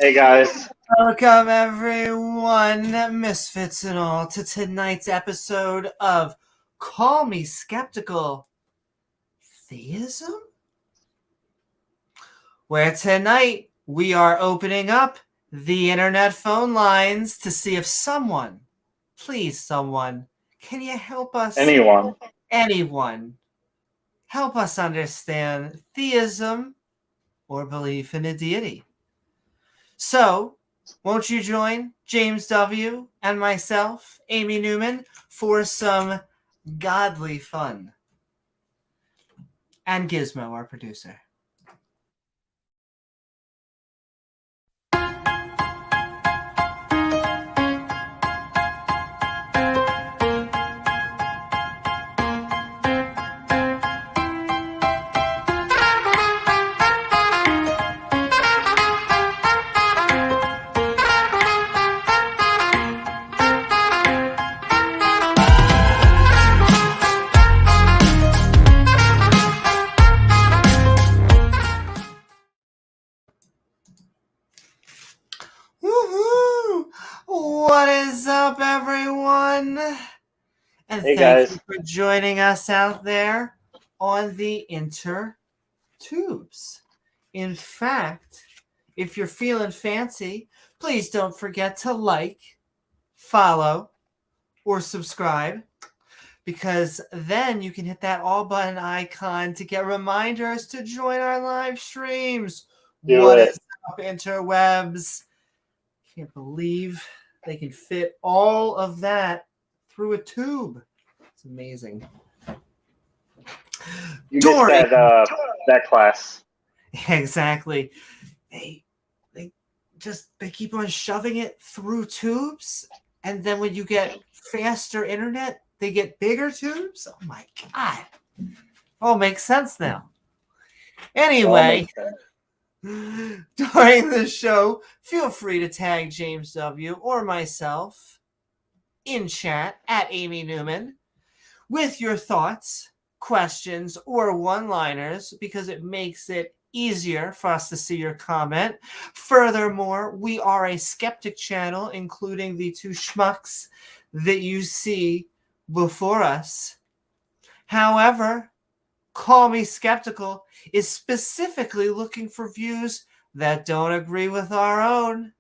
Hey guys. Welcome everyone, misfits and all, to tonight's episode of Call Me Skeptical Theism, where tonight we are opening up the internet phone lines to see if someone, please someone, can you help us? Anyone Help us understand theism or belief in a deity. So, won't you join James W. and myself, Amy Newman, for some godly fun? And Gizmo, our producer. Woohoo! What is up, everyone? And Hey, thank guys. you for joining us out there on the intertubes. In fact, if you're feeling fancy, please don't forget to like, follow, or subscribe, because then you can hit that all button icon to get reminders to join our live streams. What is up, interwebs? Can't believe they can fit all of that through a tube. It's amazing. You missed that class. Exactly. They keep on shoving it through tubes, and then when you get faster internet, they get bigger tubes. Oh my god! All makes sense now. Anyway, during the show, feel free to tag James W. or myself in chat at Amy Newman with your thoughts, questions, or one-liners, because it makes it easier for us to see your comment. Furthermore, we are a skeptic channel, including the two schmucks that you see before us. However, Call Me Skeptical is specifically looking for views that don't agree with our own.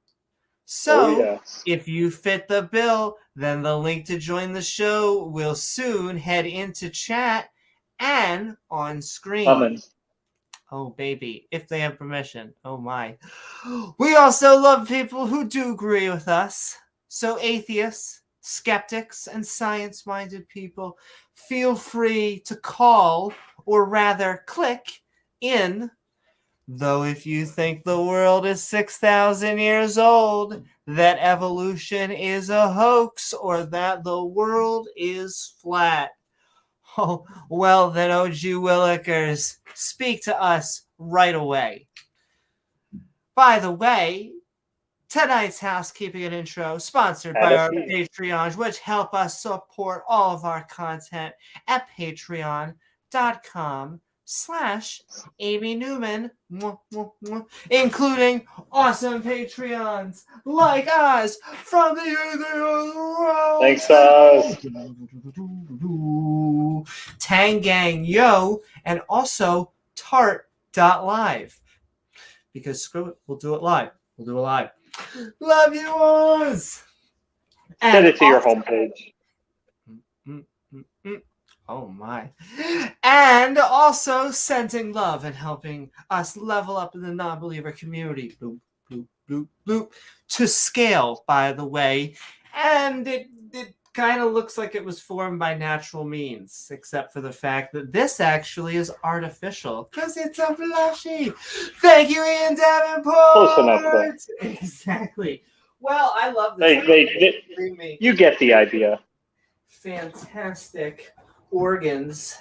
So, if you fit the bill, then the link to join the show will soon head into chat and on screen. Oh, baby, if they have permission. Oh, my. We also love people who do agree with us. So, atheists, skeptics, and science-minded people, feel free to call, or rather click, in. Though if you think the world is 6,000 years old, that evolution is a hoax, or that the world is flat, oh, well then, OG Willikers, speak to us right away. By the way, tonight's housekeeping and intro sponsored by our Patreons, which help us support all of our content at patreon.com/Amy Newman, including awesome Patreons like us from the world. Thanks, us. Tangang Yo, and also Tart.live. Because screw it, we'll do it live. Love you all. Send it to your also- homepage. Oh my. And also sending love and helping us level up in the non-believer community. Bloop, bloop, bloop, bloop. To scale, by the way. And it kind of looks like it was formed by natural means, except for the fact that this actually is artificial because it's a plushie. Thank you, Ian Davenport. Close enough, though. Exactly. Well, I love this. You get the idea. Fantastic organs.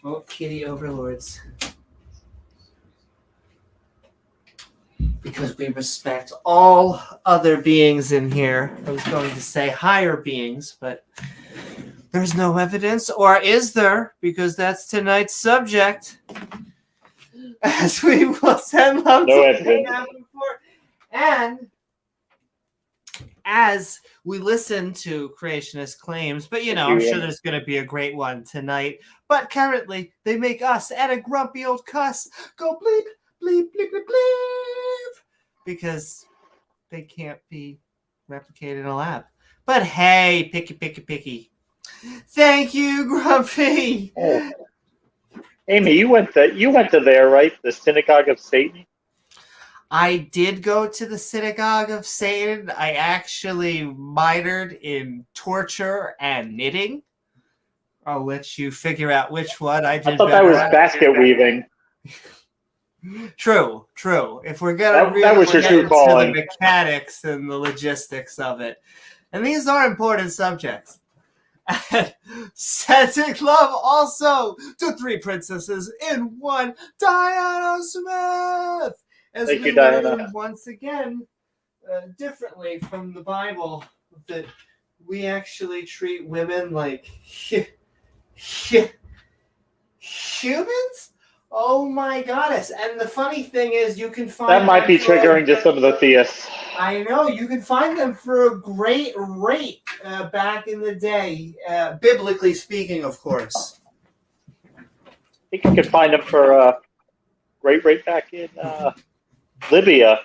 Oh, kitty overlords. Because we respect all other beings in here. I was going to say higher beings, but there's no evidence. Or is there? Because that's tonight's subject. As we will send love No to evidence. And as we listen to creationist claims, but I'm sure there's going to be a great one tonight. But currently, they make us and a grumpy old cuss go bleep, bleep, bleep, bleep, bleep, because they can't be replicated in a lab. But hey, picky, picky, picky. Thank you, Grumpy. Oh. Amy, you went to there, right? The Synagogue of Satan. I did go to the Synagogue of Satan. I actually minored in torture and knitting. I'll let you figure out which one I did. I thought that was basket weaving. True. If we're gonna that was your true calling. The mechanics and the logistics of it, and these are important subjects. Sending love also to 3 princesses in 1, Diana Smith. As Thank we you, Diana. learn once again, differently from the Bible, that we actually treat women like humans. Oh my goddess! And the funny thing is, you can find that might be triggering to some of the theists. I know, you can find them for a great rate back in the day, biblically speaking, of course. I think you can find them for a great rate back in Libya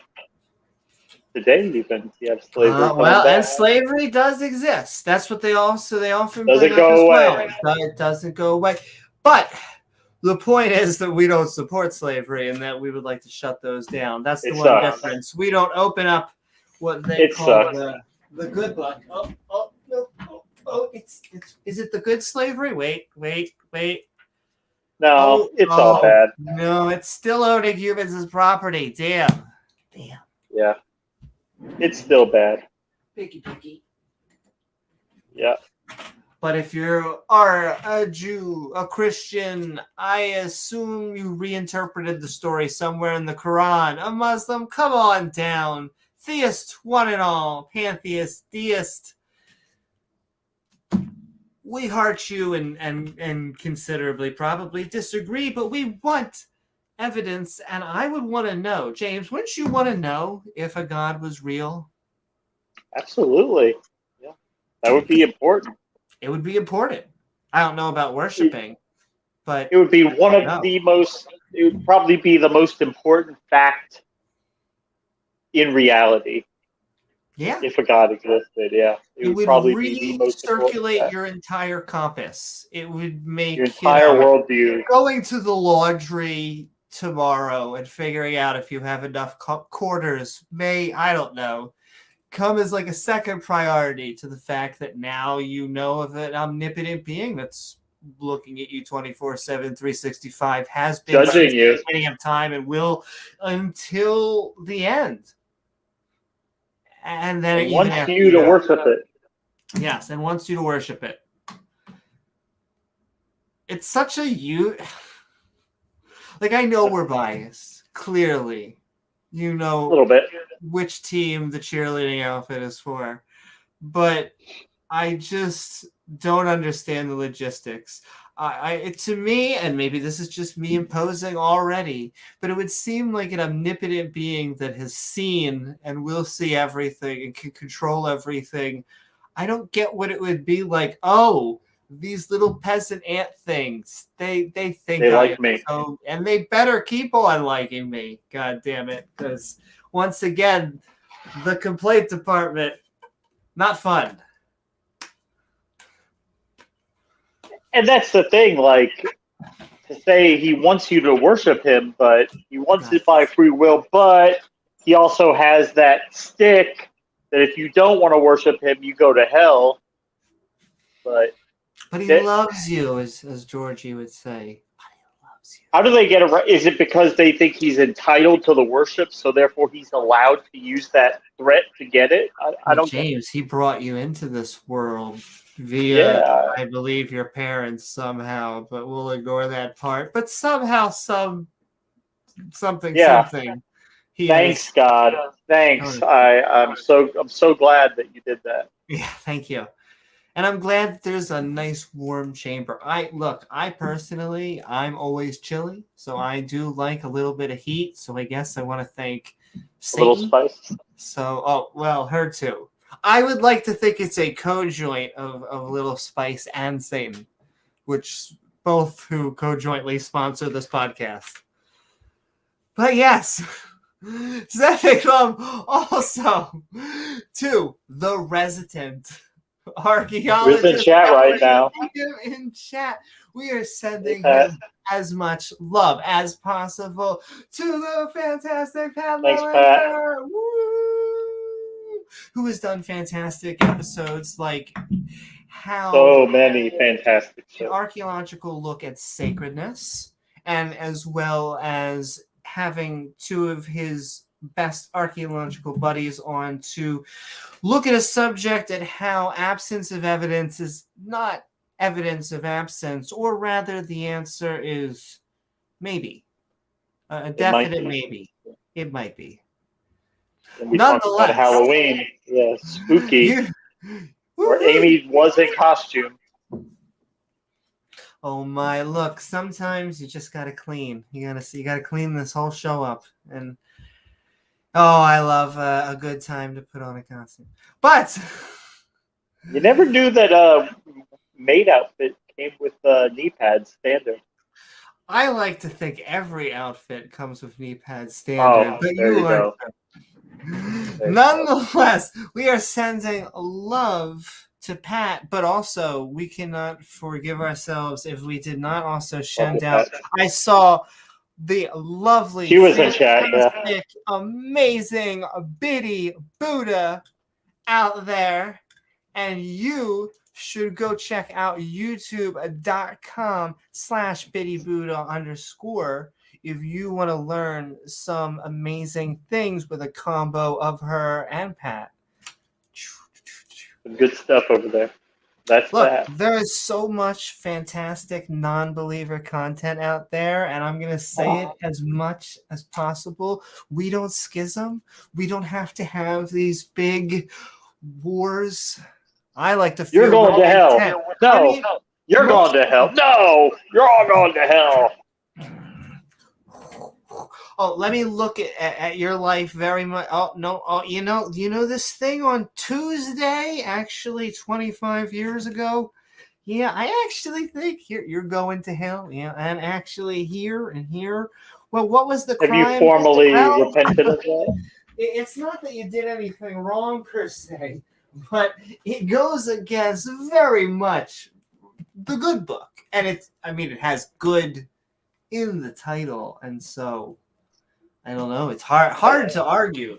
today. Even you have slavery. And slavery does exist. That's what they often doesn't go away. It doesn't go away. But the point is that we don't support slavery and that we would like to shut those down. That's the one difference. We don't open up what they call the good book. Is it the good slavery? Wait. No, it's all bad. No, it's still owning humans as property. Damn. Yeah. It's still bad. Picky. Yeah. But if you are a Jew, a Christian, I assume you reinterpreted the story somewhere in the Quran. A Muslim, come on down. Theist, one and all. Pantheist, deist. We heart you and considerably probably disagree, but we want evidence, and I would want to know, James, wouldn't you want to know if a God was real? Absolutely. Yeah. That would be important. It would be important. I don't know about worshiping, but it would be one of the most, it would probably be the most important fact in reality. Yeah. If a God existed, yeah. It would probably be the most recirculate your entire compass. It would make your entire worldview. Going to the laundry tomorrow and figuring out if you have enough quarters I don't know, come as like a second priority to the fact that now you know of an omnipotent being that's looking at you 24/7, 365, has been judging you at the beginning of time and will until the end. And then it wants you to worship it. Yes, and wants you to worship it. It's such a like, I know we're biased, clearly. You know a little bit which team the cheerleading outfit is for. But I just don't understand the logistics. To me, and maybe this is just me imposing already, but it would seem like an omnipotent being that has seen and will see everything and can control everything. I don't get what it would be like. Oh, these little peasant ant things. They think they like me. So, and they better keep on liking me. God damn it. Because once again, the complaint department Not fun. And that's the thing, like, to say he wants you to worship him, but he wants it by free will, but he also has that stick that if you don't want to worship him, you go to hell. But he that, loves you, as Georgie would say. But he loves you. how do they get around? Is it because they think he's entitled to the worship, so therefore he's allowed to use that threat to get it? I don't James, he brought you into this world via, Yeah. I believe, your parents somehow, but we'll ignore that part. But somehow, something. Thanks, God. Thanks. I'm so glad that you did that. Yeah, thank you. And I'm glad that there's a nice warm chamber. I personally, I'm always chilly, so I do like a little bit of heat. So I guess I want to thank Satan. A little spice. So, her too. I would like to think it's a co-joint of Little Spice and Satan, which both who co-jointly sponsor this podcast. But yes, Zephyr Club also to the resident archaeologist. Who's in chat right now? In chat, we are sending him as much love as possible to the fantastic Pat. Thanks, Pat. Who has done fantastic episodes like how so many fantastic shows. An archaeological look at sacredness, and as well as having two of his best archaeological buddies on to look at a subject at how absence of evidence is not evidence of absence, or rather the answer is maybe. A definite maybe. It might be. And we talked about Halloween. Yeah, spooky. Where Amy was in costume. Oh my, look, sometimes you just gotta clean. You gotta clean this whole show up. And I love a good time to put on a costume. But you never knew that maid outfit came with knee pads standard. I like to think every outfit comes with knee pads standard. But there you go. Nonetheless, we are sending love to Pat, but also we cannot forgive ourselves if we did not also send out. I saw the lovely, she was in chat, yeah. Amazing Biddy Buddha out there, and you should go check out youtube.com/BiddyBuddha_ if you want to learn some amazing things with a combo of her and Pat. Some good stuff over there. Look, that. There is so much fantastic non-believer content out there, and I'm going to say it as much as possible. We don't schism. We don't have to have these big wars. I like to feel you're going to hell. No, you're going to hell. No, you're all going to hell. Oh, let me look at your life very much. Oh, no. Oh, you know this thing on Tuesday, actually 25 years ago? Yeah, I actually think you're going to hell. Yeah, and actually here and here. Well, what was the crime? Have you formally repented of that? It's not that you did anything wrong per se, but it goes against very much the good book. And it has good in the title, and so I don't know. It's hard to argue.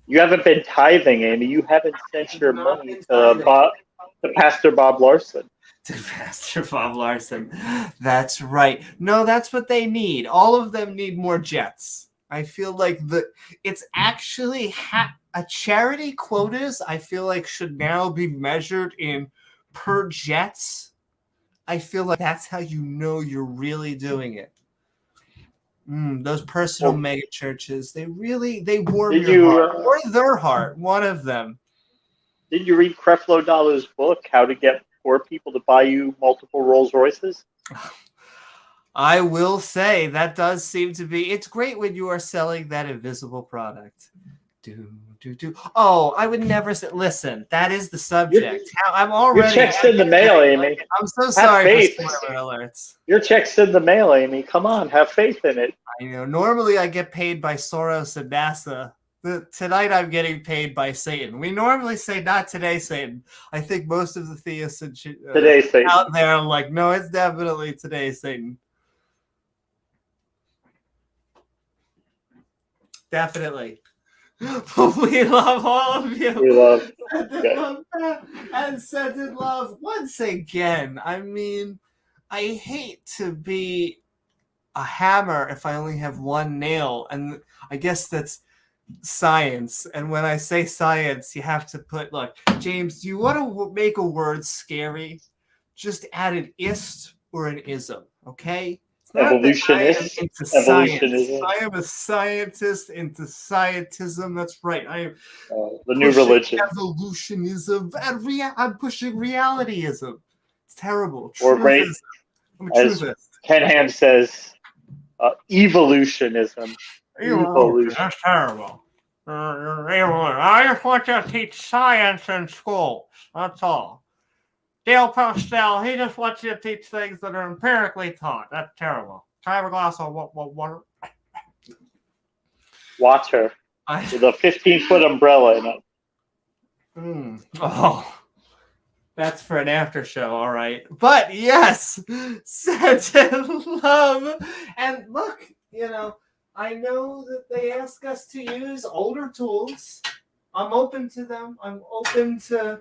You haven't been tithing, Amy. You haven't sent your money to Pastor Bob Larson. To Pastor Bob Larson. That's right. No, that's what they need. All of them need more jets. I feel like it's actually a charity quotas. I feel like should now be measured in per jets. I feel like that's how you know you're really doing it. Those personal mega churches, they warm your heart. Or their heart, one of them. Did you read Creflo Dollar's book, How to Get Poor People to Buy You Multiple Rolls Royces? I will say that does seem to be, it's great when you are selling that invisible product. Oh, I would never say, listen, that is the subject. I'm already. Your check's in the mail, Amy. I'm so sorry for spoiler alerts. Your check's in the mail, Amy. Come on, have faith in it. I know. Normally I get paid by Soros and NASA Tonight I'm getting paid by Satan. We normally say not today, Satan. I think most of the theists Today, Satan. out there are like, no, it's definitely today, Satan. Definitely. We love all of you. We love. And sending love once again. I mean, I hate to be a hammer if I only have one nail, and I guess that's science. And when I say science, you have to put, look, James, do you want to make a word scary? Just add an ist or an ism, okay? Evolutionist. Evolutionism. I am a scientist into scientism. That's right. I am the new religion. Evolutionism, and I'm pushing realityism. It's terrible. Or Truthism. I'm a as truthist. Ken Ham says, evolutionism. Evolution. That's terrible. I just want you to teach science in school. That's all. Dale Postel, he just wants you to teach things that are empirically taught. That's terrible. Can I have a glass of water? Water. With a 15-foot umbrella in it. Oh. That's for an after show, all right. But yes, send love. And look, I know that they ask us to use older tools. I'm open to them. I'm open to...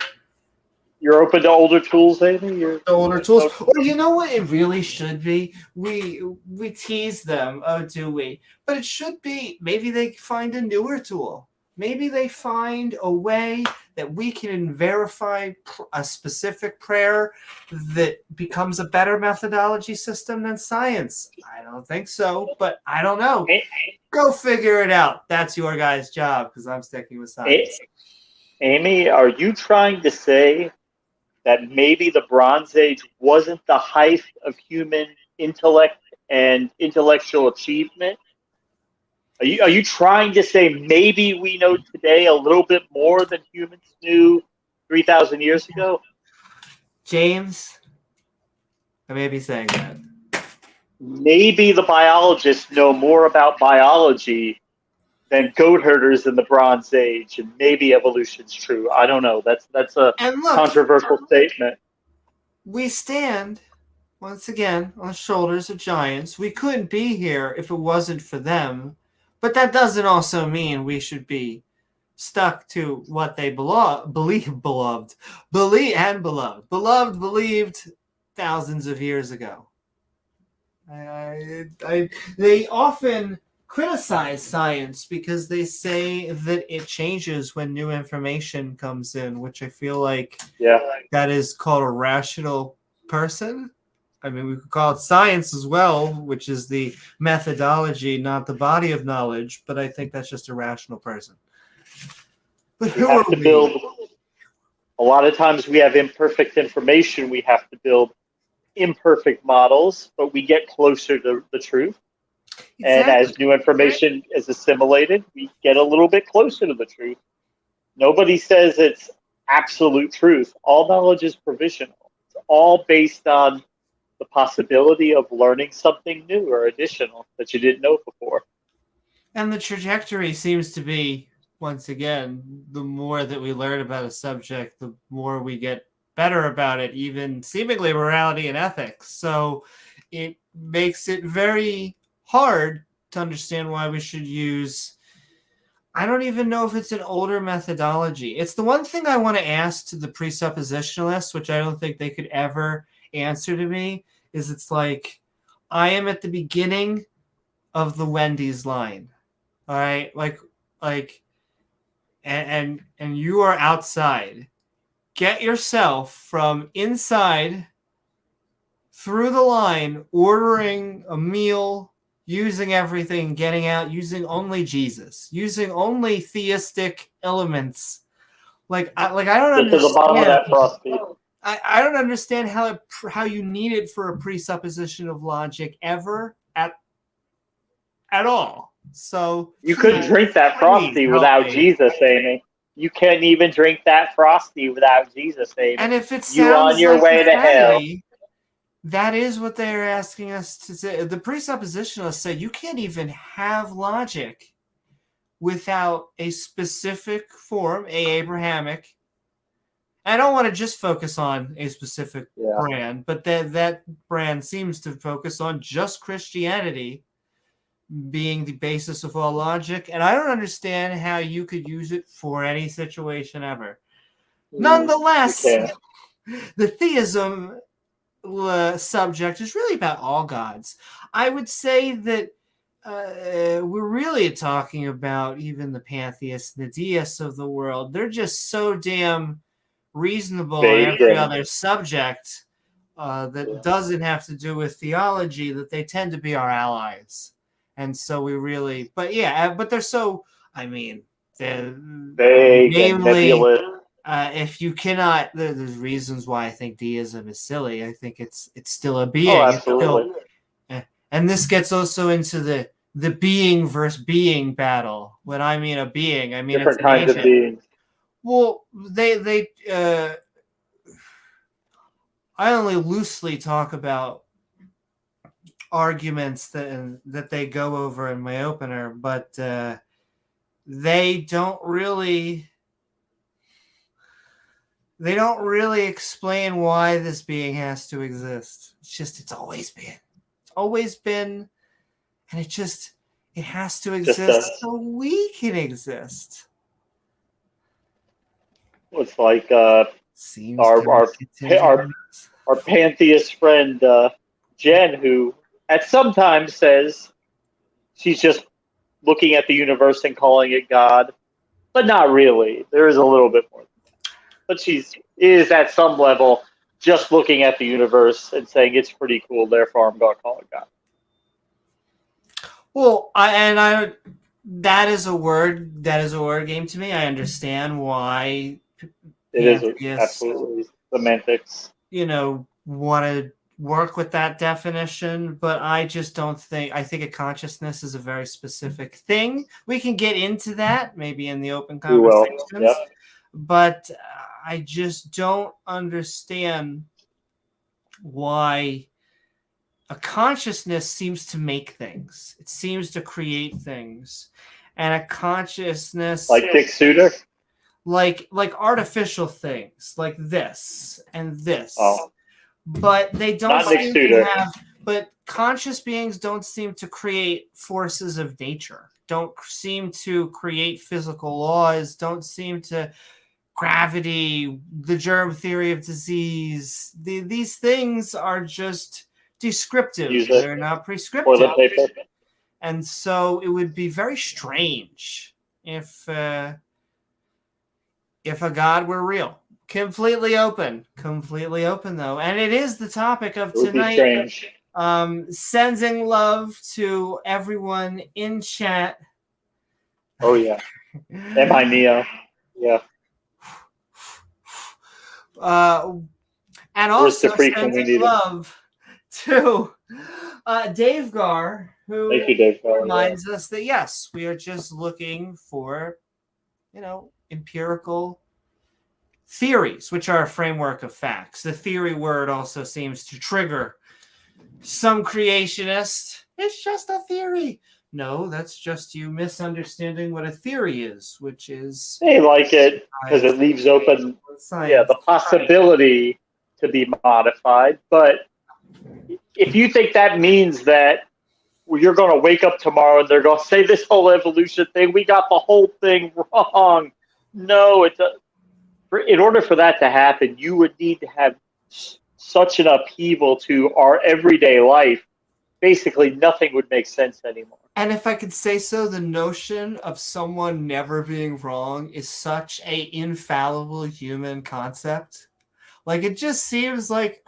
You're open to older tools, Amy? Older tools. Or you know what it really should be? We tease them, do we? But it should be, maybe they find a newer tool. Maybe they find a way that we can verify a specific prayer that becomes a better methodology system than science. I don't think so, but I don't know. Go figure it out. That's your guys' job, because I'm sticking with science. Amy, are you trying to say that maybe the Bronze Age wasn't the height of human intellect and intellectual achievement? Are you trying to say maybe we know today a little bit more than humans knew 3,000 years ago? James, I may be saying that. Maybe the biologists know more about biology than goat herders in the Bronze Age, and maybe evolution's true. I don't know. That's a controversial statement. We stand, once again, on the shoulders of giants. We couldn't be here if it wasn't for them. But that doesn't also mean we should be stuck to what they believed thousands of years ago. They often criticize science because they say that it changes when new information comes in, which I feel like that is called a rational person. I mean, we could call it science as well, which is the methodology, not the body of knowledge. But I think that's just a rational person. But who are we? A lot of times we have imperfect information. We have to build imperfect models, but we get closer to the truth. Exactly. And as new information is assimilated, we get a little bit closer to the truth. Nobody says it's absolute truth. All knowledge is provisional. It's all based on the possibility of learning something new or additional that you didn't know before. And the trajectory seems to be, once again, the more that we learn about a subject, the more we get better about it, even seemingly morality and ethics. So it makes it very hard to understand why we should use... I don't even know if it's an older methodology. It's the one thing I want to ask to the presuppositionalists, which I don't think they could ever answer to me, is it's like, I am at the beginning of the Wendy's line. All right? And you are outside. Get yourself from inside through the line, ordering a meal, using everything, getting out, using only Jesus, using only theistic elements. I don't understand. To the bottom of that frosty. I don't understand how you need it for a presupposition of logic ever at all. So you couldn't drink that frosty without Jesus, Amy. You can't even drink that frosty without Jesus, Amy. And if it sounds you on your way to hell. That is what they're asking us to say. The presuppositionalists say you can't even have logic without a specific form, Abrahamic. I don't want to just focus on a specific brand, but that brand seems to focus on just Christianity being the basis of all logic, and I don't understand how you could use it for any situation ever. Nonetheless, the theism subject is really about all gods. I would say that we're really talking about even the pantheists, the deists of the world. They're just so damn reasonable on every other subject that doesn't have to do with theology that they tend to be our allies. And so we really, but they're so, I mean, they're namely, if you cannot, there's reasons why I think deism is silly. I think it's still a being. Oh, absolutely. And this gets also into the being versus being battle. When I mean a being, I mean different kinds of beings. Well, I only loosely talk about arguments that they go over in my opener, but they don't really explain why this being has to exist. It's just it's always been, and it has to exist so we can exist. It's like our pantheist friend Jen, who at sometimes says she's just looking at the universe and calling it God, but not really. There is a little bit more. But she is at some level just looking at the universe and saying it's pretty cool, therefore I'm going to call it God. Well, that is a word game to me. I understand why it is absolutely semantics. Want to work with that definition, but I just don't think. I think a consciousness is a very specific thing. We can get into that maybe in the open conversations, but I just don't understand why a consciousness seems to make things. It seems to create things, and a consciousness like Dick Suter. Like artificial things like this and this, but they don't seem to have. But conscious beings don't seem to create forces of nature. Don't seem to create physical laws. Don't seem to gravity, the germ theory of disease. These things are just descriptive. They're not prescriptive. And so it would be very strange if a God were real. Completely open though. And it is the topic of tonight. Sending love to everyone in chat. Oh yeah. And my Neo. Yeah. And also sending love to Dave Gar, who reminds us that yes, we are just looking for, empirical theories, which are a framework of facts. The theory word also seems to trigger some creationists. It's just a theory. No, that's just you misunderstanding what a theory is, which is... They like it because it leaves open the possibility to be modified. But if you think that means that you're going to wake up tomorrow and they're going to say this whole evolution thing, we got the whole thing wrong. No, in order for that to happen, you would need to have such an upheaval to our everyday life. Basically, nothing would make sense anymore. And if I could say so, the notion of someone never being wrong is such a infallible human concept. Like, it just seems like,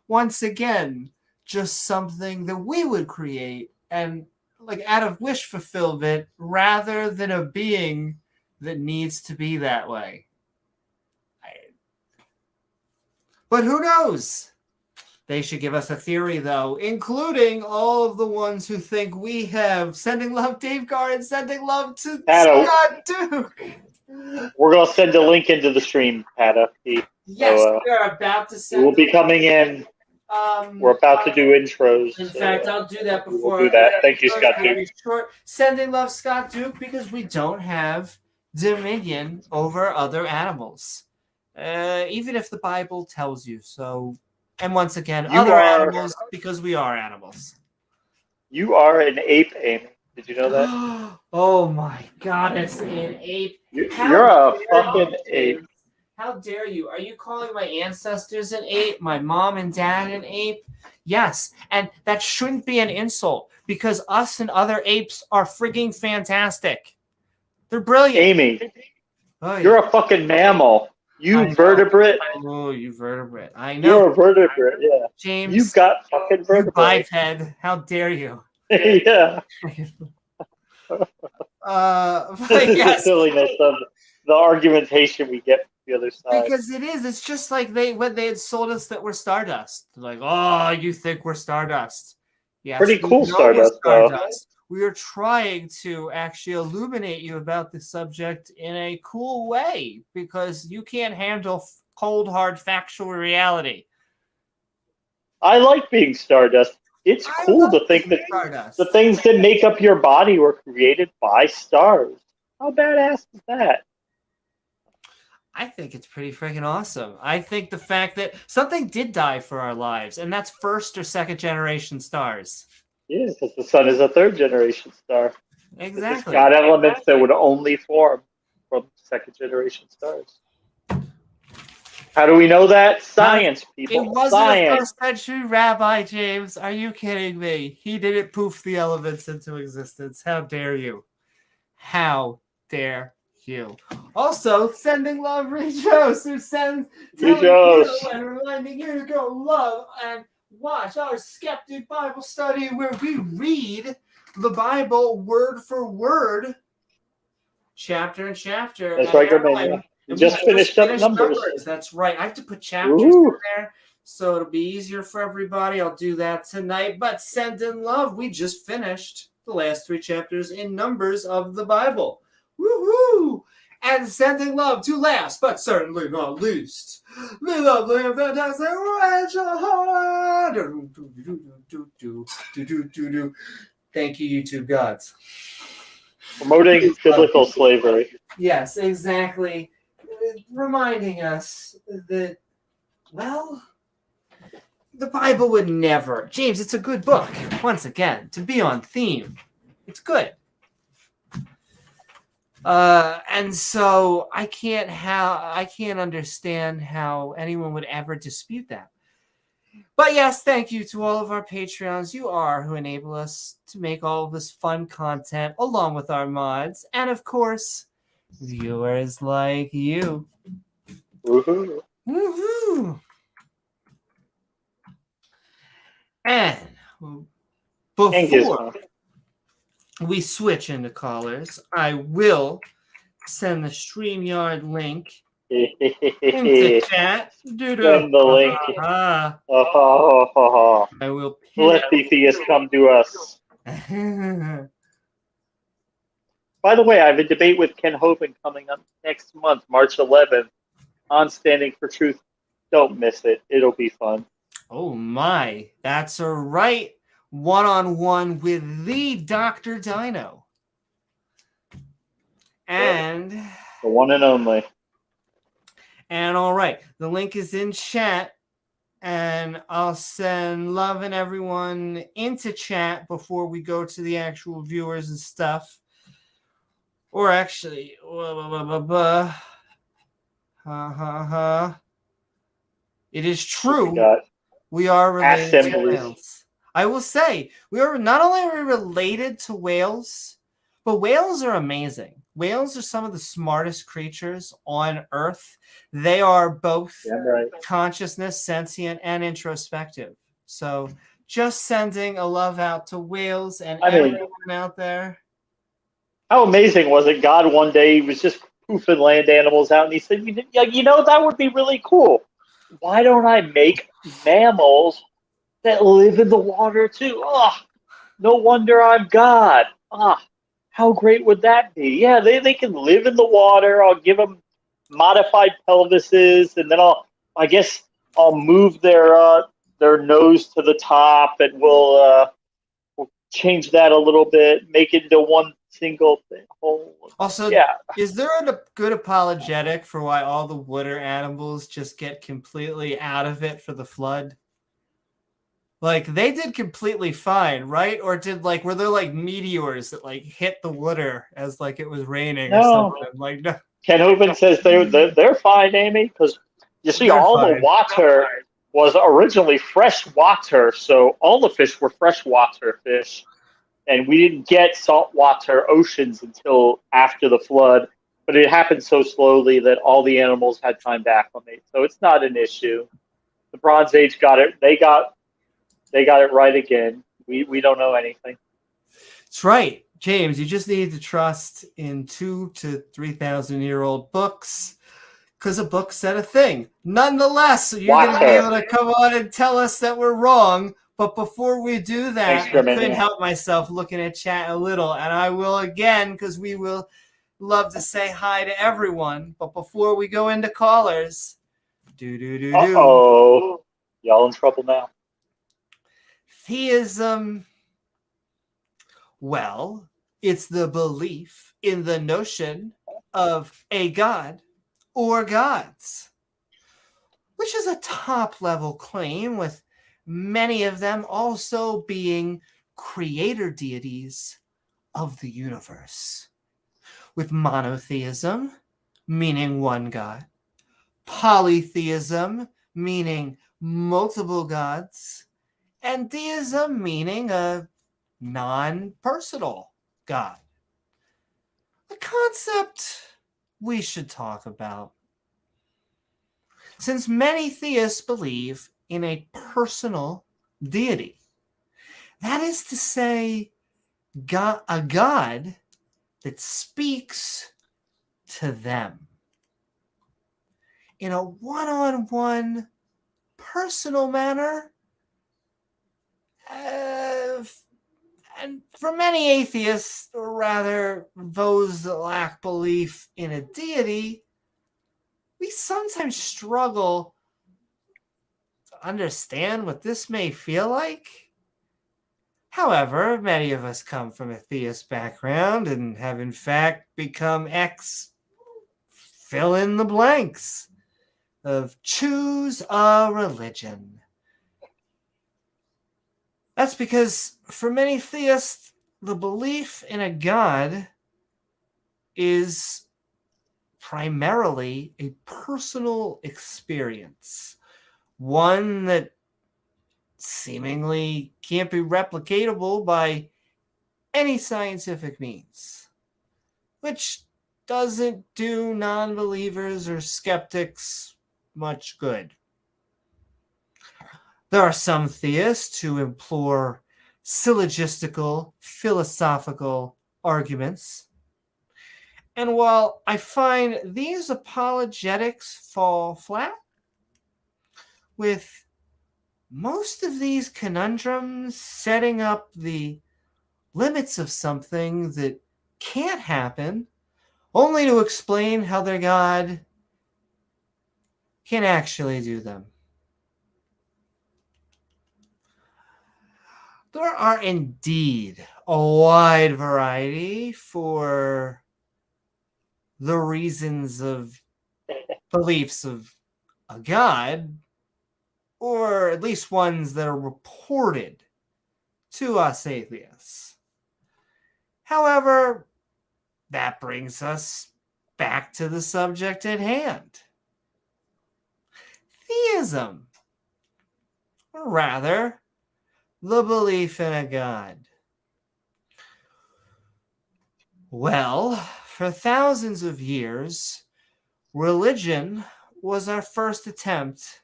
once again, just something that we would create and like out of wish fulfillment rather than a being that needs to be that way. But who knows? They should give us a theory, though, including all of the ones who think we have sending love Dave Gar and sending love to Scott Duke. We're going to send a link into the stream, Pata. Yes, we are about to send. We'll be coming in We're about to do intros. In fact, I'll do that before. We'll do that. Thank you, Scott Duke. Short. Sending love, Scott Duke, because we don't have dominion over other animals, even if the Bible tells you so. And once again, animals, because we are animals. You are an ape, Amy. Did you know that? Oh my goddess, an ape. You're a fucking ape. How dare you? Are you calling my ancestors an ape? My mom and dad an ape? Yes, and that shouldn't be an insult because us and other apes are frigging fantastic. They're brilliant. Amy, you're a fucking mammal. You vertebrate. Oh, you vertebrate. I know. You're a vertebrate, yeah. James, you got fucking vertebrate. You biped. How dare you? Yeah. But yes. Silliness of the argumentation we get from the other side. Because it is. It's just like when they had sold us that we're Stardust. Like, oh, you think we're Stardust? Yes, pretty cool Stardust, though. We are trying to actually illuminate you about the subject in a cool way because you can't handle cold, hard, factual reality. I like being Stardust. It's cool to think that Stardust. The things that make up your body were created by stars. How badass is that? I think it's pretty freaking awesome. I think the fact that something did die for our lives, and that's first or second generation stars. Yeah, because the sun is a third generation star. Exactly. It's got elements that would only form from second generation stars. How do we know that? Science, people. It wasn't a first century rabbi, James. Are you kidding me? He didn't poof the elements into existence. How dare you? How dare you? Also, sending love, Rejos, who sends and reminding you to go love and watch our Skeptic Bible study where we read the Bible word for word, chapter and chapter. That's right, good man. Just finished up numbers. That's right. I have to put chapters in there so it'll be easier for everybody. I'll do that tonight. But send in love. We just finished the last 3 chapters in Numbers of the Bible. Woohoo! And sending love to last, but certainly not least, the lovely and fantastic Rachel Howard. Thank you, YouTube gods. Promoting biblical slavery. Yes, exactly. Reminding us that, well, the Bible would never. James, it's a good book. Once again, to be on theme, it's good. And so I can't understand how anyone would ever dispute that. But yes, thank you to all of our Patreons. You are who enable us to make all of this fun content along with our mods. And of course, viewers like you. Woohoo. Woohoo. And before we switch into callers, I will send the StreamYard link into chat. Send the link. I will let the theists come to us. By the way, I have a debate with Ken Hovind coming up next month, March 11th, on Standing for Truth. Don't miss it. It'll be fun. Oh my, that's a right. One-on-one with the Dr. Dino. And the one and only. And all right, the link is in chat. And I'll send love and everyone into chat before we go to the actual viewers and stuff. Or actually, it is true. We are related to whales. I will say, we are not only are we related to whales, but whales are amazing. Whales are some of the smartest creatures on Earth. They are both consciousness, sentient, and introspective. So just sending a love out to whales and everyone out there. How amazing was it? God one day was just poofing land animals out, and he said, you know, that would be really cool. Why don't I make mammals that live in the water too? Oh, no wonder I'm God. How great would that be? Yeah, they can live in the water. I'll give them modified pelvises, and then I guess I'll move their their nose to the top, and we'll change that a little bit, make it into one single thing. Also, Yeah. is there a good apologetic for why all the water animals just get completely out of it for the flood? Like, they did completely fine, right? Or were there like meteors that like hit the water as like it was raining or No. something? Like, no, Ken Hovind says they're fine, Amy, because you see, they're all fine. the water was originally fresh water, so all the fish were freshwater fish, and we didn't get saltwater oceans until after the flood. But it happened so slowly that all the animals had time to acclimate, so it's not an issue. The Bronze Age got it; they got it right again. We don't know anything. That's right, James. You just need to trust in 2,000 to 3,000-year-old books, because a book said a thing. Nonetheless, you're going to be able to come on and tell us that we're wrong. But before we do that, Thanks, I couldn't help myself looking at chat a little, and I will again, because we will love to say hi to everyone. But before we go into callers, Uh-oh. Y'all in trouble now. Theism. Well, it's the belief in the notion of a god or gods, which is a top-level claim, with many of them also being creator deities of the universe, with monotheism, meaning one god, polytheism, meaning multiple gods, and deism, meaning a non-personal god. A concept we should talk about, since many theists believe in a personal deity. That is to say, a god that speaks to them in a one-on-one personal manner. And for many atheists, or rather those that lack belief in a deity, we sometimes struggle to understand what this may feel like. However, many of us come from a theist background and have in fact become fill in the blanks of choose a religion. That's because for many theists, the belief in a god is primarily a personal experience, one that seemingly can't be replicatable by any scientific means, which doesn't do non-believers or skeptics much good. There are some theists who implore syllogistical, philosophical arguments. And while I find these apologetics fall flat, with most of these conundrums setting up the limits of something that can't happen, only to explain how their God can actually do them. There are indeed a wide variety for the reasons of beliefs of a God, or at least ones that are reported to us atheists. However, that brings us back to the subject at hand. Theism, or rather, the belief in a God. Well, for thousands of years, religion was our first attempt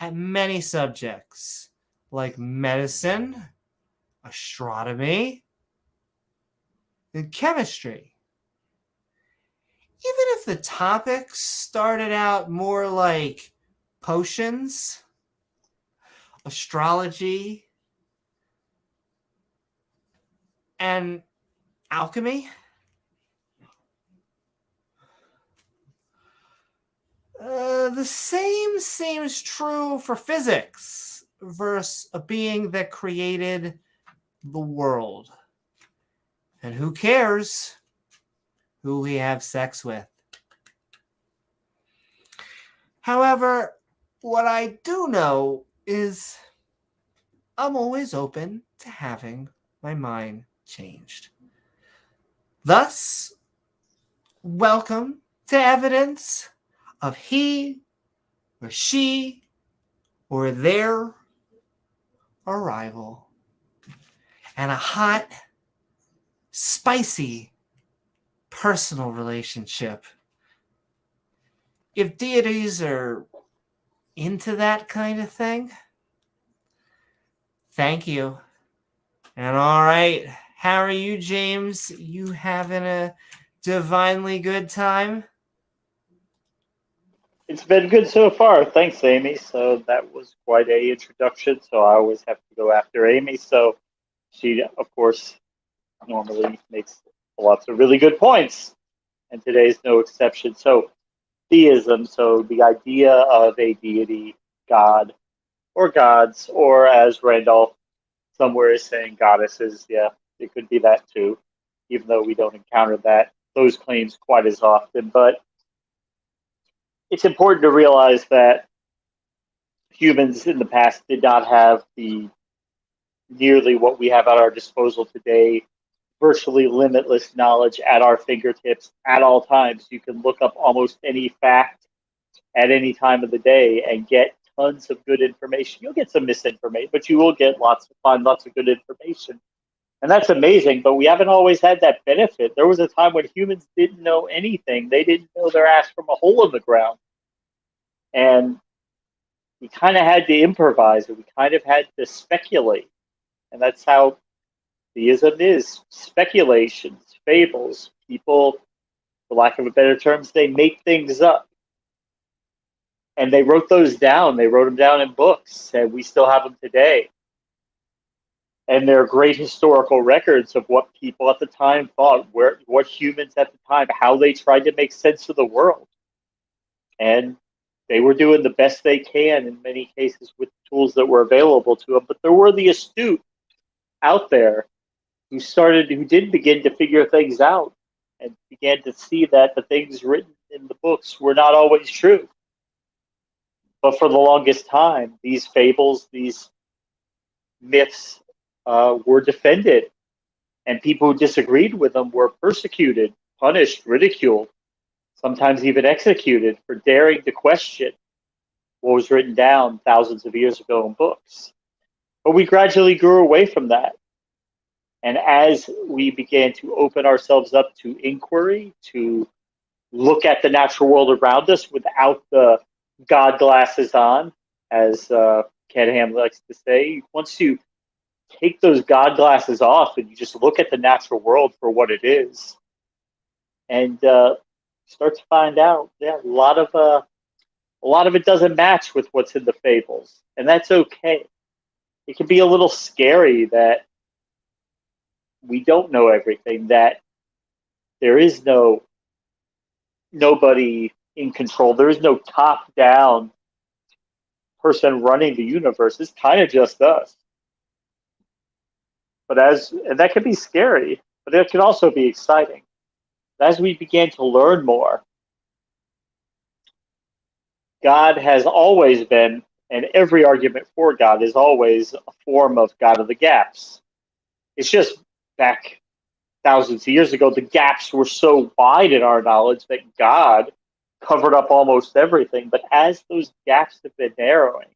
at many subjects like medicine, astronomy, and chemistry. Even if the topics started out more like potions, astrology, and alchemy, the same seems true for physics versus a being that created the world. And who cares who we have sex with? However, what I do know is I'm always open to having my mind changed. Thus, welcome to evidence of he or she or their arrival. And a hot, spicy, personal relationship. If deities are into that kind of thing, thank you. And all right, how are you, James? You having a divinely good time? It's been good so far. Thanks, Amy. So that was quite a introduction. So I always have to go after Amy. So she, of course, normally makes lots of really good points, and today's no exception. So theism, so the idea of a deity, God, or gods, or as Randolph somewhere is saying, goddesses. Yeah, it could be that too, even though we don't encounter those claims quite as often. But it's important to realize that humans in the past did not have the nearly what we have at our disposal today, virtually limitless knowledge at our fingertips at all times. You can look up almost any fact at any time of the day and get tons of good information. You'll get some misinformation, but you will find lots of good information. And that's amazing, but we haven't always had that benefit. There was a time when humans didn't know anything. They didn't know their ass from a hole in the ground. And we kind of had to improvise, and we kind of had to speculate. And that's how theism is: speculations, fables. People, for lack of a better terms, they make things up. And they wrote those down. They wrote them down in books, and we still have them today. And they're great historical records of what people at the time thought, what humans at the time, how they tried to make sense of the world. And they were doing the best they can in many cases with the tools that were available to them. But there were the astute out there who did begin to figure things out and began to see that the things written in the books were not always true. But for the longest time, these fables, these myths were defended, and people who disagreed with them were persecuted, punished, ridiculed, sometimes even executed for daring to question what was written down thousands of years ago in books. But we gradually grew away from that. And as we began to open ourselves up to inquiry, to look at the natural world around us without the God glasses on, as Ken Ham likes to say, once you take those God glasses off and you just look at the natural world for what it is, and start to find out, a lot of it doesn't match with what's in the fables, and that's okay. It can be a little scary that we don't know everything, that there is nobody in control. There is no top-down person running the universe. It's kind of just us. And that can be scary, but it can also be exciting. As we began to learn more, God has always been, and every argument for God is always a form of God of the gaps. It's just back thousands of years ago, the gaps were so wide in our knowledge that God covered up almost everything. But as those gaps have been narrowing,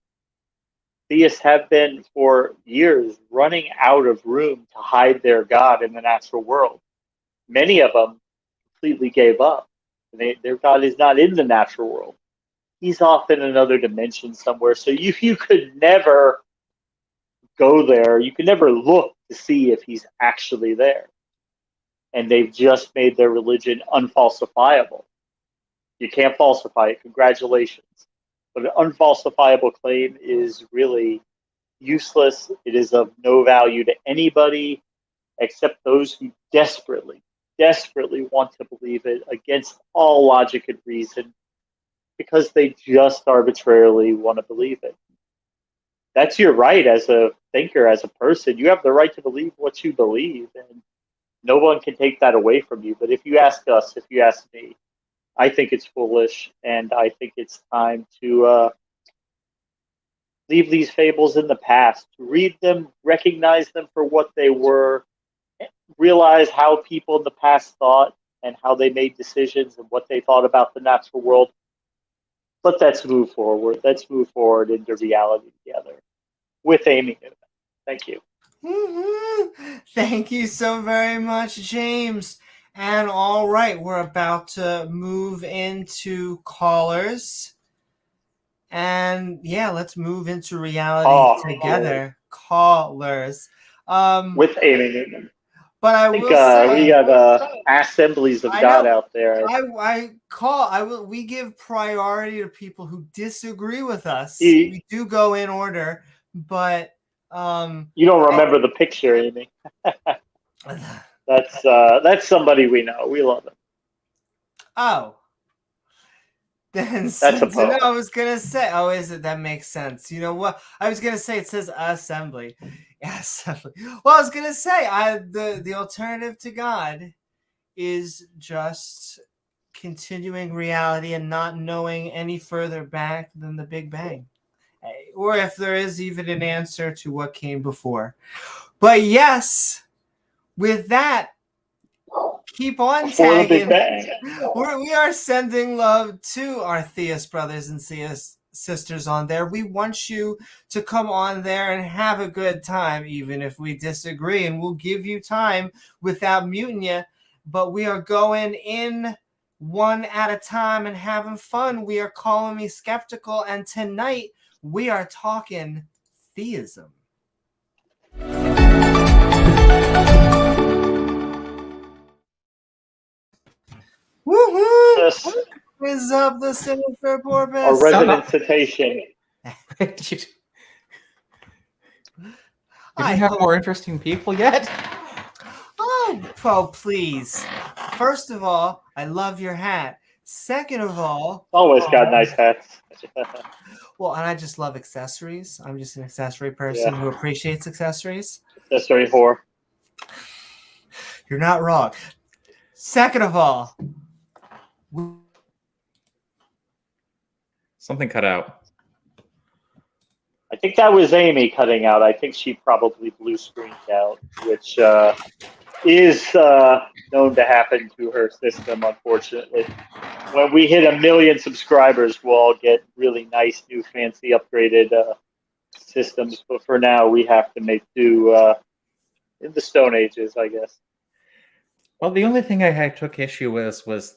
theists have been for years running out of room to hide their God in the natural world. Many of them completely gave up. Their God is not in the natural world. He's off in another dimension somewhere. So you could never go there. You could never look to see if he's actually there. And they've just made their religion unfalsifiable. You can't falsify it. Congratulations. But an unfalsifiable claim is really useless. It is of no value to anybody except those who desperately want to believe it against all logic and reason, because they just arbitrarily want to believe it. that's your right as a thinker, as a person. You have the right to believe what you believe, and no one can take that away from you. But if you ask us, if you ask me, I think it's foolish, and I think it's time to leave these fables in the past. Read them, recognize them for what they were, realize how people in the past thought and how they made decisions and what they thought about the natural world. But let's move forward. Let's move forward into reality together with Amy Newman. Thank you. Thank you so very much, James. And all right, we're about to move into callers. And yeah, let's move into reality together. Callers. With Amy Newman. But I think will say we got assemblies of God out there. We give priority to people who disagree with us. We do go in order, but you don't remember the picture, Amy. That's somebody we know. We love him. Oh. Then that's a poem. I was gonna say, oh, is it? That makes sense. You know what? I was gonna say it says assembly. Yeah, assembly. Well, I was gonna say the alternative to God is just continuing reality and not knowing any further back than the Big Bang, or if there is even an answer to what came before. But yes, with that, keep on tagging. We are sending love to our theist brothers and theist sisters on there. We want you to come on there and have a good time, even if we disagree, and we'll give you time without muting you. But we are going in one at a time and having fun. We are calling me skeptical, and tonight we are talking theism. Woohoo! Yes. Is up the Sinister Porpoise? Our resident cetacean. Did you have more interesting people yet? Oh, please. First of all, I love your hat. Second of all, always got nice hats. Well, and I just love accessories. I'm just an accessory person who appreciates accessories. Accessory whore. You're not wrong. Second of all, something cut out. I think that was Amy cutting out. I think she probably blue screened out, which is known to happen to her system, unfortunately. When we hit 1 million subscribers, we'll all get really nice, new, fancy, upgraded systems. But for now, we have to make do in the Stone Ages, I guess. Well, the only thing I took issue with was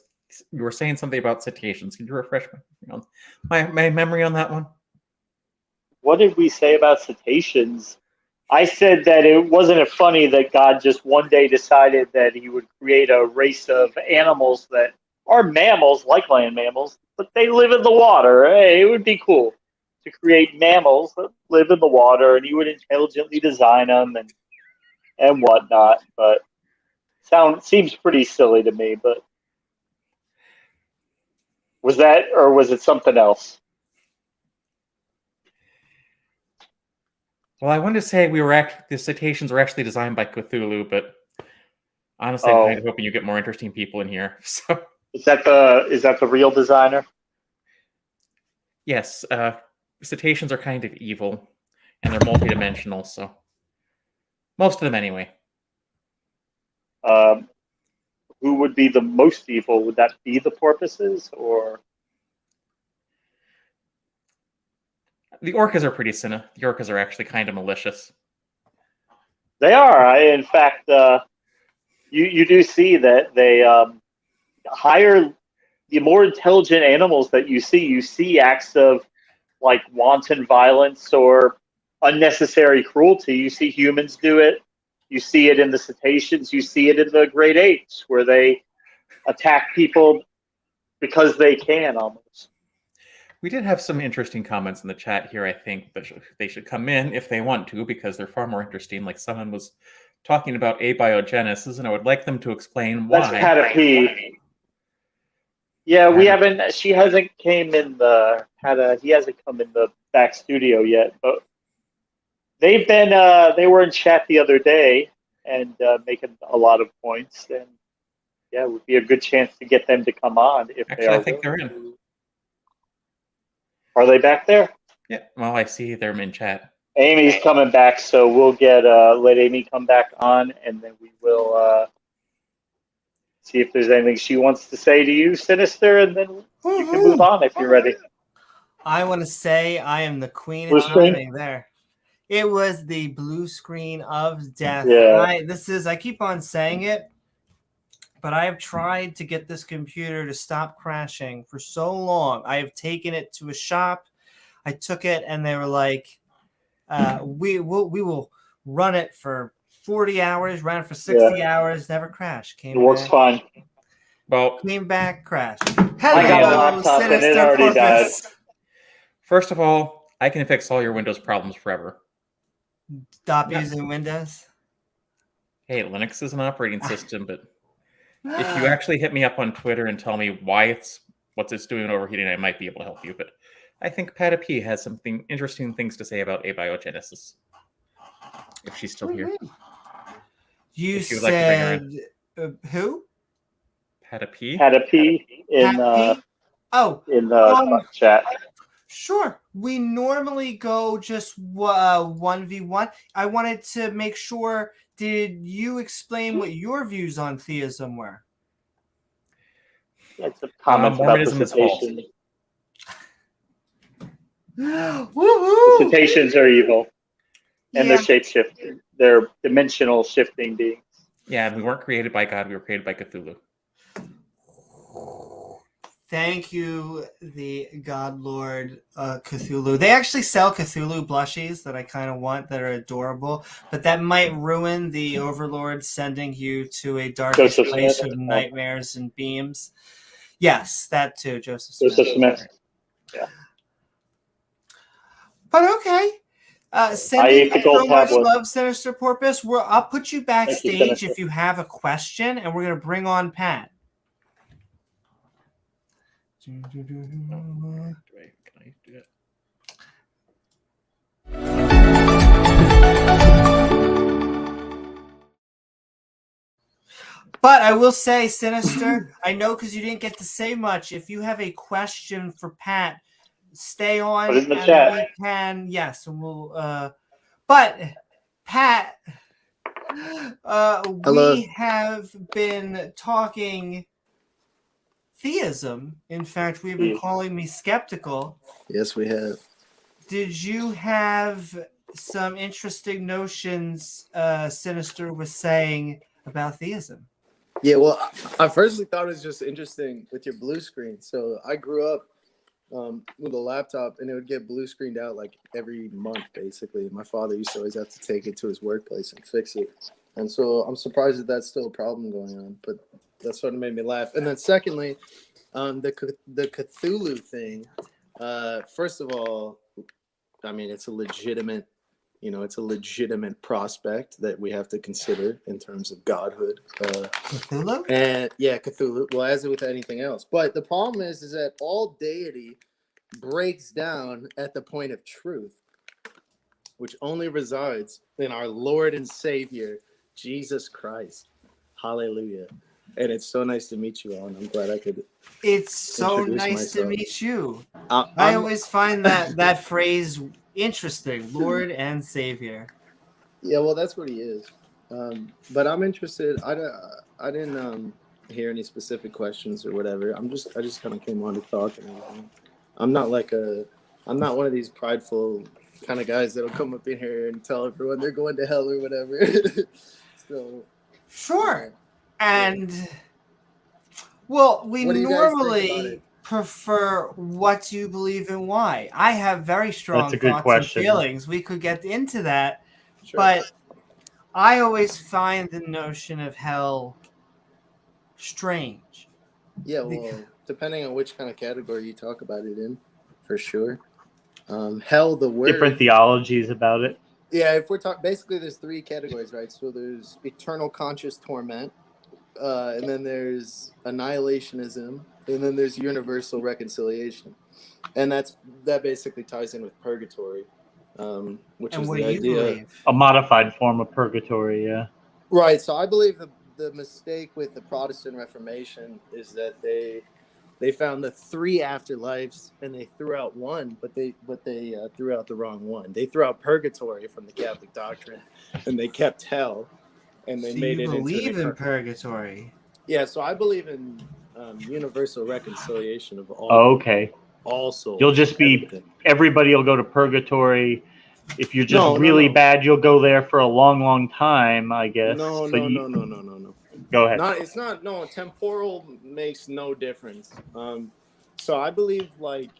you were saying something about cetaceans. Can you refresh my memory on that one? What did we say about cetaceans? I said that it wasn't funny that God just one day decided that he would create a race of animals that are mammals, like land mammals, but they live in the water. Hey, it would be cool to create mammals that live in the water, and he would intelligently design them and whatnot. But seems pretty silly to me. But was that, or was it something else? Well, I wanted to say the cetaceans were actually designed by Cthulhu, but honestly, I'm kind of hoping you get more interesting people in here. So is that the real designer? Yes, cetaceans are kind of evil, and they're multidimensional. So most of them, anyway. Who would be the most evil? Would that be the porpoises, or the orcas are pretty cynical. The orcas are actually kind of malicious. They are. In fact, you do see that they hire the more intelligent animals that you see. You see acts of like wanton violence or unnecessary cruelty. You see humans do it. You see it in the cetaceans. You see it in the great apes, where they attack people because they can, almost. We did have some interesting comments in the chat here. I think that they should come in if they want to, because they're far more interesting. Like someone was talking about abiogenesis, and I would like them to explain why. That's Pat P. Yeah, we haven't. She hasn't came in the. He hasn't come in the back studio yet, but they were in chat the other day and making a lot of points, and yeah, it would be a good chance to get them to come on if they Actually, are. I think they're in. Are they back there? Yeah, well, I see them in chat. Amy's coming back, so we'll get let Amy come back on, and then we will see if there's anything she wants to say to you, Sinister, and then you can move on if you're ready. I want to say I am the queen Blue of screen? timing there. It was the blue screen of death. Yeah. I keep on saying it, but I have tried to get this computer to stop crashing for so long. I have taken it to a shop. I took it and they were like, we will run it for 40 hours, ran it for 60 hours, never crashed. It works fine. Well, Came back, crashed. I got a Hello, laptop and it Sinister already died. Porpoise. first of all, I can fix all your Windows problems forever. Stop using Windows. Hey, Linux is an operating system, but if you actually hit me up on Twitter and tell me what's it's doing overheating, I might be able to help you. But I think Pata P has something interesting things to say about abiogenesis. If she's still here. You If you would like to bring her said who? Pata P. Had a P in Pat P? Oh, in the chat. sure. We normally go just 1v1. I wanted to make sure, did you explain what your views on theism were? Yeah, some comments about Mormonism is false. dissertation. Woohoo! Dissertations are evil. And Yeah. they're shape-shifting. They're dimensional shifting beings. Yeah, we weren't created by God, we were created by Cthulhu. Thank you, the God Lord Cthulhu. They actually sell Cthulhu blushies that I kind of want that are adorable, but that might ruin the Overlord sending you to a darkest Joseph place Smith. of nightmares and beams. Yes, that too, Joseph Smith. Joseph Smith. Yeah. But okay. I Sending ate the gold so much tablet. love, Sinister Porpoise. I'll put you backstage Sinister. if you have a question, and we're going to bring on Pat. Can I do it? But I will say, Sinister, I know because you didn't get to say much. If you have a question for Pat, stay on. Put it in the and chat. We can, yes, and we'll. But Pat, we have been talking theism. In fact, we've been calling me skeptical. Yes, we have. Did you have some interesting notions Sinister was saying about theism? Yeah, well, I firstly thought it was just interesting with your blue screen. So I grew up with a laptop, and it would get blue screened out like every month, basically. My father used to always have to take it to his workplace and fix it. And so I'm surprised that that's still a problem going on, but that sort of made me laugh. And then secondly, the Cthulhu thing, first of all, I mean, it's a legitimate prospect that we have to consider in terms of godhood. Cthulhu? And yeah, Cthulhu. Well, as with anything else. But the problem is that all deity breaks down at the point of truth, which only resides in our Lord and Savior, Jesus Christ. Hallelujah. And it's so nice to meet you all, and I'm glad I could. It's so introduce nice to myself. meet you. I I'm- always find that phrase interesting, Lord and Savior. Yeah, well, that's what he is. But I'm interested. I didn't hear any specific questions or whatever. I just kind of came on to talk and everything. I'm not one of these prideful kind of guys that'll come up in here and tell everyone they're going to hell or whatever. So Sure. And well, we What do you guys think about normally it? prefer what you believe and why. I have very strong That's a good thoughts question. and feelings. We could get into that, Sure. but I always find the notion of hell strange. Yeah, well, depending on which kind of category you talk about it in, for sure. Hell, the word. Different theologies about it. Yeah, if we're talking, basically, there's three categories, right? So there's eternal conscious torment, and then there's annihilationism, and then there's universal reconciliation, and that basically ties in with purgatory. which And is what the do you idea. believe? A modified form of purgatory, yeah. Right. So I believe the mistake with the Protestant Reformation is that they found the 3 afterlives and they threw out one, but they threw out the wrong one. They threw out purgatory from the Catholic doctrine, and they kept hell, and they So made you it into believe an in purgatory? Yeah. So I believe in universal reconciliation of Oh, okay. all souls. You'll just be everything. everybody will go to purgatory. If you're just No. really bad, you'll go there for a long, long time, I guess. No. But go ahead. It's not. No, temporal makes no difference. So I believe like,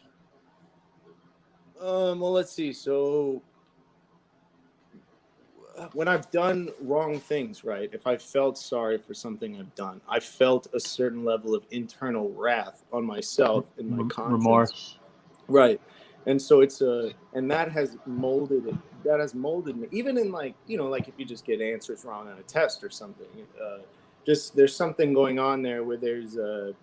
well, let's see. So when I've done wrong things, right? If I felt sorry for something I've done, I felt a certain level of internal wrath on myself and my conscience. Remorse. Right. And so and that has molded it. That has molded me. Even in like, like if you just get answers wrong on a test or something, just there's something going on there where there's and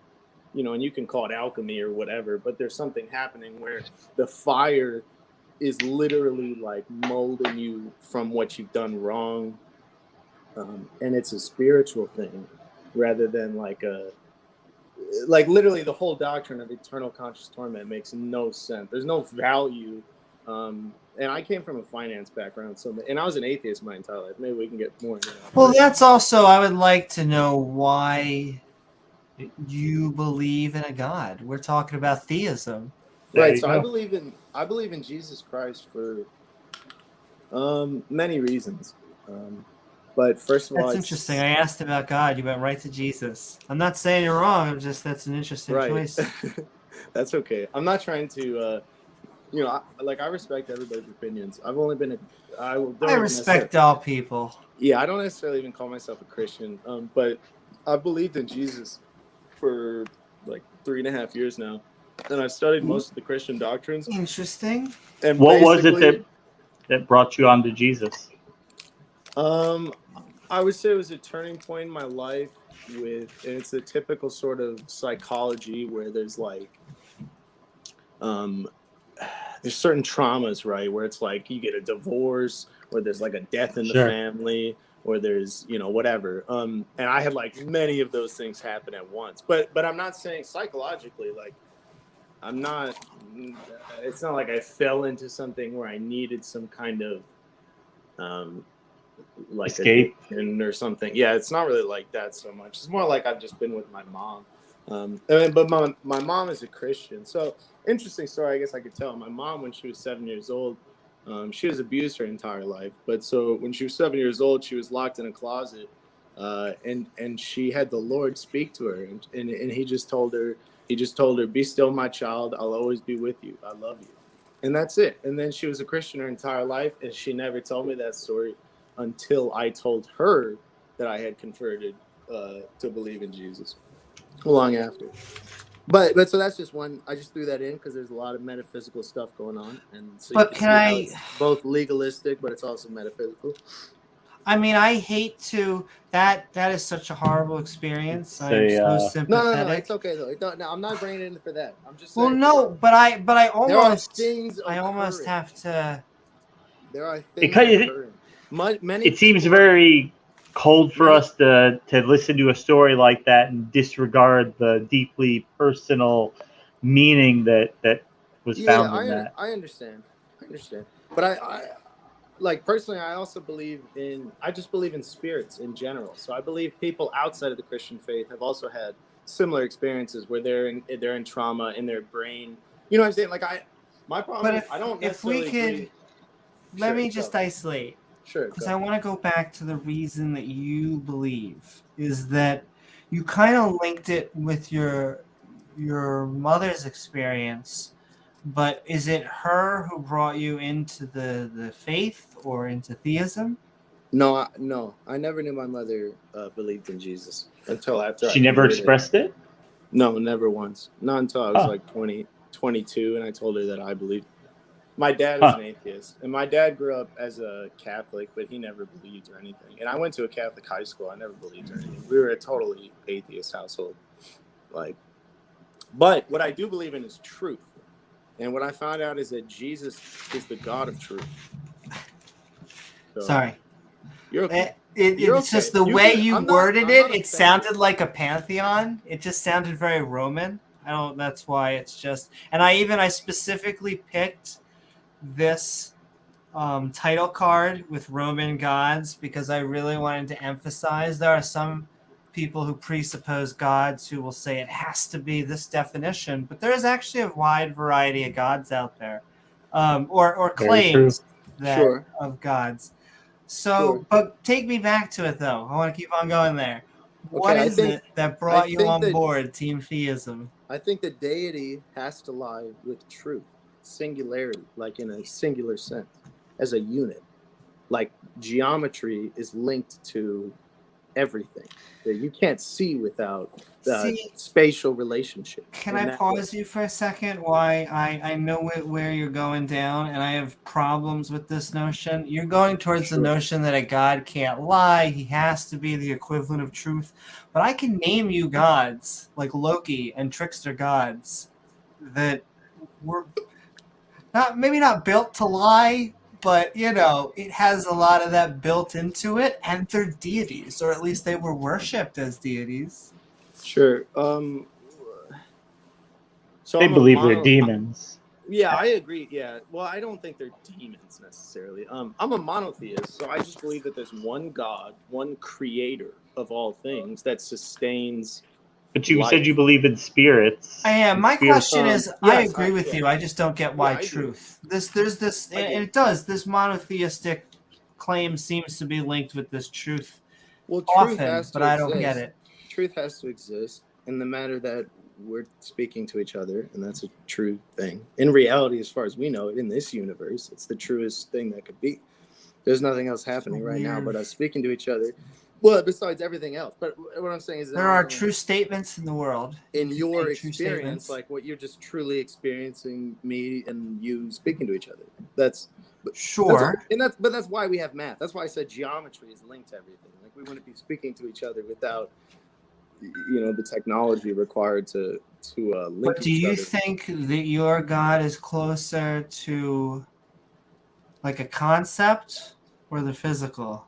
you can call it alchemy or whatever, but there's something happening where the fire is literally like molding you from what you've done wrong. And it's a spiritual thing rather than like literally the whole doctrine of eternal conscious torment makes no sense. There's no value. And I came from a finance background, and I was an atheist my entire life. Maybe we can get more into that. Well, that's also, I would like to know why you believe in a God. We're talking about theism. Right. So I believe in Jesus Christ for many reasons. But first of all, That's interesting. I asked about God. You went right to Jesus. I'm not saying you're wrong. I'm just, that's an interesting choice. That's okay. I'm not trying to, I respect everybody's opinions. I've only been, I respect all people. Yeah, I don't necessarily even call myself a Christian, but I've believed in Jesus for like 3.5 years now, and I've studied most of the Christian doctrines. Interesting. And what was it that brought you onto Jesus? I would say it was a turning point in my life and it's a typical sort of psychology where there's like, there's certain traumas, right? Where it's like you get a divorce, or there's like a death in the family, or there's, whatever. And I had like many of those things happen at once, but I'm not saying psychologically, like it's not like I fell into something where I needed some kind of, like escape or something. Yeah, it's not really like that so much. It's more like I've just been with my mom. But my mom is a Christian. So interesting story. I guess I could tell. My mom, when she was 7 years old, she was abused her entire life. But so when she was 7 years old, she was locked in a closet, and she had the Lord speak to her, and he just told her, "Be still, my child. I'll always be with you. I love you." And that's it. And then she was a Christian her entire life, and she never told me that story until I told her that I had converted to believe in Jesus long after. But so that's just one. I just threw that in because there's a lot of metaphysical stuff going on, and so you can see how it's both legalistic, but it's also metaphysical. I mean, I hate to. That is such a horrible experience. I'm so sympathetic. No, it's okay though. No, I'm not bringing it in for that. I'm just saying. Well, no, but I almost. There are things. I almost have to. There are things occurring. It seems very cold for us to listen to a story like that and disregard the deeply personal meaning that was found in that. I understand. But I like personally, I also I just believe in spirits in general. So I believe people outside of the Christian faith have also had similar experiences where they're in trauma in their brain. You know what I'm saying? Like my problem is I don't necessarily agree. Let me just isolate. Sure. Because I want to go back to the reason that you believe is that you kind of linked it with your mother's experience, but is it her who brought you into the faith or into theism? No. I never knew my mother believed in Jesus until after. She never expressed it? No, never once. Not until I was like 20, 22, and I told her that I believed. My dad is an atheist, and my dad grew up as a Catholic, but he never believed or anything. And I went to a Catholic high school. I never believed or anything. We were a totally atheist household. But what I do believe in is truth. And what I found out is that Jesus is the God of truth. So, Sorry. You're okay. It's You're just okay. the way can- you I'm not- worded I'm it. not It offended. sounded like a pantheon. It just sounded very Roman. I don't. That's why it's just. And I specifically picked this title card with Roman gods because I really wanted to emphasize there are some people who presuppose gods who will say it has to be this definition, but there is actually a wide variety of gods out there, or Very true. claims that Sure. of gods. So, Sure. but take me back to it though. I want to keep on going there. What Okay, is it that brought you think on that- board Team Theism? I think the deity has to lie with truth, singularity, like in a singular sense, as a unit. Like geometry is linked to everything that you can't see without the See, spatial relationship. Can And I that- pause you for a second? Why I know where you're going down, and I have problems with this notion. You're going towards the Sure. notion that a god can't lie; he has to be the equivalent of truth. But I can name you gods like Loki and trickster gods that were maybe not built to lie, but it has a lot of that built into it, and they're deities, or at least they were worshipped as deities. Sure. So They I'm a believe they're mono- demons. Yeah, I agree. Yeah. Well, I don't think they're demons necessarily. I'm a monotheist, so I just believe that there's one God, one creator of all things that sustains. But you life. said you believe in spirits. I am. My Spirits- question is, I yes, agree with yeah. you. I just don't get why Yeah, I do. truth. There's this, I do. and it does. This monotheistic claim seems to be linked with this truth Well, truth often, has but to I don't get exist. it. Truth has to exist in the matter that we're speaking to each other, and that's a true thing. In reality, as far as we know it, in this universe, it's the truest thing that could be. There's nothing else happening right now weird. but us speaking to each other. Well, besides everything else. But what I'm saying is that There are true statements in the world. in your True experience, statements. like what you're just truly experiencing, me and you speaking to each other. That's Sure. but that's why we have math. That's why I said geometry is linked to everything. Like we wouldn't be speaking to each other without the technology required to link But do each you other. think that your God is closer to like a concept or the physical?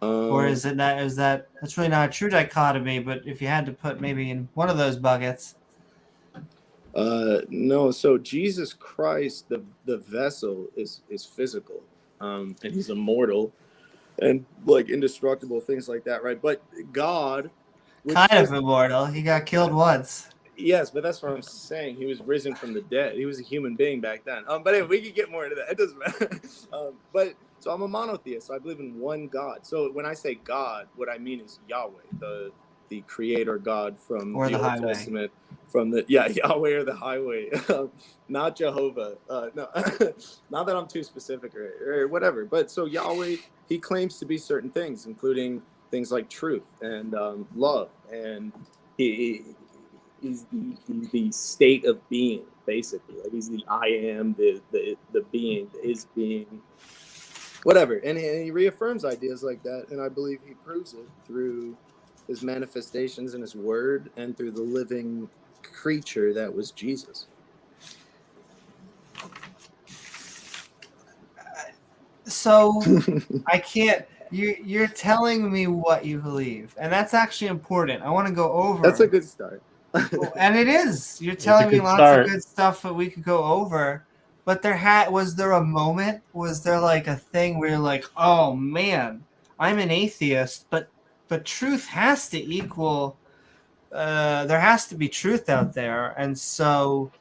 Or is it not? Is that's really not a true dichotomy? But if you had to put maybe in one of those buckets, no. So Jesus Christ, the vessel is physical, and he's immortal, and like indestructible, things like that, right? But God, which kind is- of immortal. He got killed once. yes, but that's what I'm saying. He was risen from the dead. He was a human being back then. But anyway, we could get more into that. It doesn't matter. But so I'm a monotheist. So I believe in one God. So when I say God, what I mean is Yahweh, the creator God from Or the the Old highway. Testament, from the Yahweh or the highway, not Jehovah. No, not that I'm too specific or whatever. But so Yahweh, he claims to be certain things, including things like truth and love, and he's the state of being, basically. Like he's the I am, the being, the is being, whatever. And he reaffirms ideas like that, and I believe he proves it through his manifestations in his word and through the living creature that was Jesus. So I can't. You're telling me what you believe, and that's actually important. I want to go over. That's a good start. And it is. You're It's telling a me good lots start. of good stuff that we could go over. But was there a moment? Was there like a thing where you're like, oh man, I'm an atheist, but truth has to equal. There has to be truth out there, and so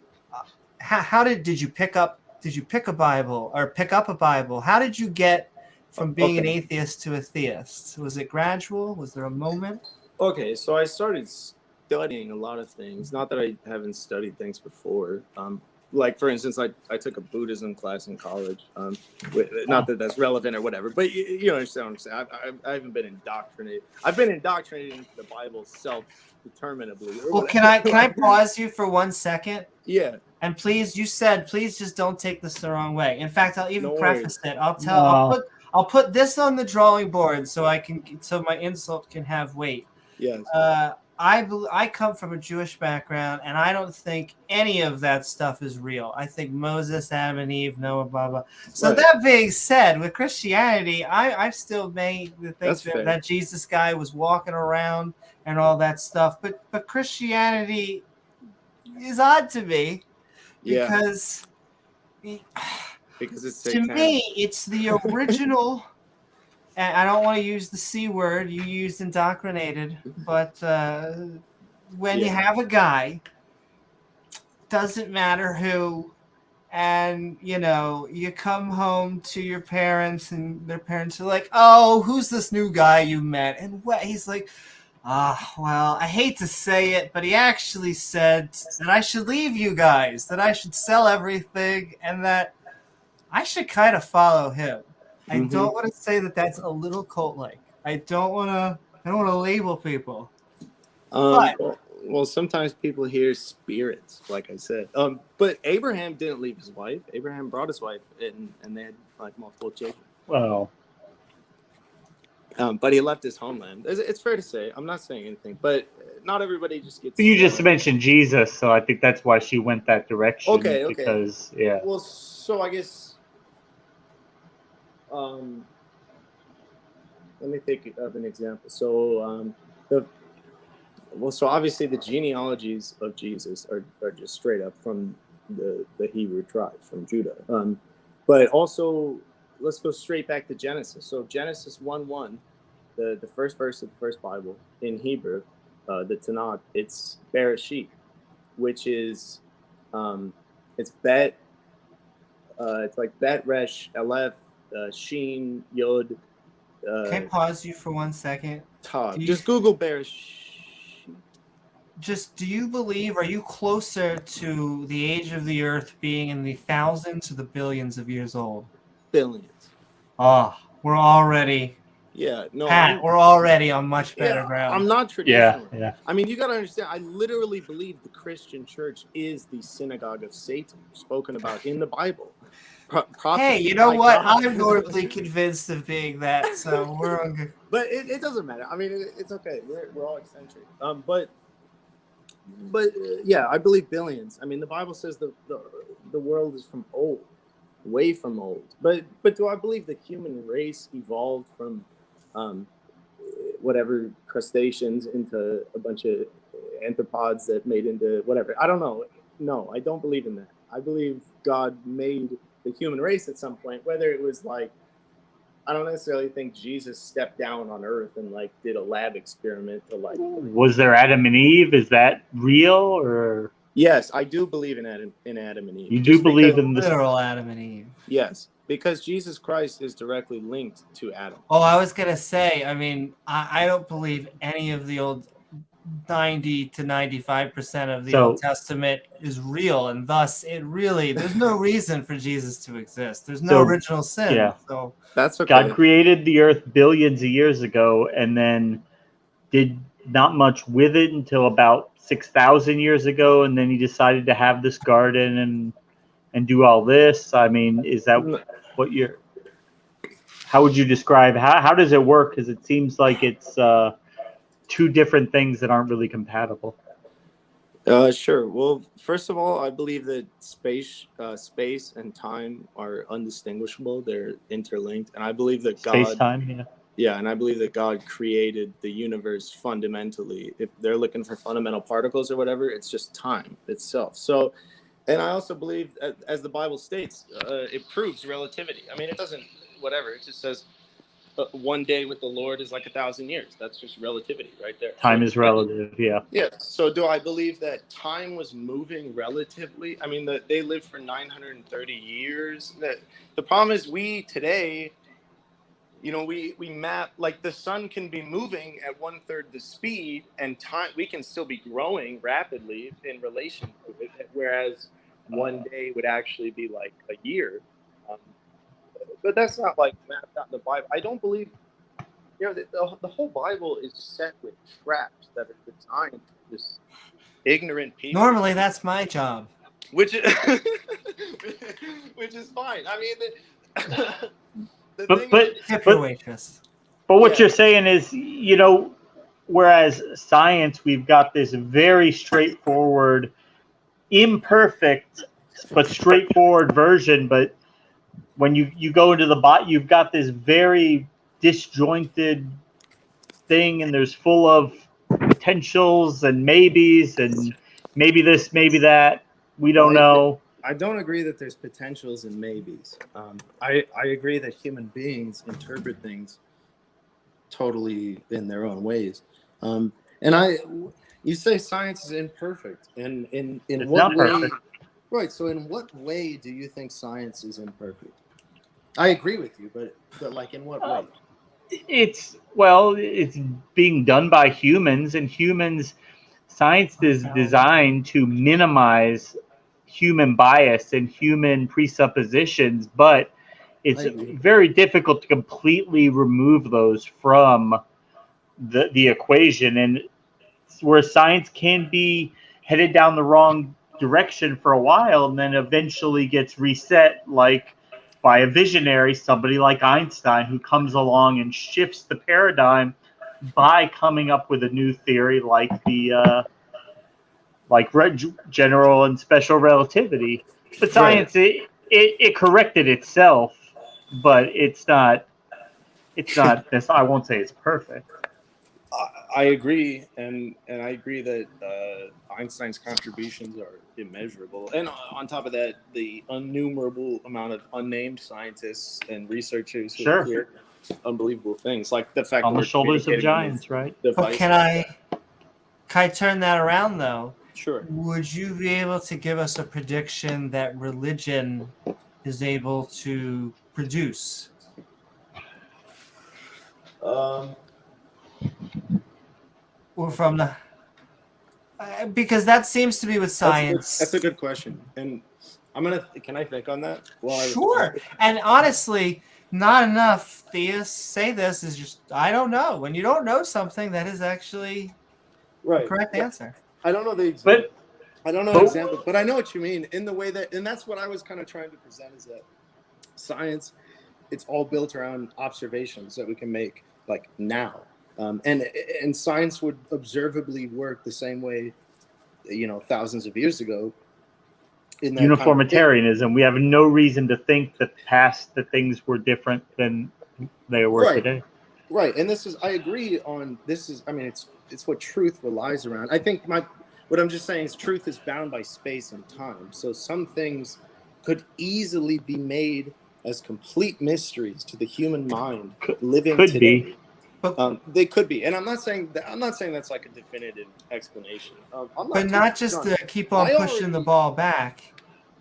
how did you pick up? Did you pick a Bible or pick up a Bible? How did you get from being an Okay. atheist to a theist? Was it gradual? Was there a moment? Okay, so I started studying a lot of things. Not that I haven't studied things before. Like, for instance, I took a Buddhism class in college. Not that that's relevant or whatever, but you understand what I'm saying. I haven't been indoctrinated. I've been indoctrinated into the Bible self-determinably. Well, can I pause you for 1 second? Yeah. And please just don't take this the wrong way. In fact, I'll even No preface worries. it. No. I'll put this on the drawing board so my insult can have weight. Yes. I come from a Jewish background, and I don't think any of that stuff is real. I think Moses, Adam and Eve, Noah, blah blah. So Right. that being said, with Christianity, I still may think That's fair. that Jesus guy was walking around and all that stuff. But Christianity is odd to me Yeah, because because it's to satanic. me it's the original. And I don't want to use the C word you used indoctrinated, but when you Yeah. have a guy, doesn't matter who, and you come home to your parents and their parents are like, oh, who's this new guy you met? And what he's like, well, I hate to say it, but he actually said that I should leave you guys, that I should sell everything, and that I should kind of follow him. I Mhm. don't want to say that that's a little cult-like. I don't want to label people. But Well, sometimes people hear spirits, like I said. But Abraham didn't leave his wife. Abraham brought his wife, and they had like multiple children. Well, But he left his homeland. It's fair to say. I'm not saying anything, but not everybody just gets. you just mentioned Jesus, so I think that's why she went that direction. Okay. Because yeah. Well, so I guess. Let me think of an example. So so obviously the genealogies of Jesus are just straight up from the Hebrew tribe, from Judah. But also, let's go straight back to Genesis. So Genesis 1:1, the first verse of the first Bible in Hebrew, the Tanakh, it's Bereshit, which is it's Bet. It's like Bet Resh Aleph Sheen Yod. can I pause you for 1 second? Todd. Just Google Bereshit. Do you believe, are you closer to the age of the earth being in the thousands or the billions of years old? Billions. We're already, Yeah, no, Pat, we're already on much better yeah, ground. I'm not traditional. Yeah. I mean, you got to understand, I literally believe the Christian church is the synagogue of Satan, spoken about in the Bible. Hey, you know what? I'm normally convinced of being that, so we're on good. But it doesn't matter. I mean, it's okay. We're all eccentric. But yeah, I believe billions. I mean, the Bible says the world is from old, way from old. But do I believe the human race evolved from whatever crustaceans into a bunch of anthropods that made into whatever? I don't know. No, I don't believe in that. I believe God made the human race at some point, whether it was like, I don't necessarily think Jesus stepped down on earth and like did a lab experiment to like. Was there Adam and Eve? Is that real or? Yes, I do believe in Adam and Eve. You do believe in the literal Adam and Eve? Yes, because Jesus Christ is directly linked to Adam. Oh, I was gonna say. I mean, I don't believe any of the old 90 to 95% of the Old Testament is real, and thus there's no reason for Jesus to exist. There's no original sin. Yeah. So that's okay. God created the earth billions of years ago and then did not much with it until about 6,000 years ago, and then he decided to have this garden and do all this. I mean, is that what how would you describe, how does it work? Because it seems like it's two different things that aren't really compatible. Sure. Well, first of all, I believe that space and time are undistinguishable. They're interlinked, and I believe that Space-time, yeah, and I believe that God created the universe fundamentally. If they're looking for fundamental particles or whatever, it's just time itself. So, and I also believe, as the Bible states, it proves relativity. I mean, it doesn't, whatever. It just says one day with the Lord is like 1,000 years. That's just relativity right there. Time is relative, yeah. Yeah. So do I believe that time was moving relatively? I mean, they lived for 930 years. The problem is we today, we map, like the sun can be moving at 1/3 the speed, and time, we can still be growing rapidly in relation to it, whereas one day would actually be like a year. But that's not like mapped out in the Bible. I don't believe, the whole Bible is set with traps that are designed for just ignorant people. Normally, that's my job. Which is fine. I mean, But what you're saying is, whereas science, we've got this very straightforward, imperfect but straightforward version. But when you go into the bot, you've got this very disjointed thing, and there's full of potentials and maybes, and maybe this, maybe that. We don't know. I don't agree that there's potentials and maybes. I agree that human beings interpret things totally in their own ways. You say science is imperfect, and in It's what not way? perfect. Right. So in what way do you think science is imperfect? I agree with you, but like in what way? It's being done by humans, and science is designed to minimize human bias and human presuppositions, but it's very difficult to completely remove those from the equation. And where science can be headed down the wrong direction for a while and then eventually gets reset, like by a visionary, somebody like Einstein, who comes along and shifts the paradigm by coming up with a new theory like the general and special relativity. But science, it corrected itself, but it's not this. I won't say it's perfect. I agree, and I agree that Einstein's contributions are immeasurable, and on top of that, the innumerable amount of unnamed scientists and researchers who have created unbelievable things, like the fact on that the shoulders of giants, right? But can I turn that around though? Sure. Would you be able to give us a prediction that religion is able to produce? Or from the because that seems to be with science. That's a good question, and can I think on that? Sure. And honestly, not enough theists say this is just I don't know. When you don't know something, that is actually the correct answer. I don't know the example. But I know what you mean in the way that, and that's what I was kind of trying to present, is that science, it's all built around observations that we can make like now. And science would observably work the same way, thousands of years ago. In that uniformitarianism, we have no reason to think that that things were different than they were today. Right, and I agree on this. It's what truth relies around. I think what I'm just saying is truth is bound by space and time. So some things could easily be made as complete mysteries to the human mind living today. They could be, and I'm not saying that's like a definitive explanation. But not just to keep on pushing the ball back.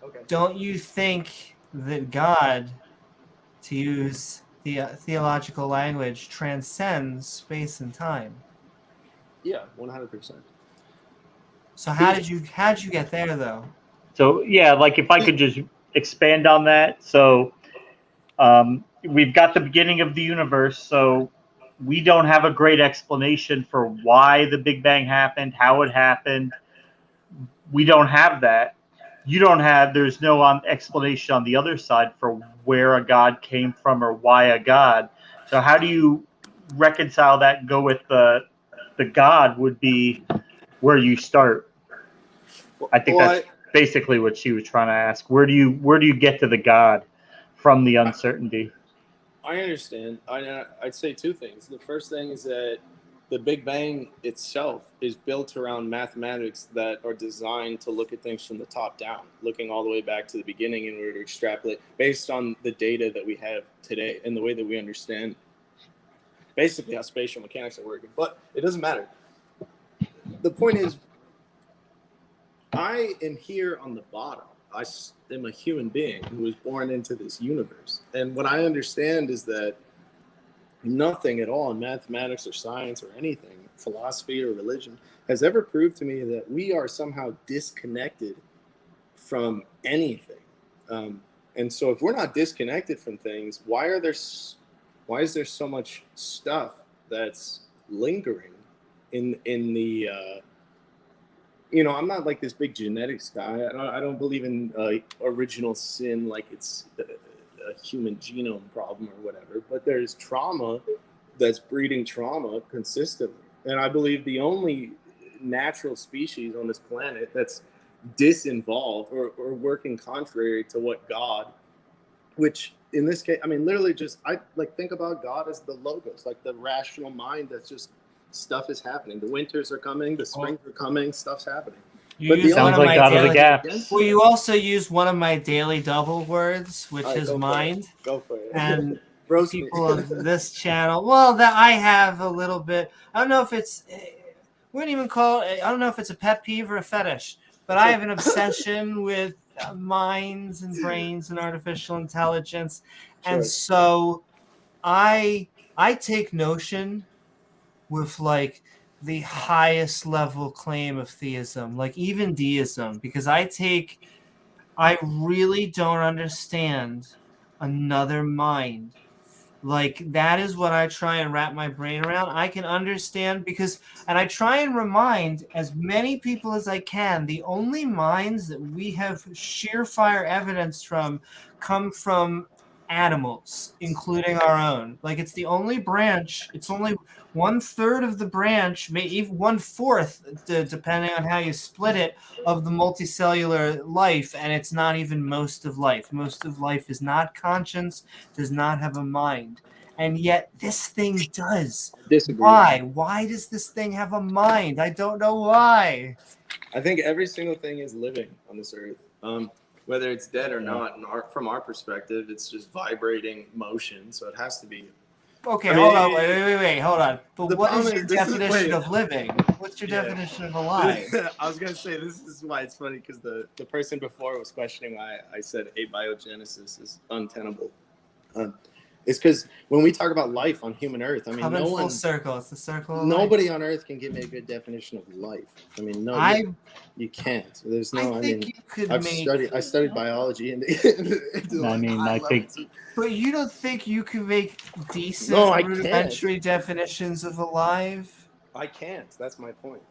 Okay. Don't you think that God, to use the theological language, transcends space and time? Yeah, 100%. So how'd you get there though? So yeah, like if I could just expand on that. So we've got the beginning of the universe. So we don't have a great explanation for why the Big Bang happened, how it happened. We don't have that. There's no explanation on the other side for where a God came from or why a God. So how do you reconcile that and go with the God would be where you start? I think that's basically what she was trying to ask. Where do you get to the God from the uncertainty? I understand. I'd say two things. The first thing is that the Big Bang itself is built around mathematics that are designed to look at things from the top down, looking all the way back to the beginning in order to extrapolate based on the data that we have today and the way that we understand basically how spatial mechanics are working. But it doesn't matter. The point is, I am here on the bottom. I am a human being who was born into this universe. And what I understand is that nothing at all in mathematics or science or anything, philosophy or religion, has ever proved to me that we are somehow disconnected from anything. And so if we're not disconnected from things, why is there so much stuff that's lingering in the I'm not like this big genetics guy. I don't believe in original sin like it's a human genome problem or whatever, but there's trauma that's breeding trauma consistently. and I believe the only natural species on this planet that's disinvolved or working contrary to what God, which in this case, I mean, literally just, I like think about God as the logos, like the rational mind that's just stuff is happening. The winters are coming, the springs are coming, stuff's happening. You use Sounds like God of the Gaps. Well, you also use one of my daily double words, which All right, is mind. Go for it. And Roast people me. of this channel, well, that I have a little bit. I don't know if it's. We wouldn't even call it. I don't know if it's a pet peeve or a fetish, but I have an obsession with minds and brains and artificial intelligence, and so I take notion with like the highest level claim of theism, like even deism, because I really don't understand another mind. Like that is what I try and wrap my brain around. I can understand because, and I try and remind as many people as I can, the only minds that we have sheer-fire evidence from come from animals, including our own. Like it's the only branch, it's only 1/3 of the branch, maybe even 1/4, depending on how you split it, of the multicellular life, and it's not even most of life. Most of life is not conscious, does not have a mind, and yet this thing does. Disagree. Why does this thing have a mind? I don't know why. I think every single thing is living on this earth, whether it's dead or not. And from our perspective, it's just vibrating motion, so it has to be. Okay, I mean, hold on, wait, hold on. But what is your this definition of living? What's your definition of alive? I was gonna say this is why it's funny, because the person before was questioning why I said abiogenesis is untenable. It's because when we talk about life on human Earth, I mean, Come in full circle. It's the circle of nobody life. on Earth can give me a good definition of life. I mean, no, you can't. There's no. I think you could I studied biology and. I think. But you don't think you can make decent rudimentary definitions of alive? I can't. That's my point.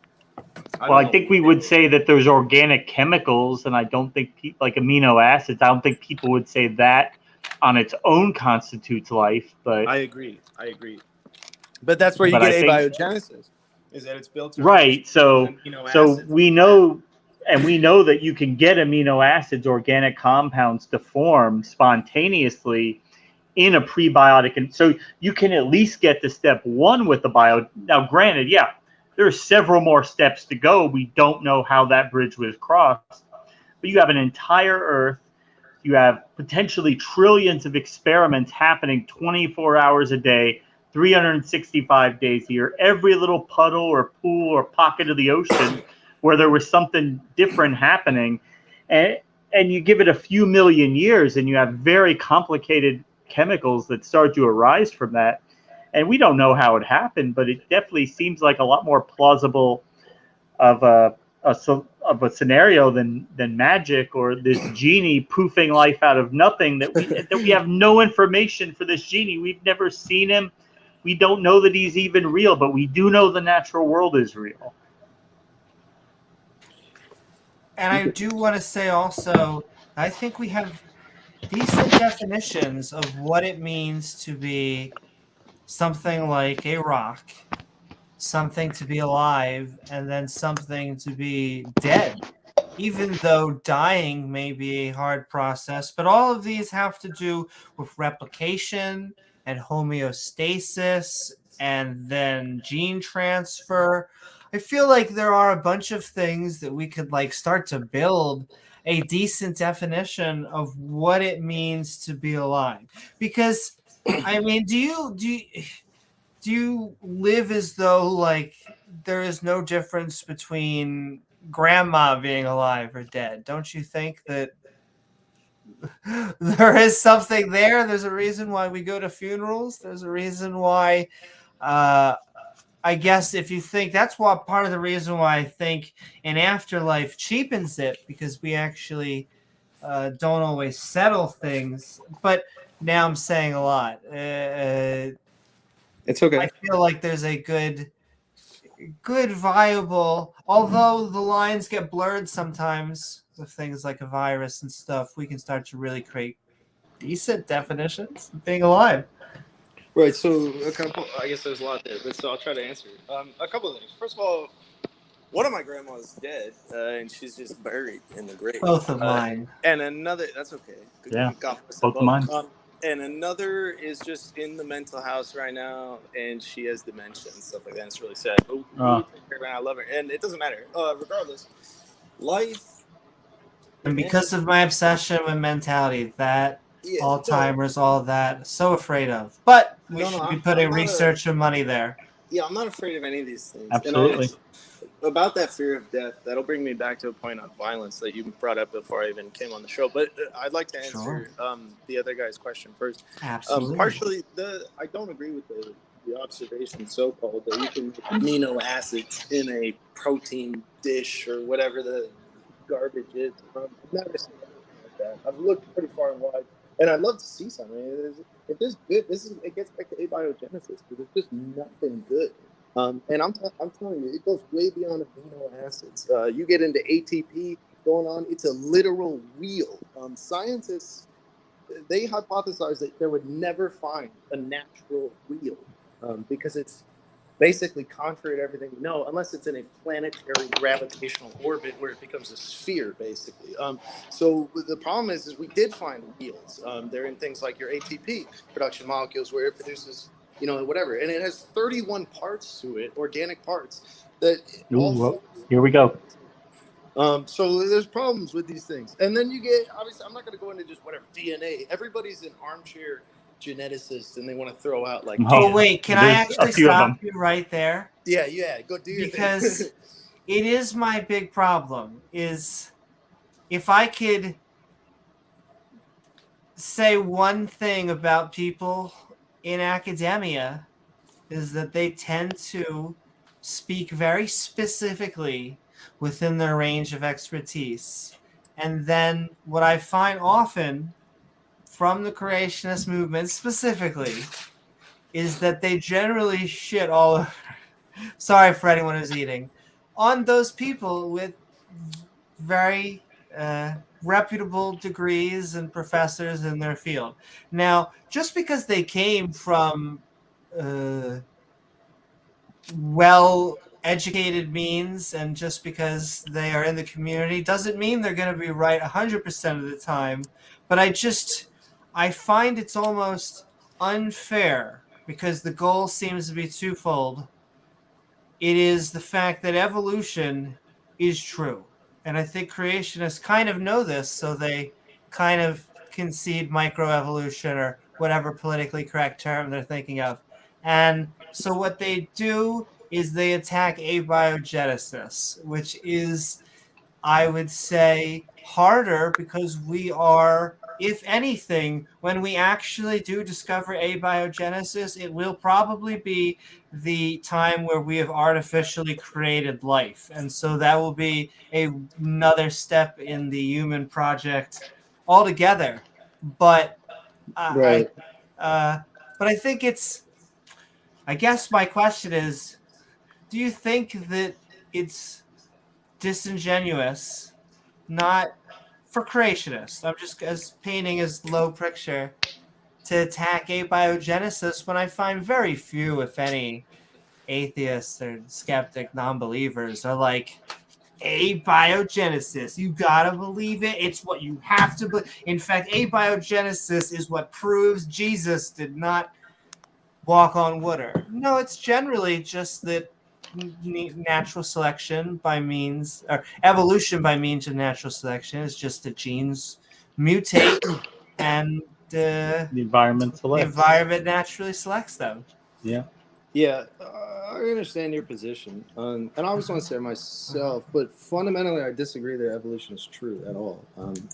Well, I think we would say that there's organic chemicals, and I don't think like amino acids. I don't think people would say that on its own constitutes life. But I agree. But that's where you get abiogenesis. Is that it's built around right? So we know, and we know that you can get amino acids, organic compounds, to form spontaneously in a prebiotic, and so you can at least get to step one with the bio. Now, granted, yeah, there are several more steps to go. We don't know how that bridge was crossed, but you have an entire Earth. You have potentially trillions of experiments happening 24 hours a day, 365 days a year. Every little puddle or pool or pocket of the ocean where there was something different happening, and you give it a few million years, and you have very complicated chemicals that start to arise from that. And we don't know how it happened, but it definitely seems like a lot more plausible of a scenario than magic, or this genie poofing life out of nothing that we have no information for this genie. We've never seen him. We don't know that he's even real, but we do know the natural world is real. And I do want to say also, I think we have decent definitions of what it means to be something like a rock, something to be alive, and then something to be dead. Even though dying may be a hard process, but all of these have to do with replication and homeostasis and then gene transfer. I feel like there are a bunch of things that we could like start to build a decent definition of what it means to be alive. Because I mean, do you live as though like there is no difference between grandma being alive or dead? Don't you think that there is something there? There's a reason why we go to funerals. There's a reason why I guess if you think that's what part of the reason why I think an afterlife cheapens it, because we actually don't always settle things. But now I'm saying a lot. It's okay. I feel like there's a good viable, although the lines get blurred sometimes with things like a virus and stuff, we can start to really create decent definitions of being alive. Right. So a couple. I guess there's a lot there, but so I'll try to answer. A couple of things. First of all, one of my grandmas dead, and she's just buried in the grave. Both of mine. And another. That's okay. Yeah, God bless both them of mine. and another is just in the mental house right now, and she has dementia and stuff like that. It's really sad. But we take care of her, and I love her, and it doesn't matter. Regardless, life. And because of my obsession with mentality, that Alzheimer's, all of that, so afraid of. But we should be putting research and money there. Yeah, I'm not afraid of any of these things. Absolutely. About that fear of death, that'll bring me back to a point on violence that you brought up before I even came on the show. But I'd like to answer the other guy's question first. Absolutely. Partially, I don't agree with the observation, so-called, that you can put amino acids in a protein dish or whatever the garbage is. I've never seen anything like that. I've looked pretty far and wide, and I'd love to see something. If there's good, it gets back to abiogenesis, but there's just nothing good. And I'm telling you, it goes way beyond amino acids. You get into ATP going on; it's a literal wheel. Scientists, they hypothesize that they would never find a natural wheel because it's basically contrary to everything we know, unless it's in a planetary gravitational orbit where it becomes a sphere, basically. So the problem is we did find wheels. They're in things like your ATP production molecules, where it produces, whatever. And it has 31 parts to it, organic parts. Here we go. So there's problems with these things. And then you get, obviously, I'm not going to go into just whatever, DNA. Everybody's an armchair geneticist, and they want to throw out like... Oh, wait, can I actually stop you right there? Yeah, go do your thing. Because it is my big problem, is if I could say one thing about people in academia, is that they tend to speak very specifically within their range of expertise. And then what I find often from the creationist movement specifically is that they generally shit all over, sorry for anyone who's eating, on those people with very reputable degrees and professors in their field. Now, just because they came from well-educated means, and just because they are in the community, doesn't mean they're going to be right 100% of the time. But I find it's almost unfair, because the goal seems to be twofold. It is the fact that evolution is true. And I think creationists kind of know this, so they kind of concede microevolution, or whatever politically correct term they're thinking of. And so what they do is they attack abiogenesis, which is, I would say, harder, because we are, if anything, when we actually do discover abiogenesis, it will probably be the time where we have artificially created life. And so that will be another step in the human project altogether. But Right. but I think I guess my question is, do you think that it's disingenuous, not for creationists, I'm just painting as low picture, to attack abiogenesis when I find very few, if any, atheists or skeptic non-believers are like, abiogenesis, you gotta believe it, it's what you have to believe. In fact, abiogenesis is what proves Jesus did not walk on water. No, it's generally just that natural selection by means, or evolution by means of natural selection, is just that genes mutate and the environment selects. The environment naturally selects them. Yeah. Yeah, I understand your position, and I always want to say myself, but fundamentally, I disagree that evolution is true at all.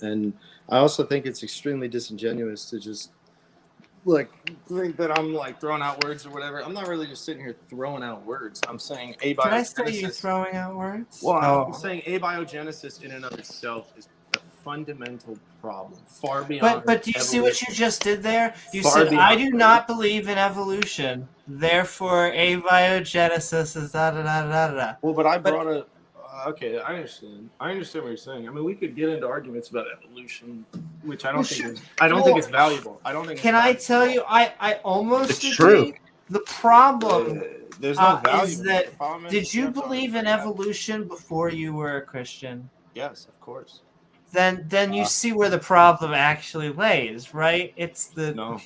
And I also think it's extremely disingenuous to just think that I'm throwing out words or whatever. I'm not really just sitting here throwing out words. I'm saying abiogenesis. Did I say you throwing out words? Well, I'm saying abiogenesis in and of itself is a fundamental problem, far beyond. But do you see what you just did there? You Far said, beyond I do not believe in evolution, therefore abiogenesis is da da da da da. Well, but I brought Okay, I understand. I understand what you're saying. I mean, we could get into arguments about evolution, which I don't think it's valuable. I don't think. Can I tell you? I almost It's agree. true. The problem There's no value. is that The problem is did you can't talk believe in about- evolution before you were a Christian? Yes, of course. Then you see where the problem actually lays, right? It's No.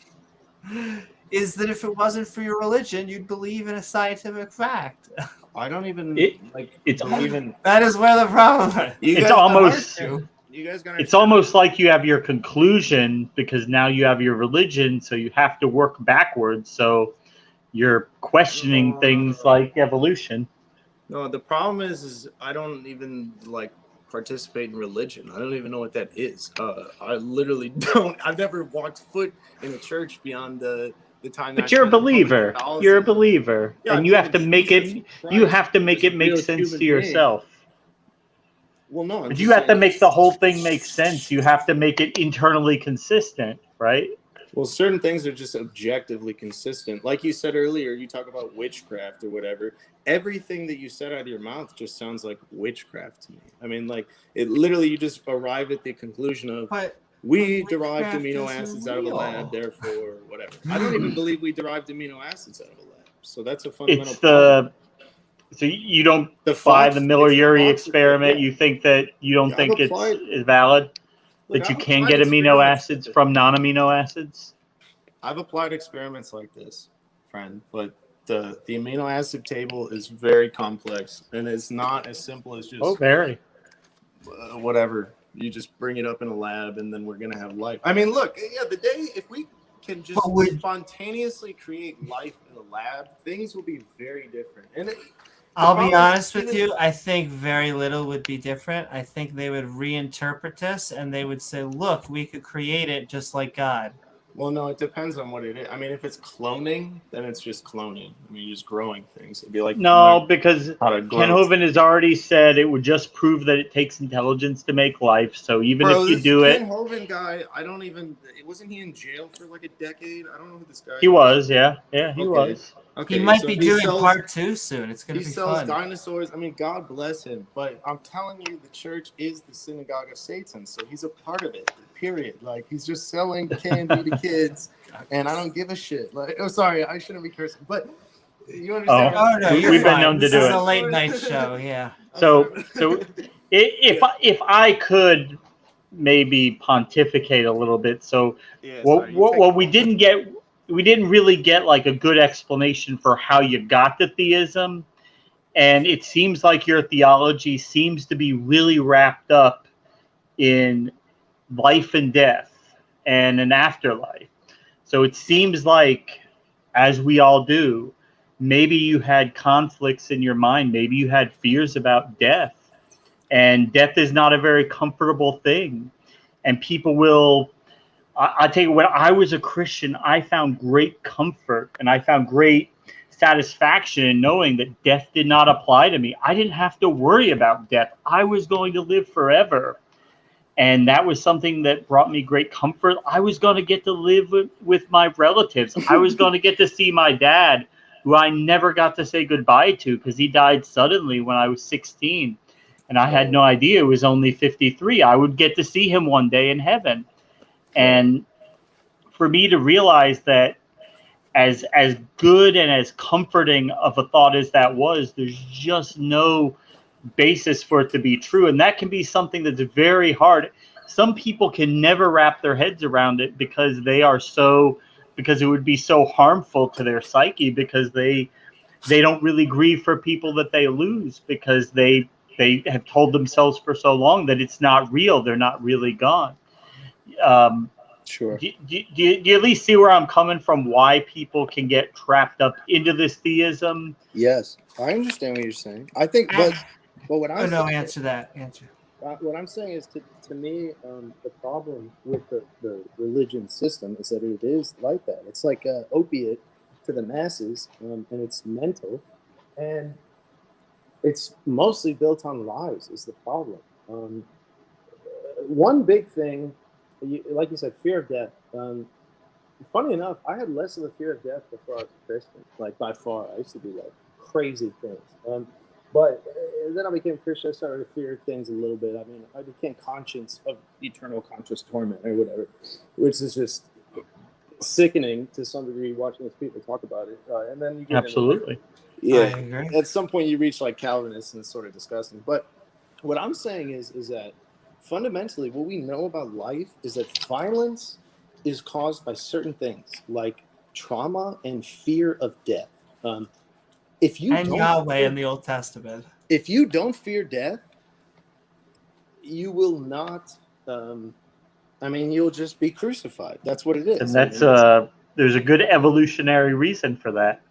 is that if it wasn't for your religion, you'd believe in a scientific fact. I don't even It's believe in. That is where the problem is. You It's guys almost You guys gonna. it's almost like you have your conclusion because now you have your religion, so you have to work backwards. So you're questioning things like evolution. No, the problem is I don't even participate in religion. I don't even know what that is. I literally don't. I've never walked foot in a church beyond the time. But you're a believer. You're a believer, Yeah, and you have to make it. You have to make it make sense to yourself. Well, no, But you have to make the whole thing make sense. You have to make it internally consistent, right? Well, certain things are just objectively consistent. Like you said earlier, you talk about witchcraft or whatever. Everything that you said out of your mouth just sounds like witchcraft to me. I mean, it literally, you just arrive at the conclusion of we derived amino acids out of a lab, therefore whatever. I don't even believe we derived amino acids out of a lab. So that's a fundamental problem. So you don't buy the Miller-Urey experiment. Yeah. You think that you don't think it's valid? That you can get amino acids from non-amino acids? I've applied experiments like this, friend, but the amino acid table is very complex, and it's not as simple as just very whatever. You just bring it up in a lab, and then we're gonna have life. I mean, look, the day if we can just spontaneously create life in a lab, things will be very different. And I'll be honest with you. I think very little would be different. I think they would reinterpret this and they would say, look, we could create it just like God. Well, no, it depends on what it is. I mean, if it's cloning, then it's just cloning. I mean, you're just growing things. It'd be like because Ken Hovind has already said it would just prove that it takes intelligence to make life. So even if you do Ken Hovind guy, I don't even. Wasn't he in jail for like a decade? I don't know who this guy. He was, yeah, he was. Okay, he might be doing part 2 soon. It's going to be fun. He sells dinosaurs. I mean, God bless him. But I'm telling you, the church is the synagogue of Satan. So he's a part of it, period. Like, he's just selling candy to kids. And I don't give a shit. Like, oh, sorry, I shouldn't be cursing. But you understand? Oh, no, you're we've fine. been known to do it. This is a late night show, yeah. So if I could maybe pontificate a little bit. So what we didn't get... We didn't really get like a good explanation for how you got to theism. And it seems like your theology seems to be really wrapped up in life and death and an afterlife. So it seems like, as we all do, maybe you had conflicts in your mind. Maybe you had fears about death. And death is not a very comfortable thing. And people will... I tell you, when I was a Christian, I found great comfort and I found great satisfaction in knowing that death did not apply to me. I didn't have to worry about death. I was going to live forever. And that was something that brought me great comfort. I was going to get to live with my relatives. I was going to get to see my dad, who I never got to say goodbye to because he died suddenly when I was 16. And I had no idea it was only 53. I would get to see him one day in heaven. And for me to realize that as good and as comforting of a thought as that was, there's just no basis for it to be true. And that can be something that's very hard. Some people can never wrap their heads around it because it would be so harmful to their psyche, because they don't really grieve for people that they lose because they have told themselves for so long that it's not real. They're not really gone. Sure. Do you at least see where I'm coming from? Why people can get trapped up into this theism? Yes, I understand what you're saying. I think, but what I'm saying, answer that. Answer. What I'm saying is, to me, the problem with the religion system is that it is like that. It's like an opiate to the masses, and it's mental, and it's mostly built on lies. Is the problem? One big thing. Like you said, fear of death. Funny enough, I had less of a fear of death before I was a Christian. Like, by far, I used to do like crazy things. But then I became Christian. I started to fear things a little bit. I mean, I became conscious of eternal conscious torment or whatever, which is just sickening to some degree watching these people talk about it. And then you get Absolutely. into, I yeah. agree. At some point, you reach like Calvinists, and it's sort of disgusting. But what I'm saying is that fundamentally, what we know about life is that violence is caused by certain things like trauma and fear of death. If you And don't Yahweh fear, in the Old Testament. if you don't fear death, you will not. I mean, you'll just be crucified. That's what it is. And I that's mean, there's a good evolutionary reason for that.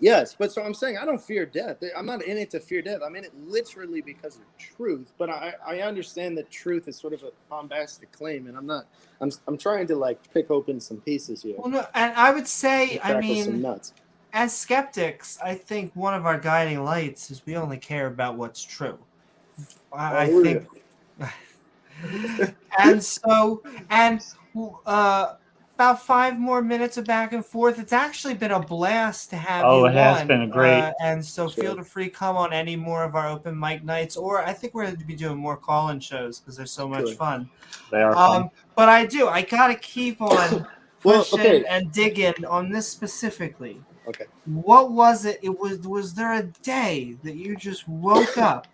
yes, but so I'm saying I don't fear death. I'm not in it to fear death. I'm in it literally because of truth. But I understand that truth is sort of a bombastic claim, and I'm not. I'm trying to like pick open some pieces here. Well, no, and I would say, and I crackle some mean, nuts. as skeptics, I think one of our guiding lights is we only care about what's true. I think, and so, and about 5 more minutes of back and forth. It's actually been a blast to have you It has on. been great. And so Sure. feel free to come on any more of our open mic nights, or I think we're going to be doing more call-in shows because they're so much Sure. fun. They are fun. But I gotta keep on Well, pushing okay. and digging on this specifically. Okay. What was it? Was there a day that you just woke up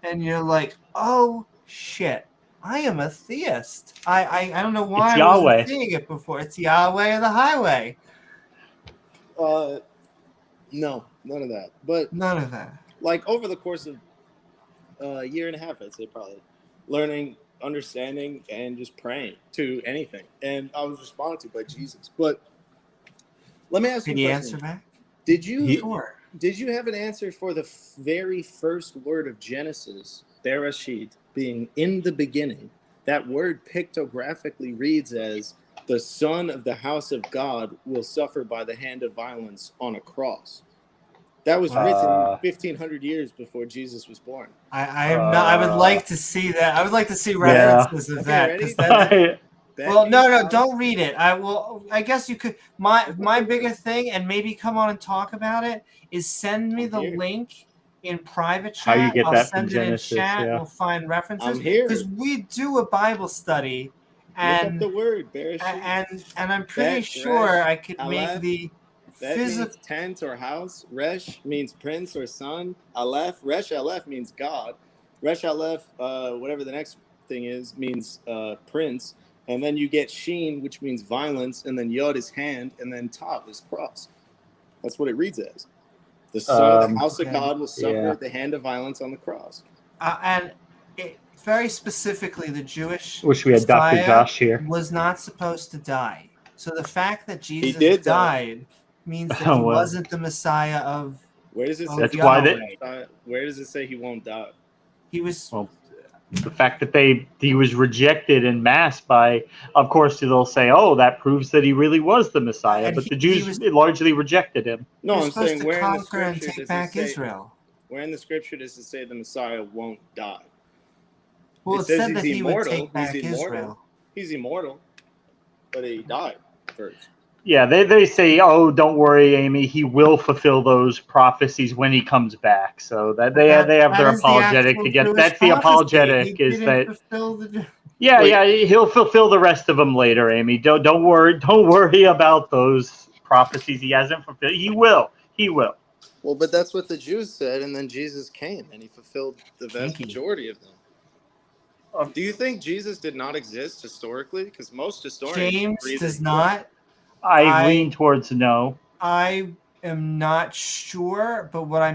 and you're like, oh shit, I am a theist. I don't know why It's I Yahweh. wasn't seeing it before. It's Yahweh or the highway. No, none of that. But None of that. like over the course of a year and a half, I'd say probably learning, understanding, and just praying to anything. And I was responded to by Jesus. But let me ask Did you he a answer question. back? Did you Sure. did you have an answer for the very first word of Genesis, Bereshit, being in the beginning? That word pictographically reads as the son of the house of God will suffer by the hand of violence on a cross. That was written 1,500 years before Jesus was born. I am not. I would like to see that. I would like to see Yeah. references of Okay, that. ready? 'Cause that well, no, means house. don't read it. I will. I guess you could. My biggest thing, and maybe come on and talk about it, is send me the here. link in private How you chat. get I'll that from send it in Genesis, chat. yeah. We'll find references I'm here. because we do a Bible study, Look up and the word Bereshit. I'm pretty Bet, sure Resh, I could make Aleph. the Bet physical. means tent or house. Resh means prince or son. Aleph, Resh Aleph means God. Resh Aleph, whatever the next thing is, means prince. And then you get Sheen, which means violence, and then Yod is hand, and then Tav is cross. That's what it reads as. The son of the house of God will suffer the hand of violence on the cross. And very specifically, the Jewish Wish we had Dr. Messiah Josh here. was not supposed to die. So the fact that Jesus did died means that he Oh, well. wasn't the Messiah of. Where does it say? That's why Where does it say he won't die? He was. Well, the fact that he was rejected en masse by, of course, they'll say, oh, that proves that he really was the Messiah. And But the he Jews was- largely rejected him. No, he I'm was supposed saying to where in the conquer and scripture take does back it say? Israel. Where in the scripture does it say the Messiah won't die? Well, it says said he's that he would immortal. take back He's immortal. Israel. He's immortal, but he died first. Yeah, they say, oh, don't worry, Amy, he will fulfill those prophecies when he comes back. So that they have their That is the apologetic actual to get. Jewish That's the prophecy. apologetic He is didn't that. fulfill the. Yeah, he'll fulfill the rest of them later, Amy. Don't worry about those prophecies he hasn't fulfilled. He will. Well, but that's what the Jews said, and then Jesus came, and he fulfilled the vast majority of them. Do you think Jesus did not exist historically? Because most historians James agree that does he not. I lean towards no. I am not sure, but what I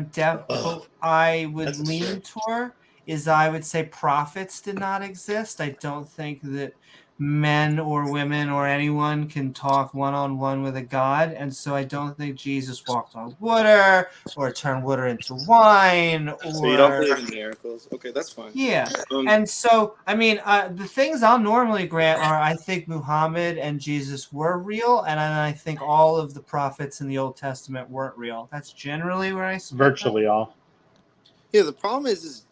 would That's a lean stretch. toward is I would say prophets did not exist. I don't think that men or women or anyone can talk one-on-one with a god, and so I don't think Jesus walked on water or turned water into wine or. So you don't believe in miracles? Okay, that's fine. Yeah, and so I mean, the things I'll normally grant are I think Muhammad and Jesus were real, and I think all of the prophets in the Old Testament weren't real. That's generally where I split Virtually all. Yeah, the problem is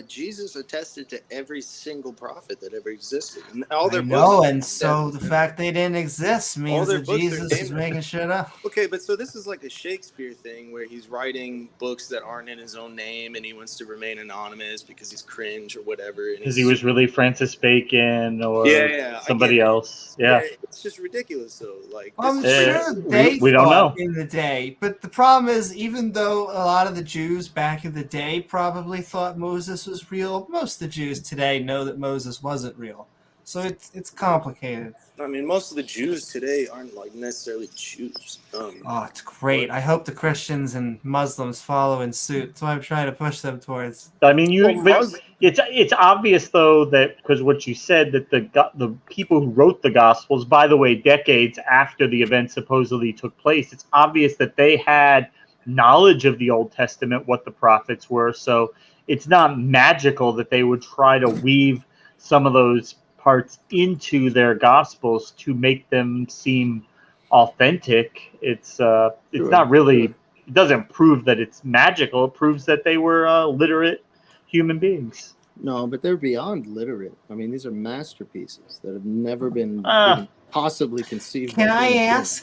Jesus attested to every single prophet that ever existed, and all I their know, books. and so the fact they didn't exist means their that books are Jesus is named- making shit up. Okay, but so this is like a Shakespeare thing where he's writing books that aren't in his own name, and he wants to remain anonymous because he's cringe or whatever. Because he was really Francis Bacon or I somebody get it. else. Yeah. It's just ridiculous. So, like, Well, I'm this is sure we they don't thought know. in the day, but the problem is, even though a lot of the Jews back in the day probably thought Moses was real, most of the Jews today know that Moses wasn't real. So it's complicated. I mean, most of the Jews today aren't like necessarily Jews. Oh, it's great. I hope the Christians and Muslims follow in suit. That's what I'm trying to push them towards. I mean, Well, it's obvious though that because what you said that the people who wrote the Gospels, by the way, decades after the event supposedly took place, it's obvious that they had knowledge of the Old Testament, what the prophets were. So it's not magical that they would try to weave some of those parts into their Gospels to make them seem authentic. It's not really. It doesn't prove that it's magical. It proves that they were literate human beings. No, but they're beyond literate. I mean, these are masterpieces that have never been even possibly conceived. Can I ask?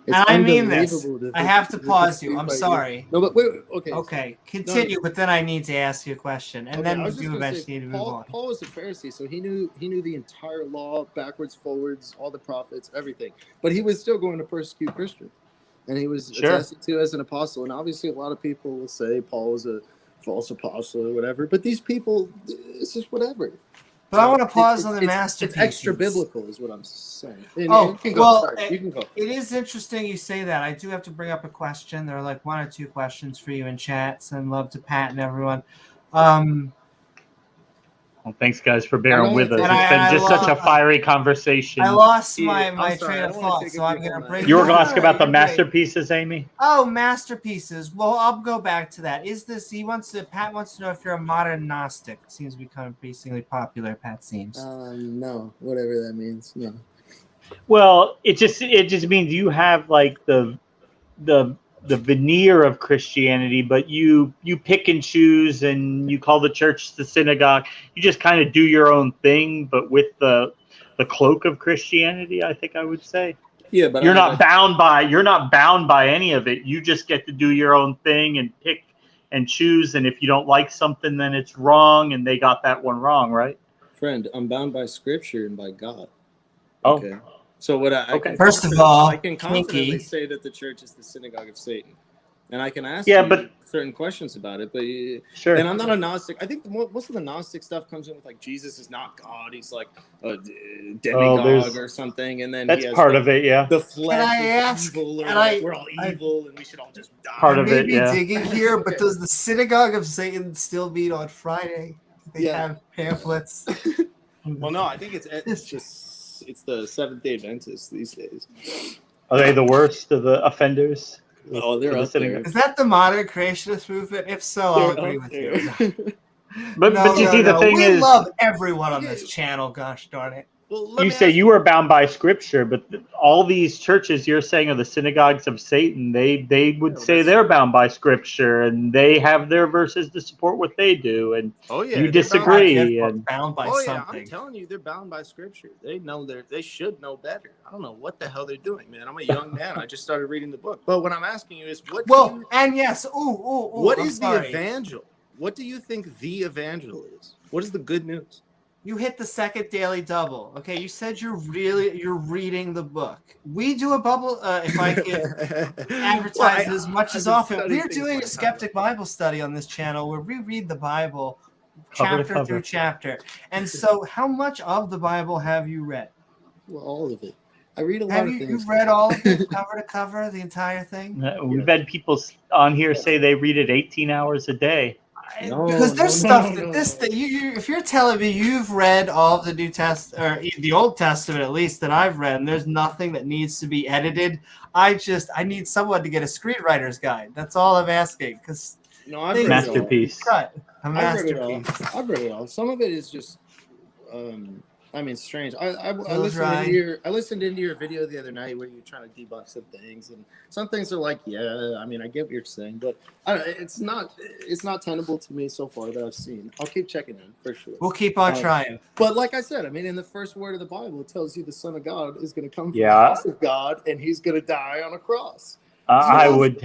It's And I mean this. unbelievable I have to pause you. I'm sorry. No, but wait. Okay. Okay, continue, but then I need to ask you a question, and then I we was just do gonna eventually say, need to move on. Paul was a Pharisee, so he knew the entire law, backwards, forwards, all the prophets, everything. But he was still going to persecute Christians, and he was attested to as an apostle. And obviously, a lot of people will say Paul was a false apostle or whatever. But these people, it's just whatever. But I want to pause on the masterpieces. It's extra biblical, is what I'm saying. And you can go. You can go. It is interesting you say that. I do have to bring up a question. There are like one or two questions for you in chat, so I'd love to pat and everyone. Well, thanks, guys, for bearing with us. It's And been just such a fiery conversation. I lost my train of thought, so I'm going to bring. You were going to ask about the masterpieces, Amy? Oh, masterpieces. Well, I'll go back to that. Pat wants to know if you're a modern Gnostic. Seems to become increasingly popular, Pat seems. No, whatever that means. No. Well, it just means you have like the veneer of Christianity, but you pick and choose, and you call the church the synagogue. You just kind of do your own thing, but with the cloak of Christianity, I think I would say. Yeah, but you're not bound by any of it. You just get to do your own thing and pick and choose. And if you don't like something, then it's wrong, and they got that one wrong, right? Friend, I'm bound by Scripture and by God. Oh. Okay. So what I can first of all, I can confidently say that the church is the synagogue of Satan, and I can ask certain questions about it. But sure, and I'm not a Gnostic. I think most of the Gnostic stuff comes in with like Jesus is not God; he's like a demigod or something. And then that's he has part of it. Yeah, the flesh is evil, or we're all evil, and we should all just die. Part of it. Yeah. Digging here, but does the synagogue of Satan still meet on Friday? They have pamphlets. Well, no, I think it's the Seventh-day Adventists these days. Are they the worst of the offenders? Oh, they're up there. Is that the modern creationist movement? If so, I'll agree with you. But you see, the thing is, we love everyone on this channel. Gosh darn it! Well, you say you are bound by Scripture, but all these churches you're saying are the synagogues of Satan. They would say they're bound by Scripture, and they have their verses to support what they do. And you disagree. And bound by something. I'm telling you, they're bound by Scripture. They know they should know better. I don't know what the hell they're doing, man. I'm a young man. I just started reading the book. But what I'm asking you is, what is the evangel? What do you think the evangel is? What is the good news? You hit the second daily double. Okay, you said you're reading the book. We do a bubble. If I could advertise as much as often, we're doing a skeptic Bible study on this channel where we read the Bible chapter through chapter. And so, how much of the Bible have you read? Well, all of it. I read a lot of things. You've read all of it, cover to cover, the entire thing? We've had people on here say they read it 18 hours a day. Because there's stuff that if you're telling me you've read all of the New Testament or the Old Testament at least that I've read, and there's nothing that needs to be edited, I need someone to get a screenwriter's guide. That's all I'm asking. Because masterpiece. A masterpiece. I've read it all. Some of it is just I mean, strange. I Little listened dry. into your video the other night where you're trying to debunk some things, and some things are like, yeah, I mean, I get what you're saying, but it's not tenable to me so far that I've seen. I'll keep checking in for sure. We'll keep on trying. But like I said, I mean, in the first word of the Bible, it tells you the Son of God is going to come from the Yeah. house of God, and he's going to die on a cross. I would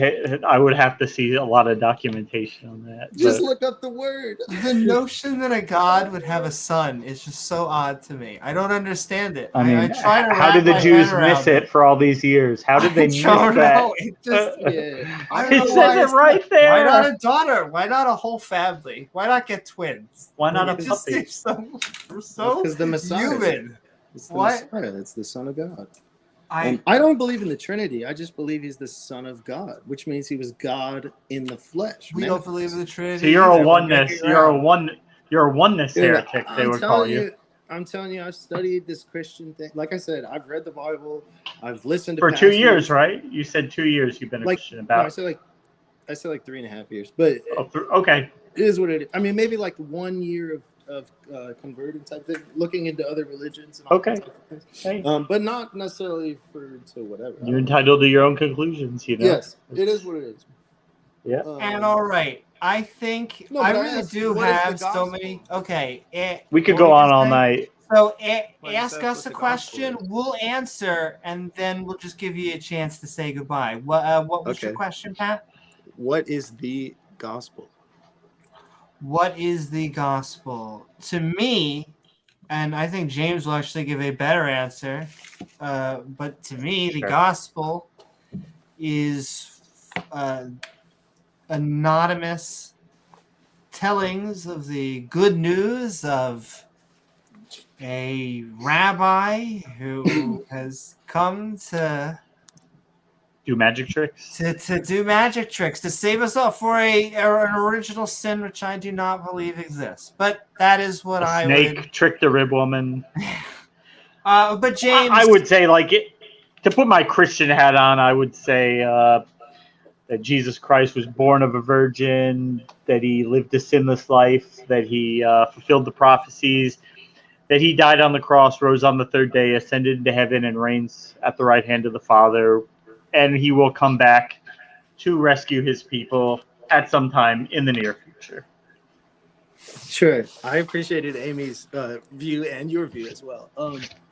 have to see a lot of documentation on that. Just but- look up the word. The notion that a god would have a son is just so odd to me. I don't understand it. I mean, I try to how wrap did the my Jews head around miss it for all these years? How did they miss don't that? know. It just, Yeah. I don't It know says why it it's right not- there. Why not a daughter? Why not a whole family? Why not get twins? Why not a It just puppy? seems so Because the Messiah. human. It's the What? Messiah. It's the Son of God. I And I don't believe in the Trinity. I just believe he's the Son of God, which means he was God in the flesh. we don't believe in the Trinity. So you're a either. We're oneness. making You're a around. oneness Dude, heretic. They would call you. I'm telling you, I've studied this Christian thing. Like I said, I've read the Bible. I've listened to For 2 pastors. years, right? You said 2 years. You've been a Like, Christian No, about. I said like 3.5 years, but Okay. it is what it is. I mean, maybe like 1 year of converting type thing, looking into other religions. And all Okay. that type of things. Hey, But not necessarily to whatever. you're entitled to your own conclusions. You know. Yes, it is what it is. Yeah. And all right, I think No, I but I really asked, do what is the have so gospel? many. Okay, We could what go did you on all say? night. So Well, ask that's us what a the question, gospel is. we'll answer, and then we'll just give you a chance to say goodbye. What was your Okay. question, Pat? What is the gospel? What is the gospel? To me, and I think James will actually give a better answer, but to me, the Sure. gospel is anonymous tellings of the good news of a rabbi who has come to Do magic tricks. do magic tricks to save us all for an original sin which I do not believe exists. But that is what A I snake would. tricked a rib woman. But James, I would say, like, to put my Christian hat on, I would say that Jesus Christ was born of a virgin, that he lived a sinless life, that he fulfilled the prophecies, that he died on the cross, rose on the third day, ascended into heaven, and reigns at the right hand of the Father. And he will come back to rescue his people at some time in the near future. Sure. I appreciated Amy's view and your view as well.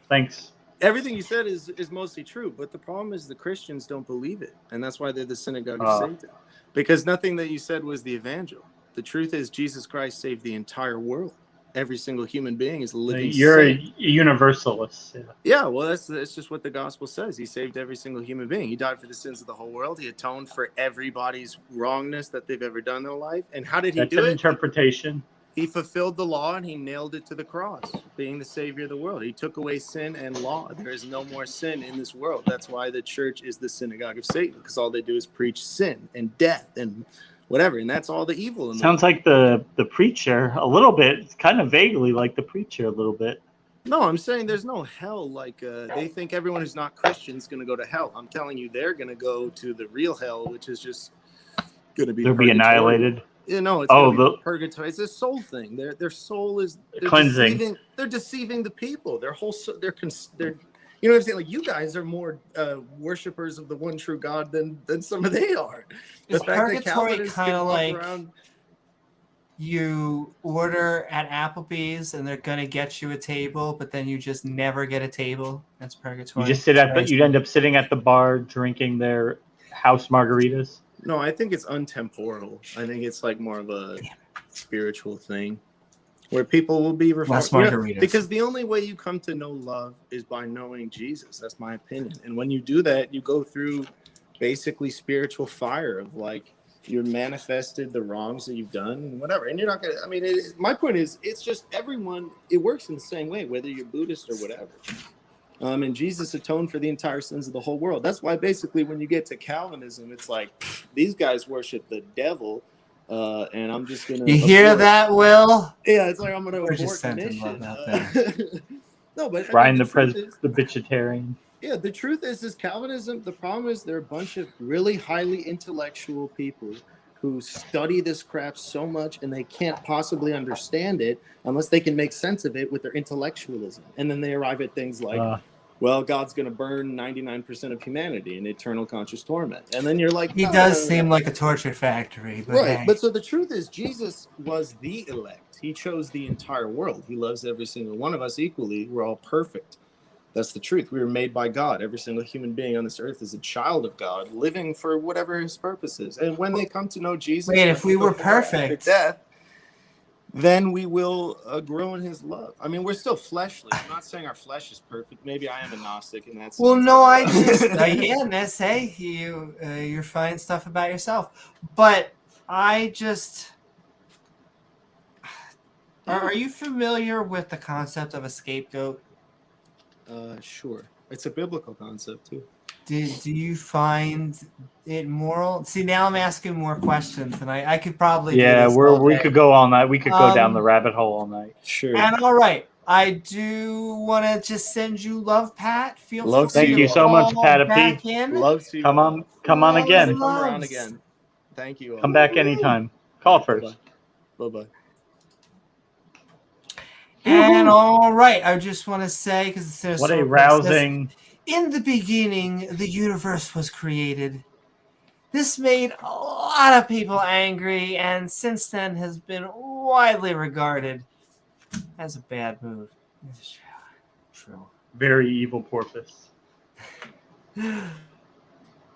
Thanks. Everything you said is mostly true, but the problem is the Christians don't believe it, and that's why they're the synagogue of Satan. Because nothing that you said was the evangel. The truth is Jesus Christ saved the entire world. Every single human being is a living You're saint. a universalist. Yeah. Yeah, well, that's just what the gospel says. He saved every single human being. He died for the sins of the whole world. He atoned for everybody's wrongness that they've ever done in their life. And how did he That's do an it? interpretation. He fulfilled the law and he nailed it to the cross, being the savior of the world. He took away sin and law. There is no more sin in this world. That's why the church is the synagogue of Satan, because all they do is preach sin and death and whatever. And that's all the evil in the Sounds world. like the preacher a little bit. It's kind of vaguely like the preacher a little bit. No, I'm saying there's no hell. Like they think everyone who's not Christian is going to go to hell. I'm telling you, they're going to go to the real hell, which is just going to be They'll be purgatory. annihilated. You know, it's purgatory. It's a soul thing. Their soul is cleansing. They're deceiving the people. Their whole they're you know what I'm saying? Like, you guys are more worshipers of the one true God than some of they are. is purgatory kind of like around, you order at Applebee's and they're gonna get you a table, but then you just never get a table? That's purgatory. You just you'd end up sitting at the bar drinking their house margaritas. No, I think it's untemporal. I think it's like more of a spiritual thing where people will be reformed. Less margaritas. Because the only way you come to know love is by knowing Jesus. That's my opinion. And when you do that, you go through basically spiritual fire of like you're manifested the wrongs that you've done and whatever. And you're not going to, I mean, my point is, it's just everyone, it works in the same way, whether you're Buddhist or whatever. And Jesus atoned for the entire sins of the whole world. That's why basically when you get to Calvinism, it's like these guys worship the devil, and I'm just gonna. You hear that, Will? Yeah, it's like I'm gonna We're abort just the sending mission. love out there. No, but Brian the the truth is, vegetarian. yeah, the truth is Calvinism. The problem is they're a bunch of really highly intellectual people who study this crap so much and they can't possibly understand it unless they can make sense of it with their intellectualism. And then they arrive at things like, well, God's going to burn 99% of humanity in eternal conscious torment. And then you're like, He no, does no, no, seem no. like a torture factory. But Right. hey. But so the truth is, Jesus was the elect. He chose the entire world. He loves every single one of us equally. We're all perfect. That's the truth. We were made by God. Every single human being on this earth is a child of God, living for whatever his purpose is. And when they come to know Jesus, Wait, if we were before, after perfect, death, then we will grow in his love. I mean, we're still fleshly. I'm not saying our flesh is perfect. Maybe I am a Gnostic in that sense. well, no, I just, yeah, Ness, hey, you're finding stuff about yourself. But I just, are you familiar with the concept of a scapegoat? Sure. It's a biblical concept, too. Do you find it moral? See, now I'm asking more questions, and I could probably do this all we day. could go all night. We could go down the rabbit hole all night. Sure. And all right, I do want to just send you love, Pat. Feel free Thank to you so much, call Pat back P. in. Love to you. Come on again. Come around again. Thank you all. Come back anytime. Call first. Bye-bye. And all right, I just want to say, because What a rousing. In the beginning, the universe was created. This made a lot of people angry, and since then has been widely regarded as a bad move. True. Very evil porpoise.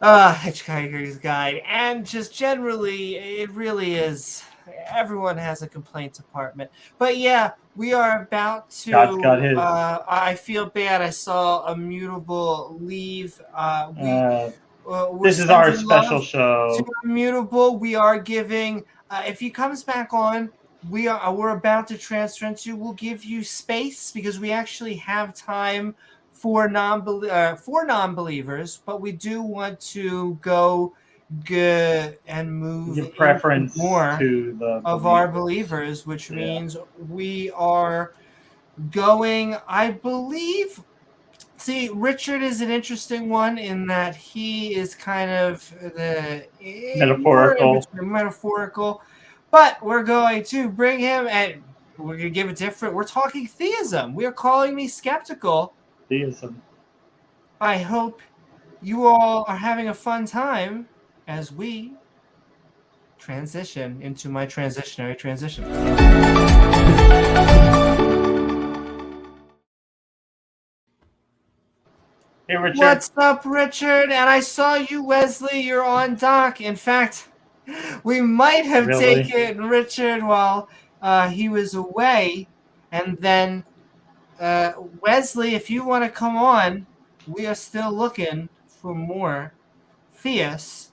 Hitchhiker's Guide, and just generally, it really is. Everyone has a complaint department, but yeah, we are about to. God's got his. I feel bad. I saw a mutable leave. This is our special show. To Immutable, we are giving. If he comes back on, we're about to transfer into. We'll give you space because we actually have time for non-believers, but we do want to go good and move Give preference more to the of our believers, which means we are going. I believe. See, Richard is an interesting one in that he is kind of the metaphorical, but we're going to bring him and we're going to give it different. We're talking theism. We are calling me skeptical. Theism. I hope you all are having a fun time as we transition into my transitionary transition. Hey, Richard. What's up, Richard? And I saw you, Wesley. You're on dock. In fact, we might have taken Richard while he was away. And then, Wesley, if you want to come on, we are still looking for more theists.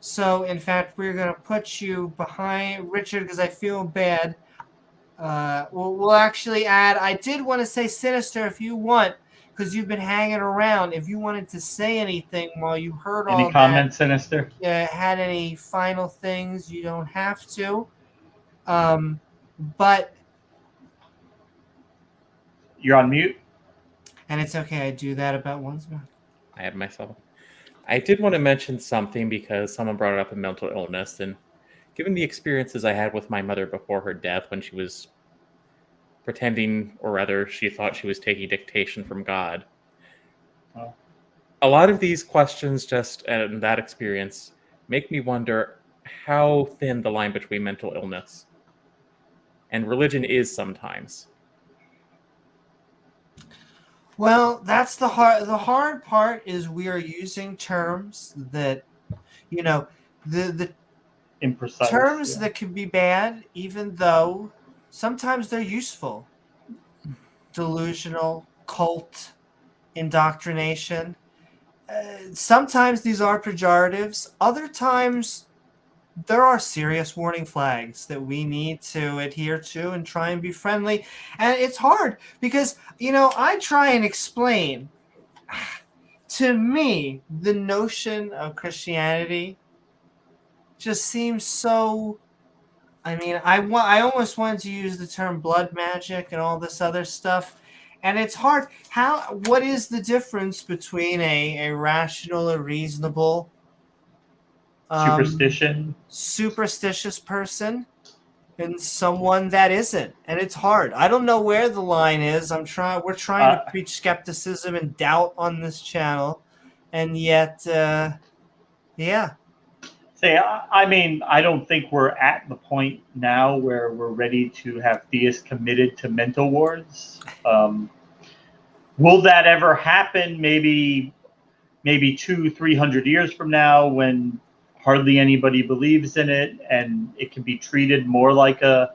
So, in fact, we're going to put you behind Richard because I feel bad. We'll actually add, I did want to say Sinister if you want, because you've been hanging around. If you wanted to say anything while you heard all that. Any comments, Sinister? Had any final things, you don't have to. But you're on mute. And it's okay. I do that about once a month. I had myself. I did want to mention something because someone brought it up in mental illness, and given the experiences I had with my mother before her death when she was pretending, or rather she thought she was taking dictation from God. Oh. A lot of these questions just, and that experience, make me wonder how thin the line between mental illness and religion is sometimes. Well, that's the hard part is we are using terms that, the imprecise terms that can be bad, even though sometimes they're useful. Delusional, cult, indoctrination. Sometimes these are pejoratives. Other times, there are serious warning flags that we need to adhere to and try and be friendly. And it's hard because, I try and explain. To me, the notion of Christianity just seems so... I almost wanted to use the term blood magic and all this other stuff, and it's hard. What is the difference between a rational or reasonable Superstition. superstitious person and someone that isn't, and it's hard. I don't know where the line is. We're trying to preach skepticism and doubt on this channel, and yet, yeah. Say, I mean, I don't think we're at the point now where we're ready to have theists committed to mental wards. Will that ever happen? Maybe 200-300 years from now, when hardly anybody believes in it and it can be treated more like a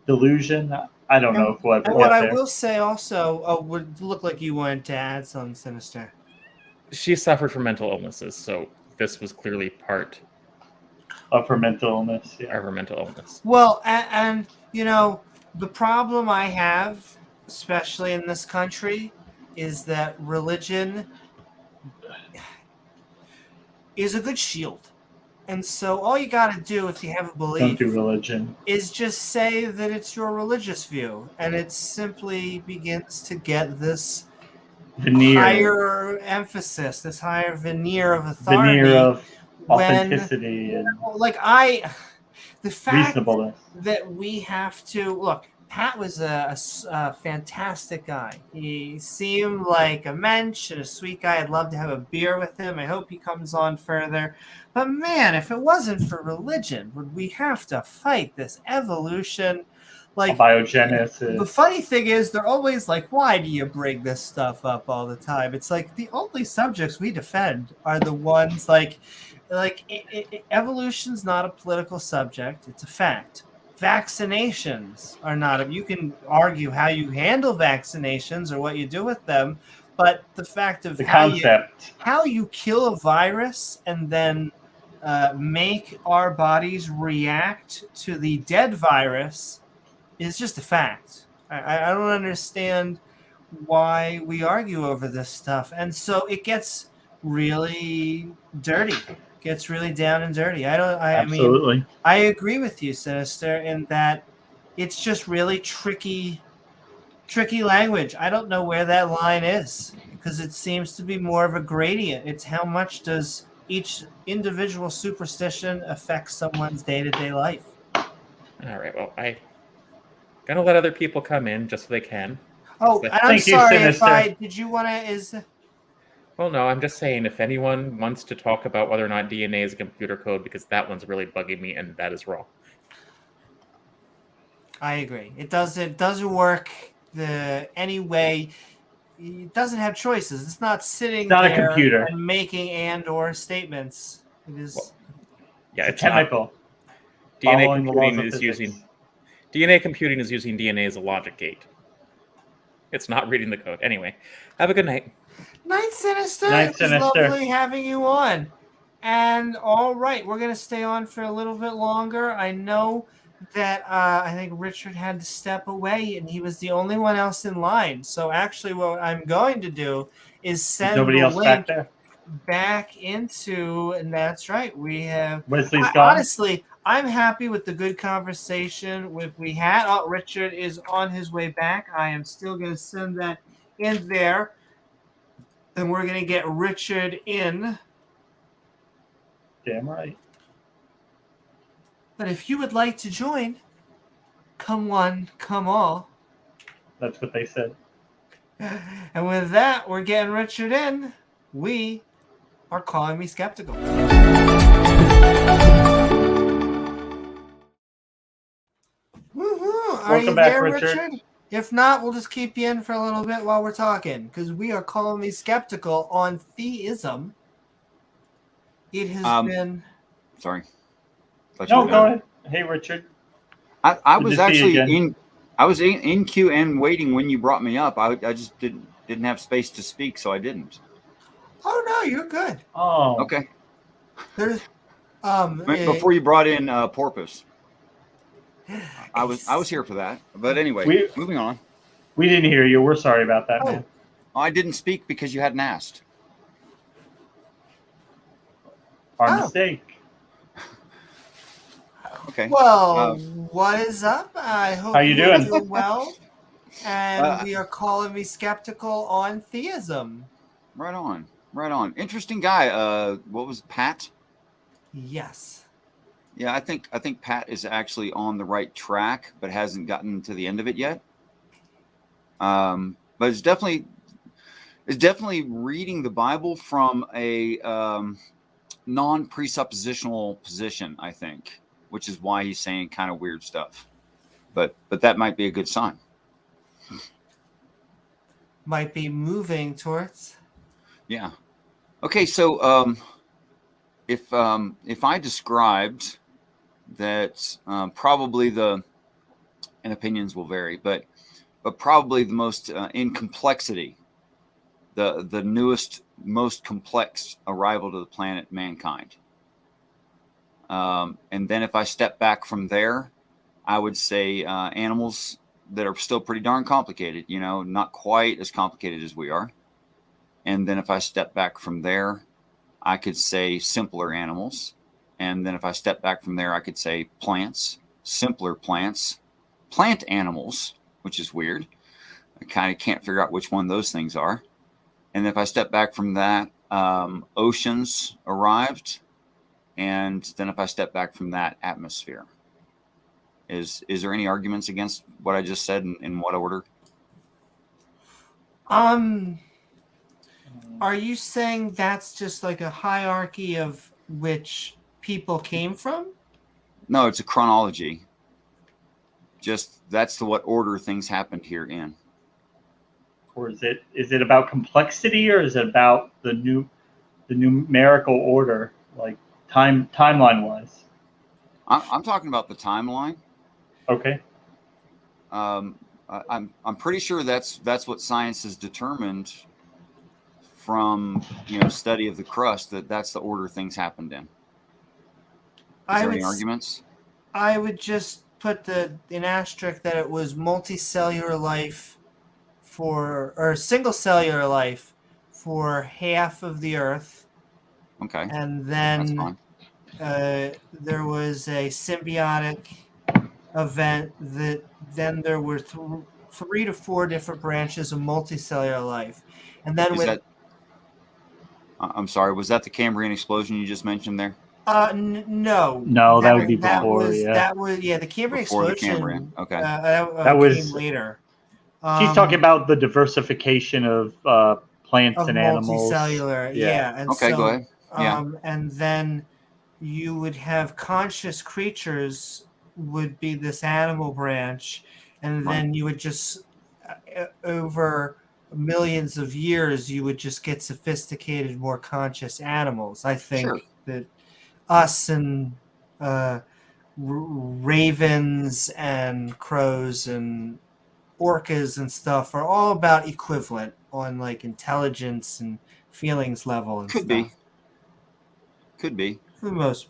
delusion. I don't know if we'll ever And what get I there. will say also, would look like you wanted to add something, Sinister. She suffered from mental illnesses, so this was clearly part Of her mental illness. of Yeah. her mental illness. Well, and you know, the problem I have, especially in this country, is that religion is a good shield. And so all you got to do if you have a Don't belief do religion. is just say that it's your religious view. And it simply begins to get this Veneer. higher emphasis, this higher veneer of authority. Veneer of when, authenticity and like, the fact reasonableness. that we have to look. Pat was a fantastic guy. He seemed like a mensch and a sweet guy. I'd love to have a beer with him. I hope he comes on further. But man, if it wasn't for religion, would we have to fight this evolution? Like, Biogenesis. the funny thing is, they're always like, why do you bring this stuff up all the time? It's like the only subjects we defend are the ones evolution's not a political subject. It's a fact. Vaccinations are not. You can argue how you handle vaccinations or what you do with them, but the fact of the concept. how you kill a virus and then make our bodies react to the dead virus is just a fact. I don't understand why we argue over this stuff, and so it gets really dirty. Gets really down and dirty. Absolutely. I mean, I agree with you, Sinister, in that it's just really tricky language. I don't know where that line is because it seems to be more of a gradient. It's how much does each individual superstition affect someone's day-to-day life. All right. Well, I gonna let other people come in just so they can. Oh, and I'm Thank you, sorry if Sinister. did you want to? Well, no, I'm just saying if anyone wants to talk about whether or not DNA is a computer code, because that one's really bugging me, and that is wrong. I agree. It doesn't work any way. It doesn't have choices. It's not sitting Not a there computer. and making and/or statements. It is. Well, yeah, it's chemical. Not. DNA Following the laws computing of is physics. using DNA computing is using DNA as a logic gate. It's not reading the code. Anyway, have a good night. Night, Sinister. Night, It was Sinister. lovely having you on. And all right, we're going to stay on for a little bit longer. I know that I think Richard had to step away, and he was the only one else in line. So actually, what I'm going to do is send Nobody the else link back there. back into, and that's right. We have Wesley's gone. honestly, I'm happy with the good conversation we had. Oh, Richard is on his way back. I am still going to send that in there. And we're going to get Richard in. Damn right. But if you would like to join, come one, come all. That's what they said. And with that, we're getting Richard in. We are calling me skeptical. Woohoo! Are Welcome you back, there, Richard. If not, we'll just keep you in for a little bit while we're talking, because we are calling me skeptical on theism. It has been. Sorry. No, go ahead. Hey, Richard. I Good was to see you actually again. I was in queue and waiting when you brought me up. I just didn't have space to speak, so I didn't. Oh no, you're good. Oh, Okay. There's Before you brought in Porpoise, I was here for that. But anyway, moving on. we didn't hear you. We're sorry about that, man. I didn't speak because you hadn't asked. Our mistake. Okay. Well, what is up? I hope How you you're doing? well. And we are calling me skeptical on theism. Right on. Right on. Interesting guy. What was Pat? Yes. Yeah, I think Pat is actually on the right track, but hasn't gotten to the end of it yet. But it's definitely reading the Bible from a non-presuppositional position, I think, which is why he's saying kind of weird stuff. But that might be a good sign. Might be moving towards. Yeah. Okay, so if I described that probably and opinions will vary, but probably the most in complexity, the newest, most complex arrival to the planet, mankind. And then if I step back from there, I would say animals that are still pretty darn complicated, not quite as complicated as we are. And then if I step back from there, I could say simpler animals. And then if I step back from there, I could say plants, simpler plants, plant animals, which is weird. I kind of can't figure out which one those things are. And if I step back from that, oceans arrived. And then if I step back from that, atmosphere. Is there any arguments against what I just said, in what order? Are you saying that's just like a hierarchy of which people came from? No, it's a chronology. Just that's what order things happened here in. Or is it about complexity, or is it about the numerical order, like timeline wise? I'm talking about the timeline. Okay. I'm pretty sure that's what science has determined from study of the crust, that's the order things happened in. Is there any arguments? I would just put an asterisk that it was multicellular life or single cellular life for half of the Earth. Okay. And then there was a symbiotic event that then there were 3 to 4 different branches of multicellular life. And then I'm sorry, was that the Cambrian explosion you just mentioned there? No, that would be before. That was the Cambrian explosion. The Cambrian. Okay. That was later. She's talking about the diversification of plants and animals. Multicellular, yeah. And okay, go ahead. Yeah. And then you would have conscious creatures would be this animal branch, and then you would just over millions of years you would just get sophisticated, more conscious animals. I think that us and ravens and crows and orcas and stuff are all about equivalent on like intelligence and feelings level and Could be for the most.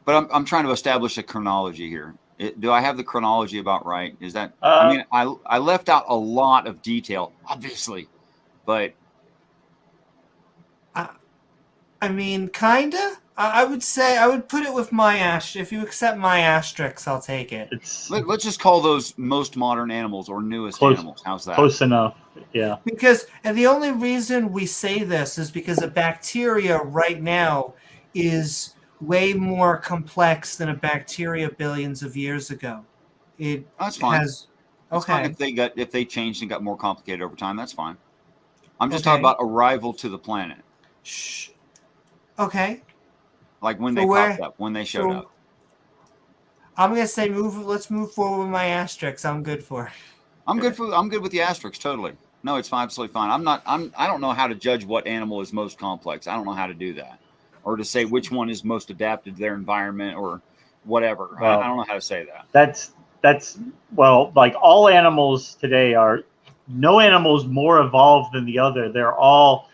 But I'm trying to establish a chronology here. Do I have the chronology about right? Is that I left out a lot of detail, obviously, but I mean, kinda. I would say I would put it with my asterisk. If you accept my asterisks, I'll take it. Let's just call those most modern animals or newest animals. How's that? Close enough. Yeah. And the only reason we say this is because a bacteria right now is way more complex than a bacteria billions of years ago. That's fine. That's fine if they changed and got more complicated over time. That's fine. I'm just talking about arrival to the planet. Okay. Like when they popped up, when they showed up. I'm gonna say let's move forward with my asterisks. I'm good for it. I'm good with the asterisks, totally. No, it's absolutely fine. I don't know how to judge what animal is most complex. I don't know how to do that. Or to say which one is most adapted to their environment or whatever. Well, I don't know how to say that. That's like all animals today no animal is more evolved than the other. They're all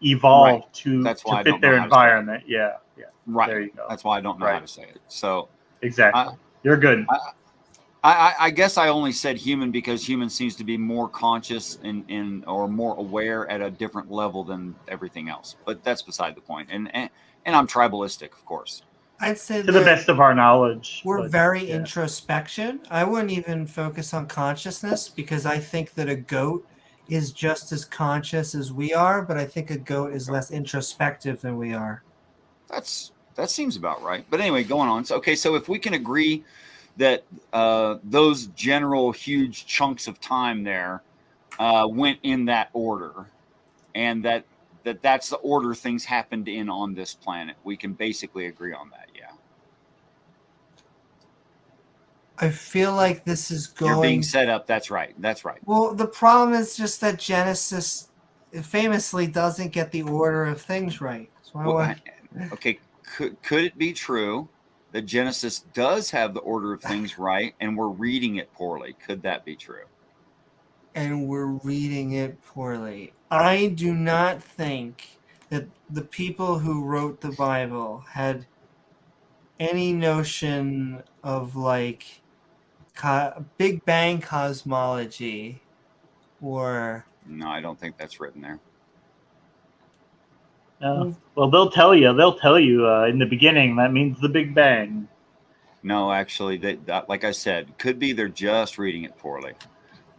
evolved to fit their environment. Yeah. Right. There you go. That's why I don't know how to say it. So exactly. You're good. I guess I only said human because human seems to be more conscious and or more aware at a different level than everything else. But that's beside the point. And I'm tribalistic, of course. I'd say to the best of our knowledge. We're very introspection. I wouldn't even focus on consciousness because I think that a goat is just as conscious as we are, but I think a goat is less introspective than we are. That's That seems about right. But anyway, going on. So, okay, so if we can agree that those general huge chunks of time there went in that order, and that's the order things happened in on this planet, we can basically agree on that. Yeah. I feel like this is going. You're being set up. That's right. That's right. Well, the problem is just that Genesis famously doesn't get the order of things right. So Okay, could it be true that Genesis does have the order of things right, and we're reading it poorly? Could that be true? And we're reading it poorly. I do not think that the people who wrote the Bible had any notion of like Big Bang cosmology or. No, I don't think that's written there. Well, they'll tell you. In the beginning that means the Big Bang. No, actually, that, like I said, could be they're just reading it poorly.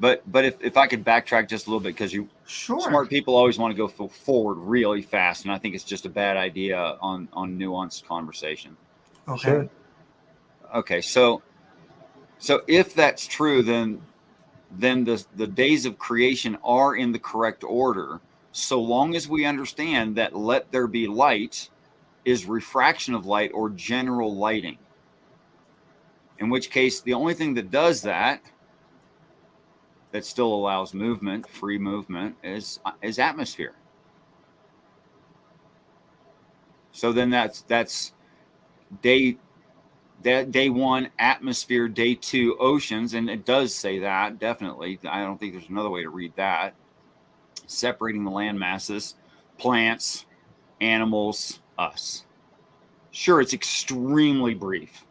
But if I could backtrack just a little bit, because smart people always want to go forward really fast, and I think it's just a bad idea on nuanced conversation. Okay. Sure. Okay, so if that's true, then the days of creation are in the correct order, so long as we understand that let there be light is refraction of light or general lighting. In which case, the only thing that does that still allows movement, free movement, is atmosphere. So then that's day one atmosphere, day two oceans, and it does say that, definitely. I don't think there's another way to read that. Separating the land masses, plants, animals, us. Sure, it's extremely brief,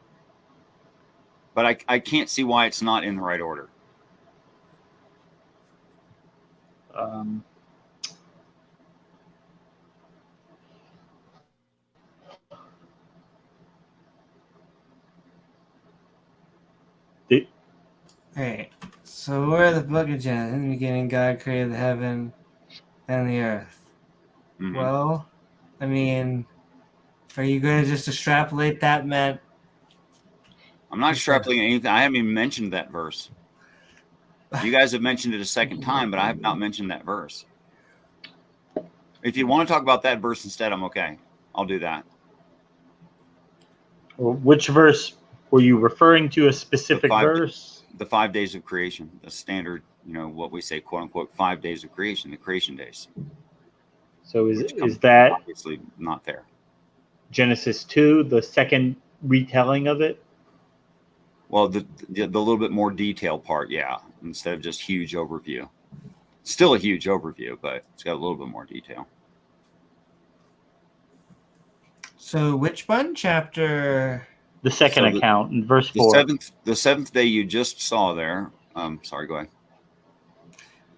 but I can't see why it's not in the right order. Alright, so we're the book of Genesis. In the beginning, God created the heaven and the earth. Mm-hmm. Well, I mean, are you going to just extrapolate that meant? I'm not extrapolating anything. I haven't even mentioned that verse. You guys have mentioned it a second time, but I have not mentioned that verse. If you want to talk about that verse instead, I'm okay. I'll do that. Which verse were you referring to? A specific verse? The 5 days of creation, the standard, what we say, quote unquote, 5 days of creation, the creation days. So is that obviously not there? Genesis 2, the second retelling of it? Well, the little bit more detailed part, yeah, instead of just huge overview. Still a huge overview, but it's got a little bit more detail. So which one? Chapter? The second account in verse 4. The seventh day you just saw there. Sorry, go ahead.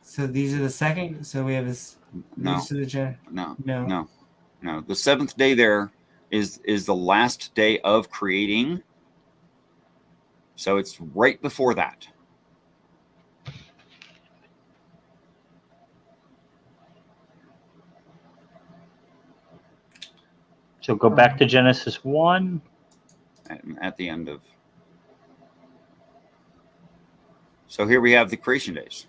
So these are the second. So we have this. No. No. The seventh day there is the last day of creating. So it's right before that. So go back to Genesis 1. At the end of. So here we have the creation days.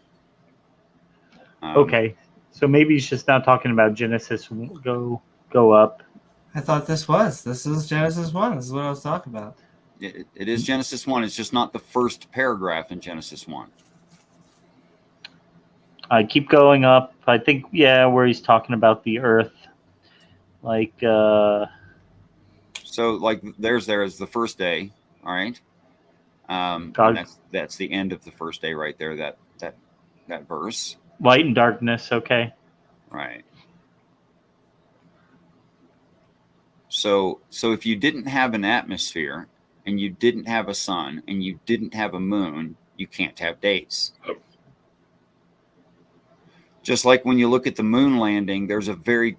Okay. So maybe he's just not talking about Genesis. Go up. I thought this is Genesis 1. This is what I was talking about. It is Genesis 1. It's just not the first paragraph in Genesis 1. I keep going up. I think, where he's talking about the earth. Like, so like there is the first day. All right. And that's the end of the first day right there. That verse. Light and darkness. Okay. Right. So if you didn't have an atmosphere and you didn't have a sun and you didn't have a moon, you can't have days. Just like when you look at the moon landing, there's a very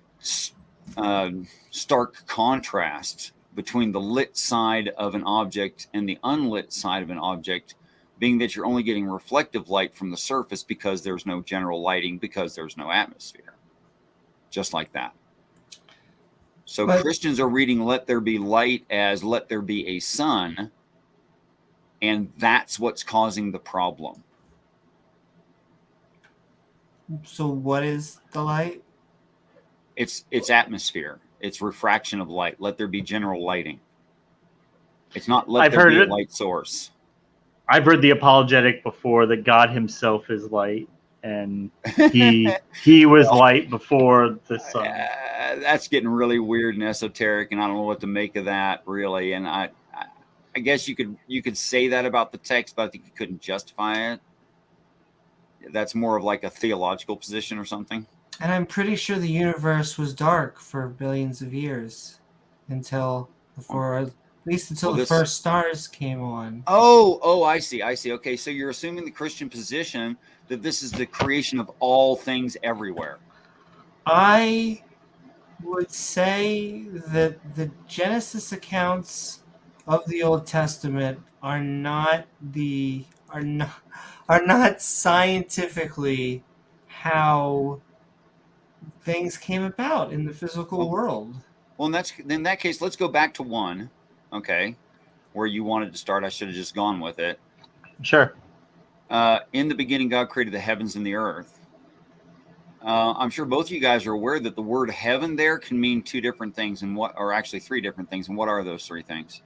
stark contrast between the lit side of an object and the unlit side of an object, being that you're only getting reflective light from the surface because there's no general lighting, because there's no atmosphere. Just like that. So But- Christians are reading "Let there be light" as "Let there be a sun," and that's what's causing the problem. So what is the light? It's atmosphere. It's refraction of light. Let there be general lighting. It's not let I've there be heard a it. light source. I've heard the apologetic before that God Himself is light, and He was light before the sun. That's getting really weird and esoteric, and I don't know what to make of that really. And I guess you could say that about the text, but I think you couldn't justify it. That's more of like a theological position or something. And I'm pretty sure the universe was dark for billions of years until the first stars came on. Oh, I see. Okay, so you're assuming the Christian position that this is the creation of all things everywhere. I would say that the Genesis accounts of the Old Testament are not scientifically how things came about in the physical world. Well, in that case, let's go back to 1, okay, where you wanted to start. I should have just gone with it. Sure. In the beginning, God created the heavens and the earth. I'm sure both of you guys are aware that the word heaven there can mean 2 different things, or actually 3 different things. And what are those 3 things?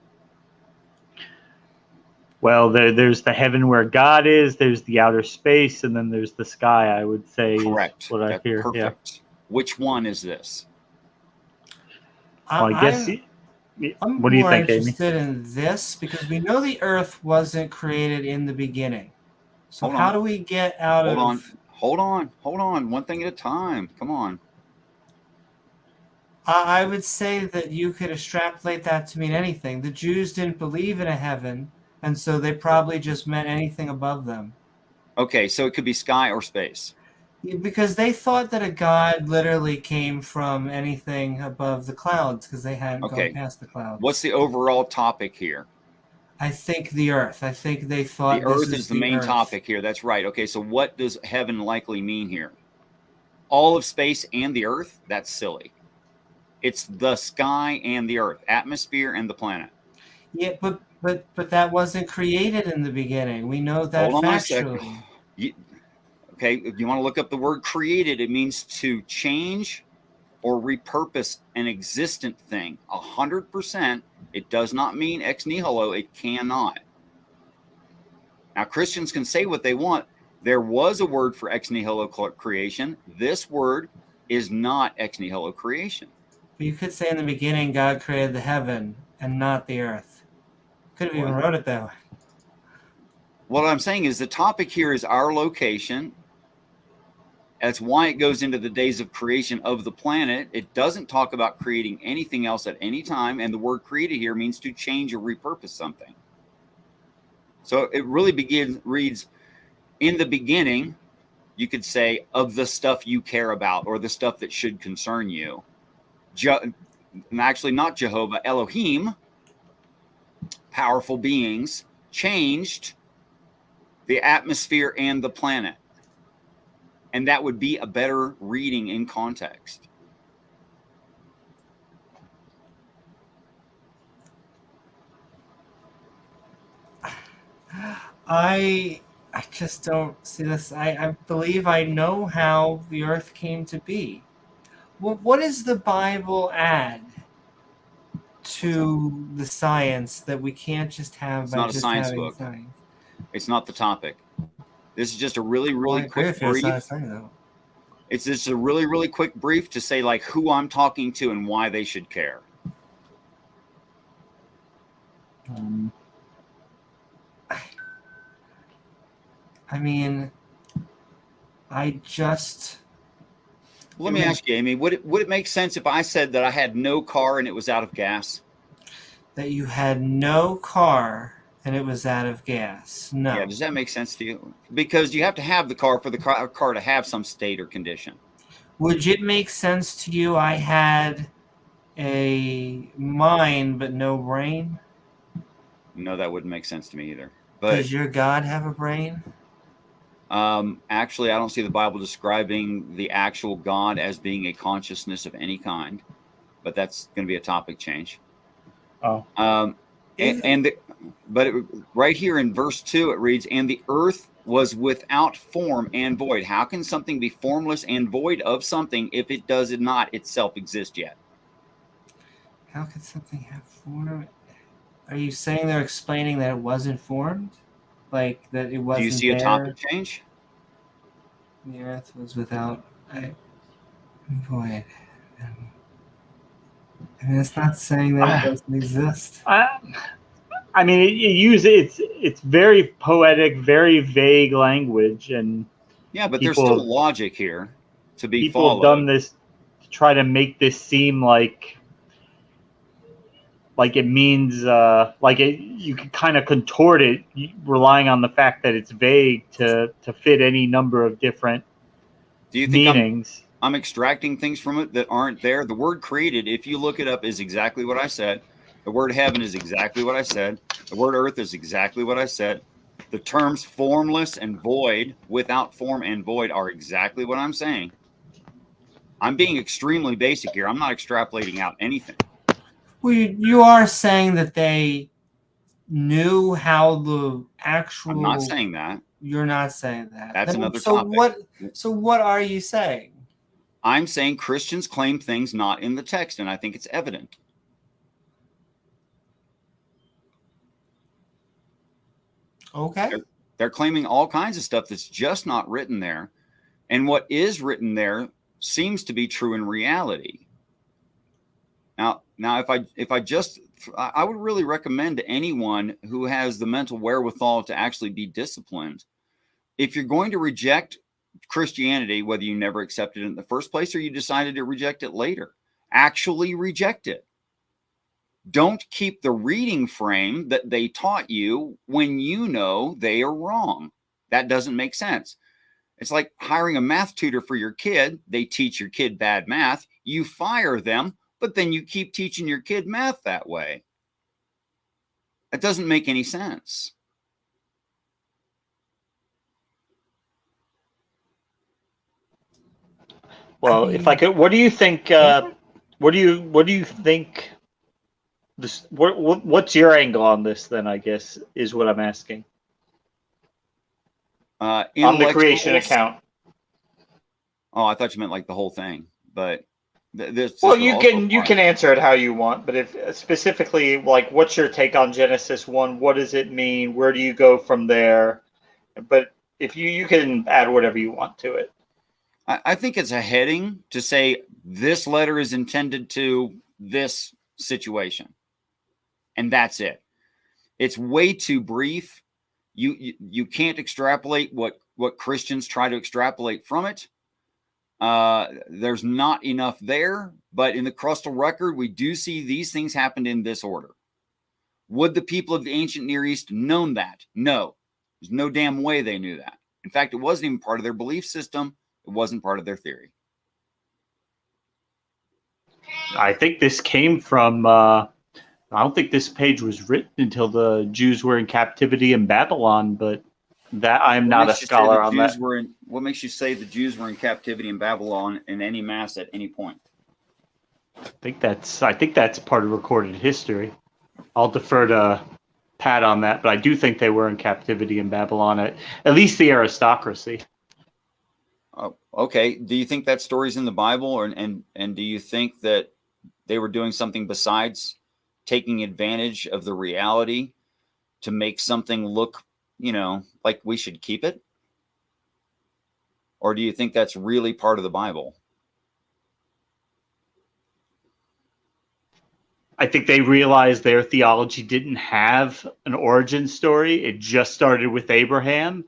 Well, there's the heaven where God is, there's the outer space, and then there's the sky, I would say. Correct. What I hear. Perfect. Yeah. Which one is this? Well, I guess. I'm what do you more think, Amy? interested in this because we know the earth wasn't created in the beginning. So how do we get out of... Hold on. One thing at a time. Come on. I would say that you could extrapolate that to mean anything. The Jews didn't believe in a heaven, and so they probably just meant anything above them. Okay, so it could be sky or space. Because they thought that a god literally came from anything above the clouds because they hadn't gone past the clouds. What's the overall topic here? I think the earth. I think they thought the earth is the main topic here. That's right. Okay, so what does heaven likely mean here? All of space and the earth? That's silly. It's the sky and the earth, atmosphere and the planet. Yeah, but that wasn't created in the beginning. We know that factually. Okay, if you want to look up the word created, it means to change or repurpose an existent thing. 100%. It does not mean ex nihilo. It cannot. Now, Christians can say what they want. There was a word for ex nihilo creation. This word is not ex nihilo creation. But you could say in the beginning, God created the heaven and not the earth. Could have even wrote it that way. What I'm saying is the topic here is our location. That's why it goes into the days of creation of the planet. It doesn't talk about creating anything else at any time. And the word created here means to change or repurpose something. So it really reads, in the beginning, you could say, of the stuff you care about or the stuff that should concern you. Actually, not Jehovah, Elohim, powerful beings, changed the atmosphere and the planet. And that would be a better reading in context. I just don't see this. I believe I know how the earth came to be. What does the Bible add to the science that we can't just have It's by not a just science having book. science? It's not the topic. This is just a really quick brief. It's just a really quick brief to say like who I'm talking to and why they should care. I mean, I just... Let me ask you, Amy, would it make sense if I said that I had no car and it was out of gas? That you had no car and it was out of gas? No. Yeah, does that make sense to you? Because you have to have the car for the car to have some state or condition. Would it make sense to you I had a mind but no brain? No, that wouldn't make sense to me either. But does your God have a brain? Actually, I don't see the Bible describing the actual God as being a consciousness of any kind. but that's going to be a topic change. Oh. Right here in verse 2, it reads, and the earth was without form and void. How can something be formless and void of something if it does not itself exist yet? How could something have form? Are you saying they're explaining that it wasn't formed? Like that it wasn't Do you see there? a topic change? The earth was without void. I mean, it's not saying that it doesn't exist. I mean, it's very poetic, very vague language, and yeah, but there's still logic here to be people followed. have done this to try to make this seem like it means you can kind of contort it, relying on the fact that it's vague to fit any number of different meanings. I'm extracting things from it that aren't there. The word created, if you look it up, is exactly what I said. The word heaven is exactly what I said. The word earth is exactly what I said. The terms formless and void, without form and void, are exactly what I'm saying. I'm being extremely basic here. I'm not extrapolating out anything. Well, you are saying that they knew how the actual... I'm not saying that. You're not saying that. That's another topic. So what are you saying? I'm saying Christians claim things not in the text, and I think it's evident. Okay. They're claiming all kinds of stuff that's just not written there. And what is written there seems to be true in reality. Now, I would really recommend to anyone who has the mental wherewithal to actually be disciplined, if you're going to reject Christianity, whether you never accepted it in the first place or you decided to reject it later, actually reject it. Don't keep the reading frame that they taught you when you know they are wrong. That doesn't make sense. It's like hiring a math tutor for your kid. They teach your kid bad math. You fire them, but then you keep teaching your kid math that way. That doesn't make any sense. Well, if I could, what do you think? What do you think? What's your angle on this? Then I guess is what I'm asking. On the creation account. Oh, I thought you meant like the whole thing, but well, you can answer it how you want, but if specifically, like, what's your take on Genesis 1? What does it mean? Where do you go from there? But if you can add whatever you want to it. I think it's a heading to say this letter is intended to this situation, and that's it. It's way too brief. You can't extrapolate what Christians try to extrapolate from it. There's not enough there, but in the crustal record, we do see these things happened in this order. Would the people of the ancient Near East known that? No, there's no damn way they knew that. In fact, it wasn't even part of their belief system. It wasn't part of their theory. I think this came from, I don't think this page was written until the Jews were in captivity in Babylon, but that I'm not a scholar on that. What makes you say the Jews were in captivity in Babylon in any mass at any point? I think that's part of recorded history. I'll defer to Pat on that, but I do think they were in captivity in Babylon, at least the aristocracy. Oh, okay. Do you think that story's in the Bible, and do you think that they were doing something besides taking advantage of the reality to make something look, like we should keep it? Or do you think that's really part of the Bible? I think they realized their theology didn't have an origin story. It just started with Abraham.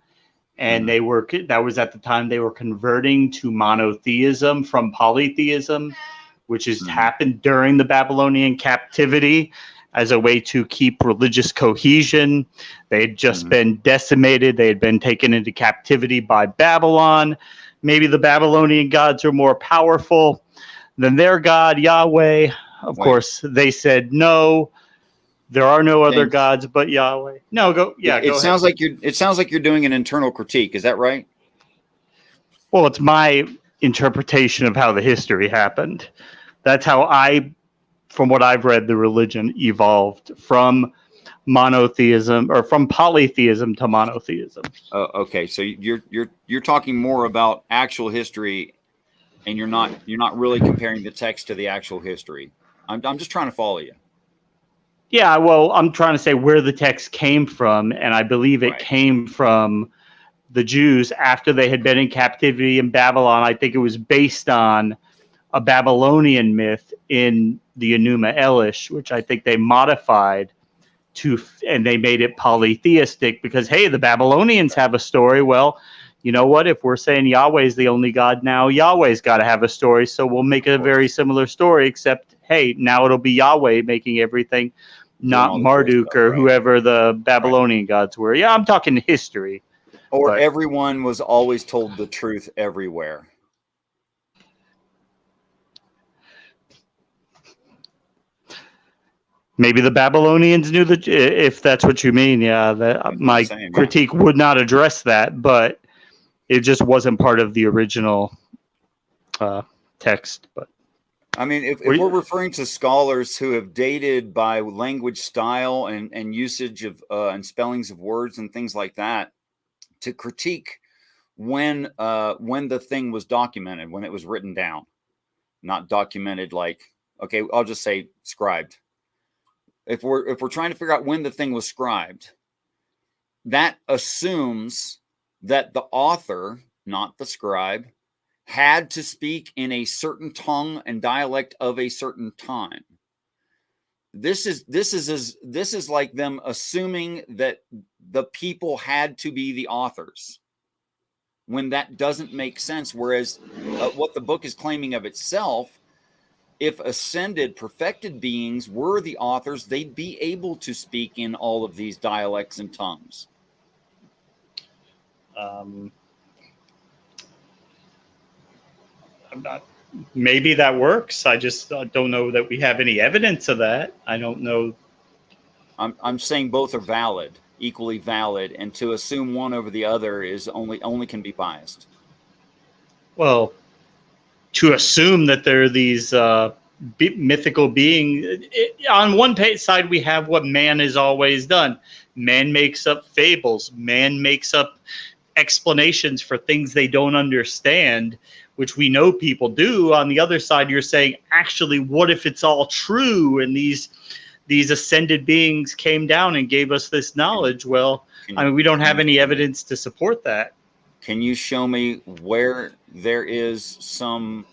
And that was at the time they were converting to monotheism from polytheism, which has happened during the Babylonian captivity as a way to keep religious cohesion. They had just been decimated. They had been taken into captivity by Babylon. Maybe the Babylonian gods are more powerful than their God, Yahweh. Of course, they said no. There are no other gods but Yahweh. No, go. Yeah, it sounds like you're doing an internal critique. Is that right? Well, it's my interpretation of how the history happened. That's how I from what I've read, the religion evolved from monotheism or from polytheism to monotheism. Okay, so you're talking more about actual history, and you're not really comparing the text to the actual history. I'm just trying to follow you. Yeah, well, I'm trying to say where the text came from, and I believe it came from the Jews after they had been in captivity in Babylon. I think it was based on a Babylonian myth in the Enuma Elish, which I think they modified and they made it polytheistic because, hey, the Babylonians have a story. Well, you know what? If we're saying Yahweh's the only God now, Yahweh's got to have a story. So we'll make a very similar story, except, hey, now it'll be Yahweh making everything, not Marduk or whoever the Babylonian gods were. Yeah, I'm talking history. Or everyone was always told the truth everywhere. Maybe the Babylonians knew that, if that's what you mean. Yeah, my critique would not address that, but it just wasn't part of the original text. But I mean, if we're referring to scholars who have dated by language style and usage of and spellings of words and things like that, to critique when the thing was documented, when it was written down, not documented like, okay, I'll just say scribed. If we're trying to figure out when the thing was scribed, that assumes that the author, not the scribe, had to speak in a certain tongue and dialect of a certain time. This is like them assuming that the people had to be the authors, when that doesn't make sense. Whereas what the book is claiming of itself, if ascended, perfected beings were the authors, they'd be able to speak in all of these dialects and tongues. Maybe that works. I just don't know that we have any evidence of that. I don't know. I'm saying both are valid, equally valid, and to assume one over the other is only can be biased. Well, to assume that there are these mythical beings. On one side, we have what man has always done. Man makes up fables. Man makes up explanations for things they don't understand, which we know people do. On the other side, you're saying, actually, what if it's all true and these ascended beings came down and gave us this knowledge? Well, I mean, we don't have any evidence to support that. Can you show me where there is some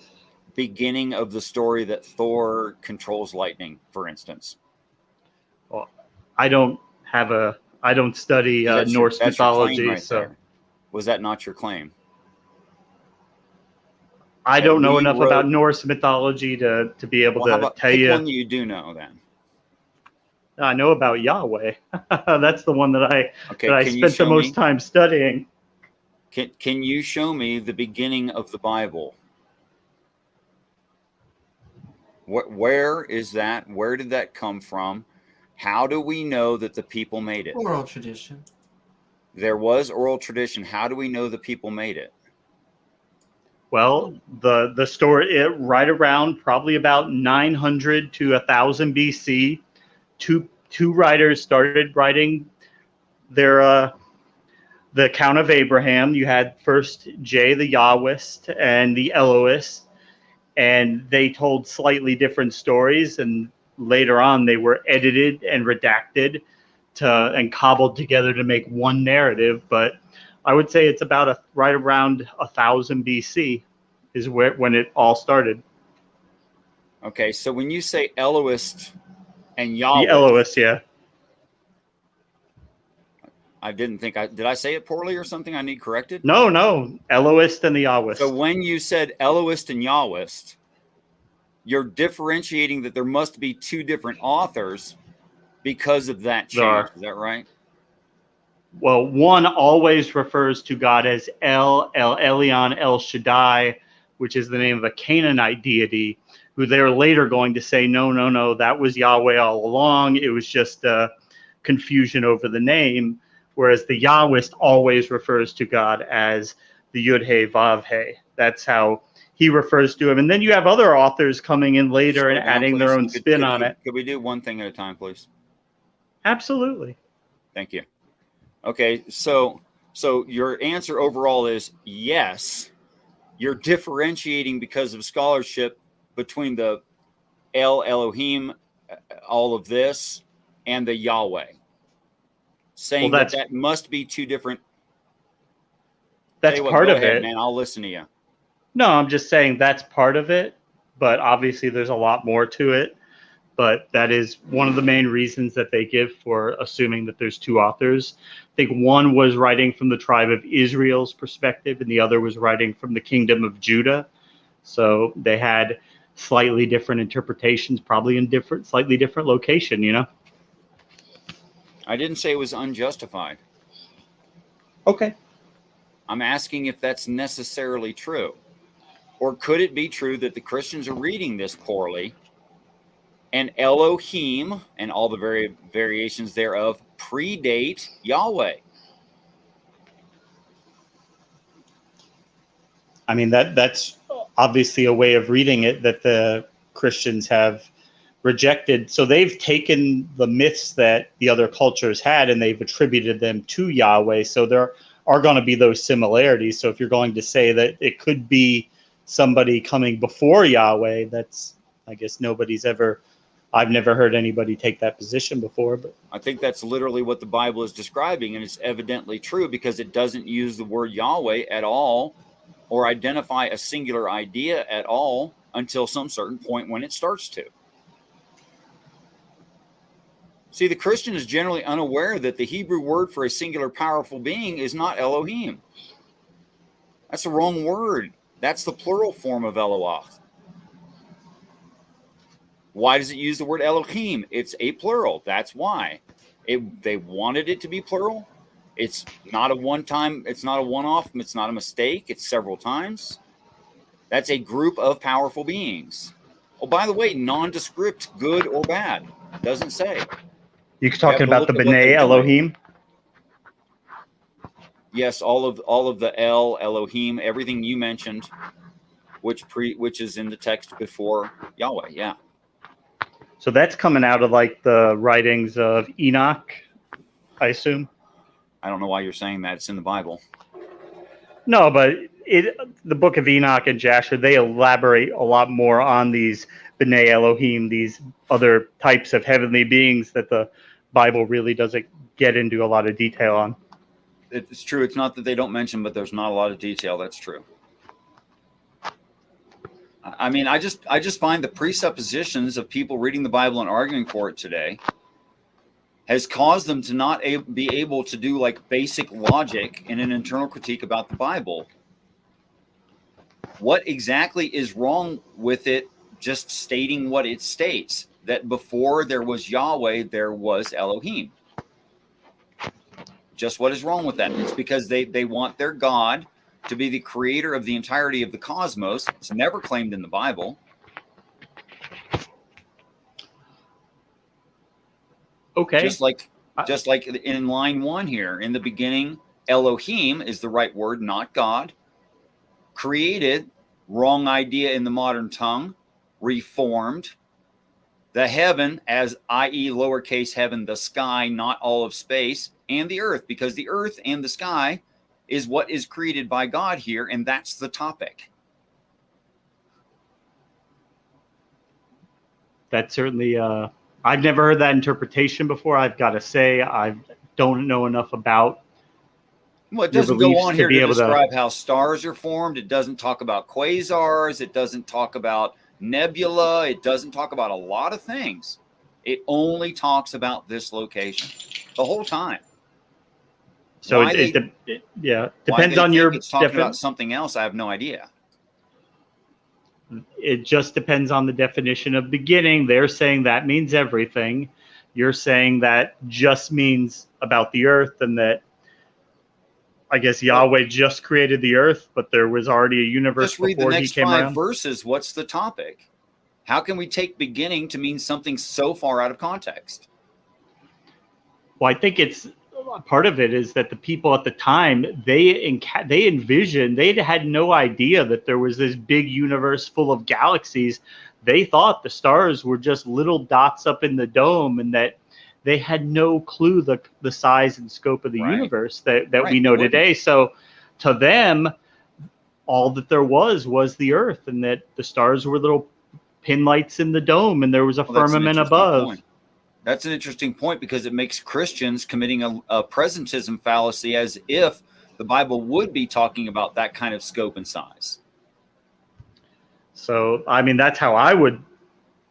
beginning of the story that Thor controls lightning, for instance? Well, I don't study Norse mythology, right so there. Was that not your claim? I don't know enough about Norse mythology to be able to tell you. One you do know, then. I know about Yahweh. That's the one that I spent the most time studying. Can you show me the beginning of the Bible? Where is that? Where did that come from? How do we know that the people made it? Oral tradition. There was oral tradition. How do we know the people made it? Well, the story, right around probably about 900 to 1000 BC, two writers started writing their the account of Abraham. You had first J, the Yahwist, and the Elohist, and they told slightly different stories, and later on they were edited and redacted and cobbled together to make one narrative. But I would say it's about right around 1000 BC is when it all started. Okay, so when you say Elohist and Yahweh, the Elohist, yeah. I didn't think did I say it poorly or something? I need corrected? No, Elohist and the Yahwist. So when you said Elohist and Yahwist, you're differentiating that there must be two different authors because of that change. Is that right? Well, one always refers to God as El Elyon, El Shaddai, which is the name of a Canaanite deity, who they're later going to say, no, that was Yahweh all along. It was just confusion over the name. Whereas the Yahwist always refers to God as the Yud He Vav He. That's how he refers to him. And then you have other authors coming in later and Slow down, adding their please. own spin on it. Could we do one thing at a time, please? Absolutely. Thank you. Okay, so your answer overall is yes. You're differentiating because of scholarship between the El Elohim, all of this, and the Yahweh. Saying that must be two different. That's part of it, man. I'll listen to you. No, I'm just saying that's part of it, but obviously there's a lot more to it. But that is one of the main reasons that they give for assuming that there's two authors. I think one was writing from the tribe of Israel's perspective, and the other was writing from the kingdom of Judah. So they had slightly different interpretations, probably in slightly different location, you know? I didn't say it was unjustified. Okay. I'm asking if that's necessarily true. Or could it be true that the Christians are reading this poorly, and Elohim and all the variations thereof predate Yahweh? I mean, that's obviously a way of reading it that the Christians have rejected. So they've taken the myths that the other cultures had and they've attributed them to Yahweh. So there are going to be those similarities. So if you're going to say that it could be somebody coming before Yahweh, that's, I guess I've never heard anybody take that position before. But I think that's literally what the Bible is describing, and it's evidently true because it doesn't use the word Yahweh at all or identify a singular idea at all until some certain point when it starts to. See, the Christian is generally unaware that the Hebrew word for a singular powerful being is not Elohim. That's the wrong word. That's the plural form of Eloah. Why does it use the word Elohim? It's a plural. That's why. They wanted it to be plural. It's not a one-time, it's not a one-off, it's not a mistake, it's several times. That's a group of powerful beings. Oh, by the way, nondescript, good or bad. Doesn't say. You're talking about the B'nai Elohim? Yes, all of the El, Elohim, everything you mentioned, which is in the text before Yahweh, yeah. So that's coming out of like the writings of Enoch, I assume? I don't know why you're saying that. It's in the Bible. No, but the book of Enoch and Jasher, they elaborate a lot more on these B'nai Elohim, these other types of heavenly beings that the Bible really doesn't get into a lot of detail on. It's true. It's not that they don't mention, but there's not a lot of detail. That's true. I mean, I just find the presuppositions of people reading the Bible and arguing for it today has caused them to not be able to do like basic logic in an internal critique about the Bible. What exactly is wrong with it just stating what it states, that before there was Yahweh, there was Elohim? Just what is wrong with that? It's because they want their God to be the creator of the entirety of the cosmos. It's never claimed in the Bible. Okay. Just like in line 1 here, in the beginning, Elohim is the right word, not God. Created, wrong idea in the modern tongue, reformed. The heaven, as i.e. lowercase heaven, the sky, not all of space, and the earth, because the earth and the sky is what is created by God here, and that's the topic. That's certainly, I've never heard that interpretation before. I've got to say, I don't know enough about Well, it doesn't go on here to describe to... how stars are formed. It doesn't talk about quasars. It doesn't talk about nebula. It doesn't talk about a lot of things. It only talks about this location the whole time. So depends on your it's talking about something else. I have no idea. It just depends on the definition of beginning. They're saying that means everything. You're saying that just means about the earth, and that I guess Yahweh just created the earth, but there was already a universe just read before the he next came 5 around. verses. What's the topic? How can we take beginning to mean something so far out of context? Well, I think it's part of it is that the people at the time, they envisioned, they had no idea that there was this big universe full of galaxies. They thought the stars were just little dots up in the dome, and that they had no clue the size and scope of the Right. universe that Right, we they know wouldn't. today. So to them, all that there was the Earth, and that the stars were little pinlights in the dome, and there was a Well, that's an firmament interesting above. point. That's an interesting point because it makes Christians committing a presentism fallacy as if the Bible would be talking about that kind of scope and size. So, I mean, that's how I would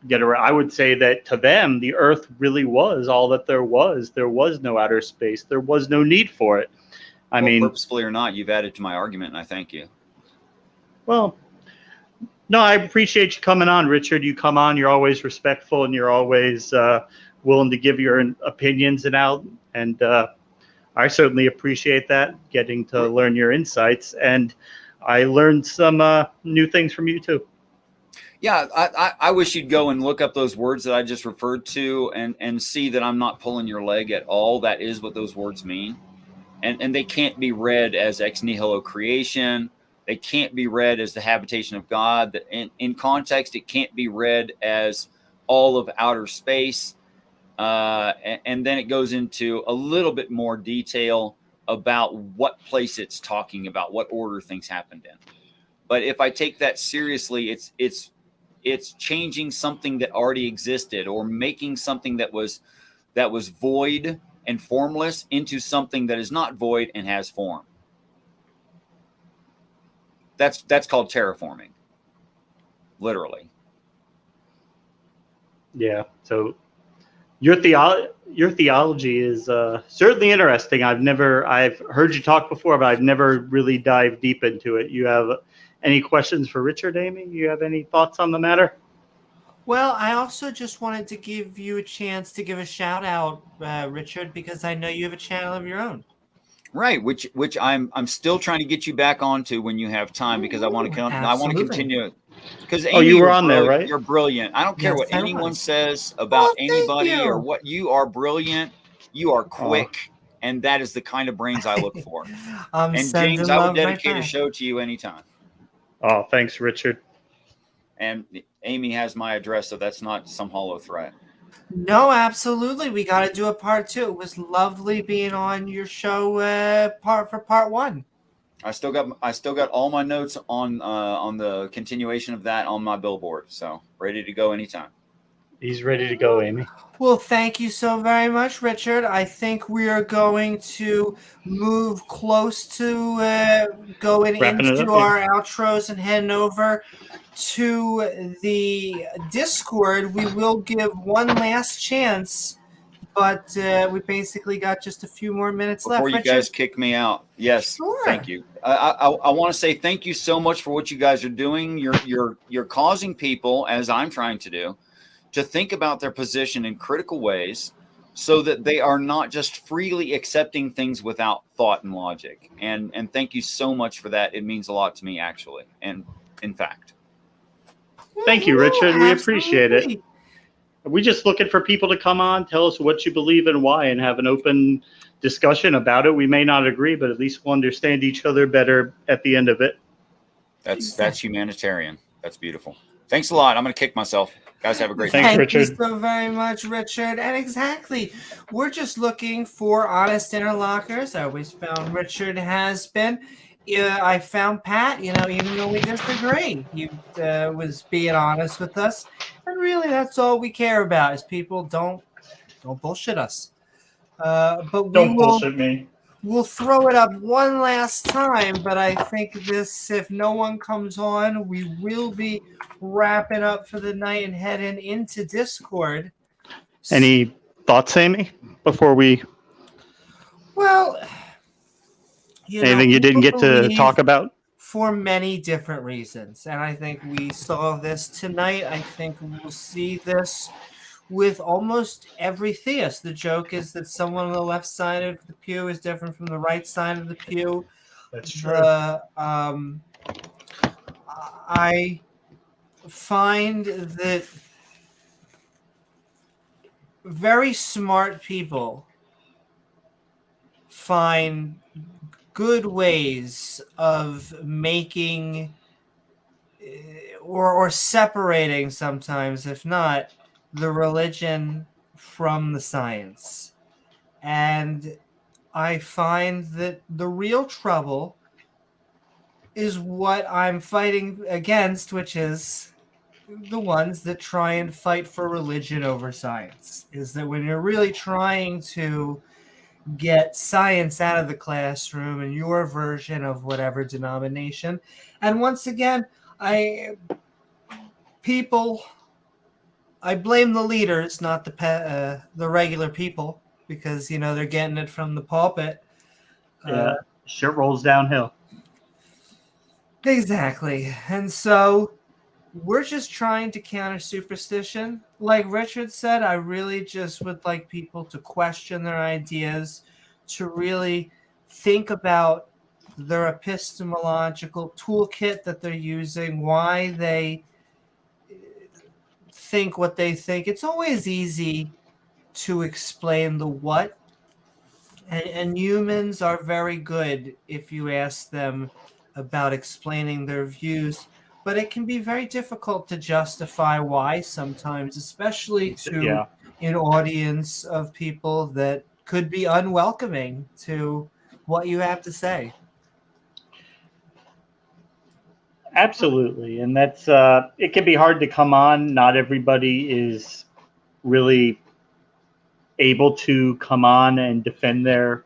get around. I would say that to them, the Earth really was all that there was. There was no outer space. There was no need for it. I Well, mean, purposefully or not, you've added to my argument, and I thank you. well, no, I appreciate you coming on, Richard. You come on, you're always respectful, and you're always willing to give your opinions and I certainly appreciate that, getting to learn your insights. And I learned some new things from you too. Yeah, I wish you'd go and look up those words that I just referred to and see that I'm not pulling your leg at all. That is what those words mean. And they can't be read as ex nihilo creation. They can't be read as the habitation of God. In context, it can't be read as all of outer space. And then it goes into a little bit more detail about what place it's talking about, what order things happened in. But if I take that seriously, it's changing something that already existed, or making something that was void and formless into something that is not void and has form. That's called terraforming, literally. Yeah. So your theology is certainly interesting. I've heard you talk before, but I've never really dived deep into it. You have any questions for Richard, Amy? You have any thoughts on the matter? Well, I also just wanted to give you a chance to give a shout out, Richard, because I know you have a channel of your own. Right, which I'm still trying to get you back onto when you have time, because I want to Absolutely. continue. Because Oh, you were on there, right? You're brilliant. I don't care Yes, what I anyone was. says about Oh, thank anybody or you. what. You are brilliant. You are quick, and that is the kind of brains I look for. I'm And sending James, I would love right dedicate a back. show to you anytime. Oh, thanks, Richard. And Amy has my address, so that's not some hollow threat. No, absolutely. We got to do a part 2. It was lovely being on your show for part 1. I still got all my notes on the continuation of that on my billboard, so ready to go anytime. He's ready to go, Amy. Well, thank you so very much, Richard. I think we are going to move close to going Wrapping it into up, our outros and heading over to the Discord. We will give one last chance, but we basically got just a few more minutes Before left. you Richard, guys kick me out, yes, Sure. Thank you. I want to say thank you so much for what you guys are doing. You're causing people, as I'm trying to do, to think about their position in critical ways, so that they are not just freely accepting things without thought and logic. And thank you so much for that. It means a lot to me, actually, and in fact. Thank you, Richard. We Absolutely. appreciate it. We're just looking for people to come on, tell us what you believe and why, and have an open discussion about it. We may not agree, but at least we'll understand each other better at the end of it. That's humanitarian. That's beautiful. Thanks a lot. I'm going to kick myself. Guys, have a great Thanks, night. Thank Richard. you so very much, Richard. And exactly, we're just looking for honest interlocutors. I always found Richard has been. I found Pat, even though we disagree, he was being honest with us. And really, that's all we care about is people don't bullshit us. But Don't bullshit me. We'll throw it up one last time, but I think if no one comes on, we will be wrapping up for the night and heading into Discord. Any thoughts, Amy, before we... Well, anything you didn't get to talk about? For many different reasons. And I think we saw this tonight. I think we'll see this with almost every theist. The joke is that someone on the left side of the pew is different from the right side of the pew. That's true. I find that very smart people find good ways of making or separating sometimes, if not, the religion from the science. And I find that the real trouble is what I'm fighting against, which is the ones that try and fight for religion over science. Is that when you're really trying to get science out of the classroom in your version of whatever denomination. And once again, I blame the leaders, not the regular people, because they're getting it from the pulpit. Yeah, shit rolls downhill. Exactly. And so we're just trying to counter superstition. Like Richard said, I really just would like people to question their ideas, to really think about their epistemological toolkit that they're using, why they think what they think. It's always easy to explain the what, and humans are very good if you ask them about explaining their views, but it can be very difficult to justify why sometimes, especially to an audience of people that could be unwelcoming to what you have to say. Absolutely, and that's it can be hard to come on. Not everybody is really able to come on and defend their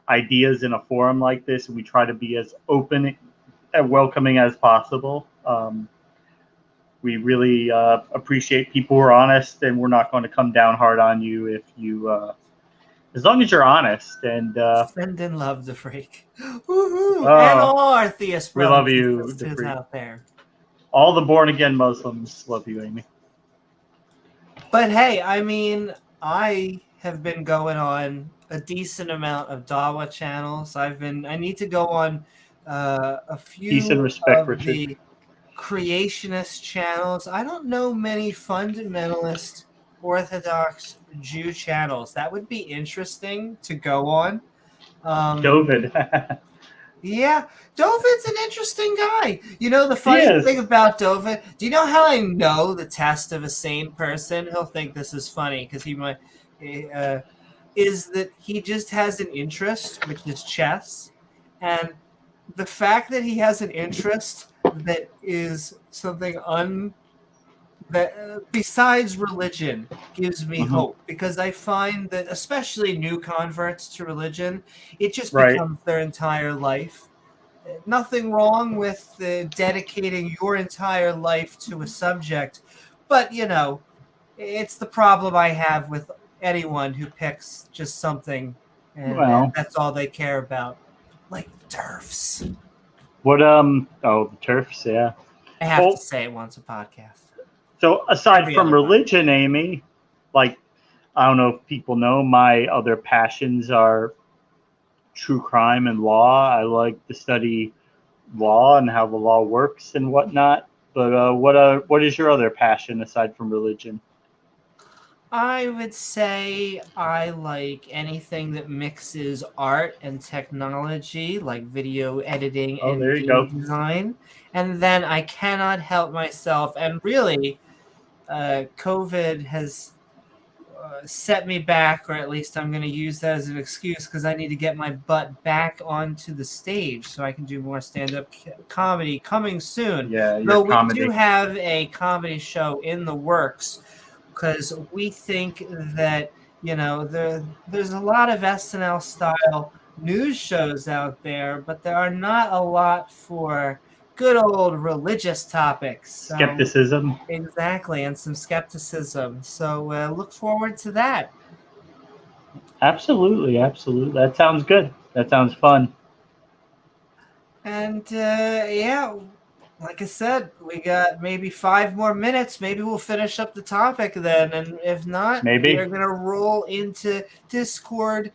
ideas in a forum like this. We try to be as open and welcoming as possible. We really appreciate people who are honest, and we're not going to come down hard on you if you, as long as you're honest. And Send in love, the freak. Woohoo! And all our theist we love brothers you, and the sisters freak. out there. All the born again Muslims love you, Amy. But hey, I mean, I have been going on a decent amount of Dawa channels. I need to go on a Peace and few respect, of Richard. the creationist channels. I don't know many fundamentalist Orthodox Jew channels. That would be interesting to go on. David. Yeah, Dovid's an interesting guy. The funny thing about Dovid, do you know how I know the test of a sane person? He'll think this is funny because he might, is that he just has an interest, which is chess. And the fact that he has an interest that is something besides religion gives me hope, because I find that especially new converts to religion, it just becomes their entire life. Nothing wrong with dedicating your entire life to a subject, but it's the problem I have with anyone who picks just something and that's all they care about, like turfs. What the turfs, yeah. I have to say it once a podcast. So aside from religion, Amy, like, I don't know if people know, my other passions are true crime and law. I like to study law and how the law works and whatnot. But what is your other passion aside from religion? I would say I like anything that mixes art and technology, like video editing and game design. And then I cannot help myself. And really, COVID has set me back, or at least I'm going to use that as an excuse, because I need to get my butt back onto the stage so I can do more stand-up comedy coming soon. Yeah, though we do have a comedy show in the works, because we think that there's a lot of SNL style news shows out there, but there are not a lot for good old religious topics. So, skepticism. Exactly, and some skepticism. So look forward to that. Absolutely. That sounds good. That sounds fun. And like I said, we got maybe 5 more minutes. Maybe we'll finish up the topic then. And if not, we're going to roll into Discord.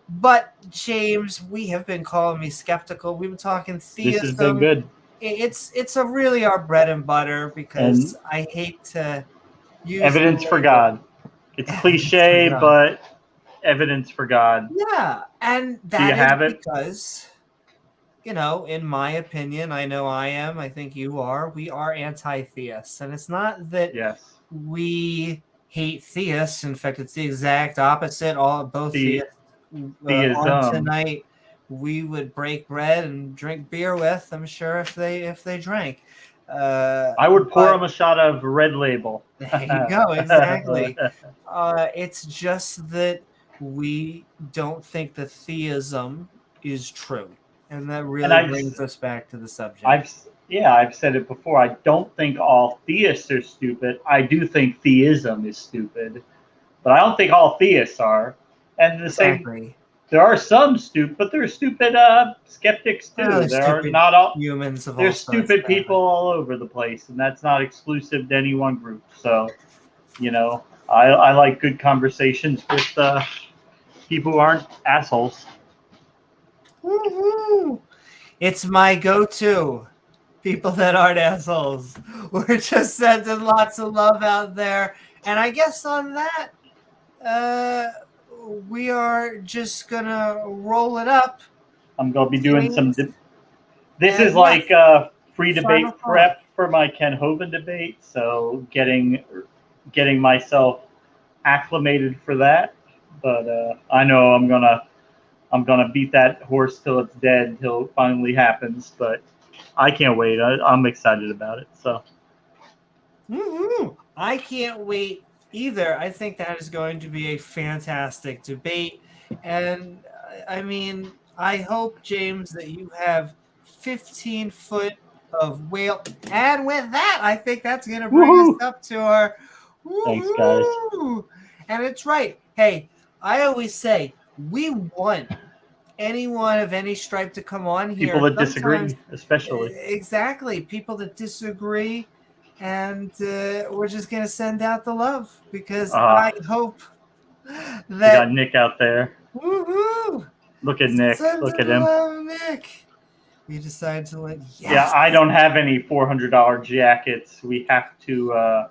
But, James, we have been calling me skeptical. We've been talking theism. This has been good. It's really our bread and butter, because I hate to use evidence for God. It's cliche, but evidence for God. Yeah, and you that have is it? because, in my opinion, I know I am, I think you are, we are anti-theists. And it's not that Yes. we hate theists. In fact, it's the exact opposite. Both theists on Theism. tonight, we would break bread and drink beer with, I'm sure, if they drank. I would pour him a shot of Red Label. There you go, exactly. It's just that we don't think that theism is true. And that really brings us back to the subject. I've said it before. I don't think all theists are stupid. I do think theism is stupid, but I don't think all theists are. And the same, there are some stupid, but there are stupid skeptics too. There are not all humans of all There's sorts, stupid people all over the place, and that's not exclusive to any one group. So, I like good conversations with people who aren't assholes. Woo-hoo. It's my go-to. People that aren't assholes. We're just sending lots of love out there. And I guess on that, we are just going to roll it up. I'm going to be doing some... This is like free debate prep for my Ken Hovind debate, so getting myself acclimated for that. But I know I'm gonna beat that horse till it's dead, till it finally happens. But I can't wait. I'm excited about it. So I can't wait either. I think that is going to be a fantastic debate, and I mean, I hope, James, that you have 15 foot of whale. And with that, I think that's going to bring us up to our thanks, guys. And it's right. Hey, I always say we want anyone of any stripe to come on here. People that disagree, especially. Exactly. People that disagree. And we're just going to send out the love because I hope that... We got Nick out there. Woohoo! Look at Nick. Look at him. Love, Nick. We decided to let... Yes. Yeah, I don't have any $400 jackets. We have to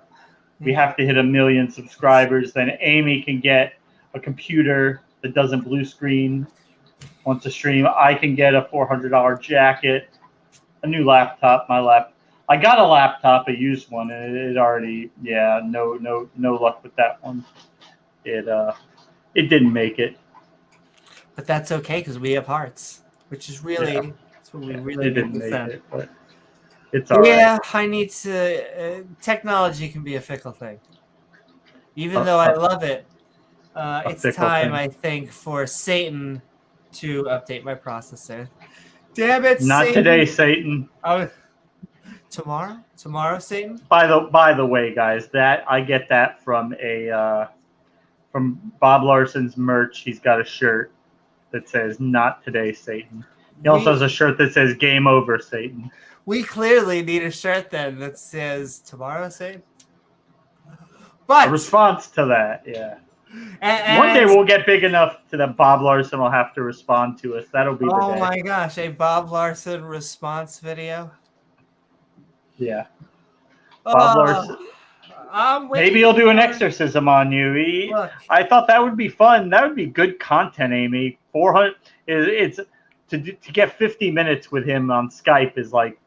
hit 1 million subscribers. Then Amy can get a computer that doesn't blue screen once to stream. I can get a $400 jacket, a new laptop. I got a laptop, a used one, and it already, no luck with that one. It didn't make it. But that's okay because we have hearts, which is really that's what we really didn't need to make send. it, but it's all right. Yeah, I need to. Technology can be a fickle thing, even though I love it. It's time, I think, for Satan to update my processor. Damn it, Not Satan. today, Satan. Tomorrow, Satan. By the way, guys, that I get that from from Bob Larson's merch. He's got a shirt that says "Not today, Satan." He also has a shirt that says "Game over, Satan." We clearly need a shirt then that says "Tomorrow, Satan." But a response to that, yeah. And one day we'll get big enough to that Bob Larson will have to respond to us. That'll be the day. Oh my gosh, a Bob Larson response video. Yeah. Bob Larson. Maybe he'll do an exorcism on you. I thought that would be fun. That would be good content, Amy. 400. It's to get 50 minutes with him on Skype is like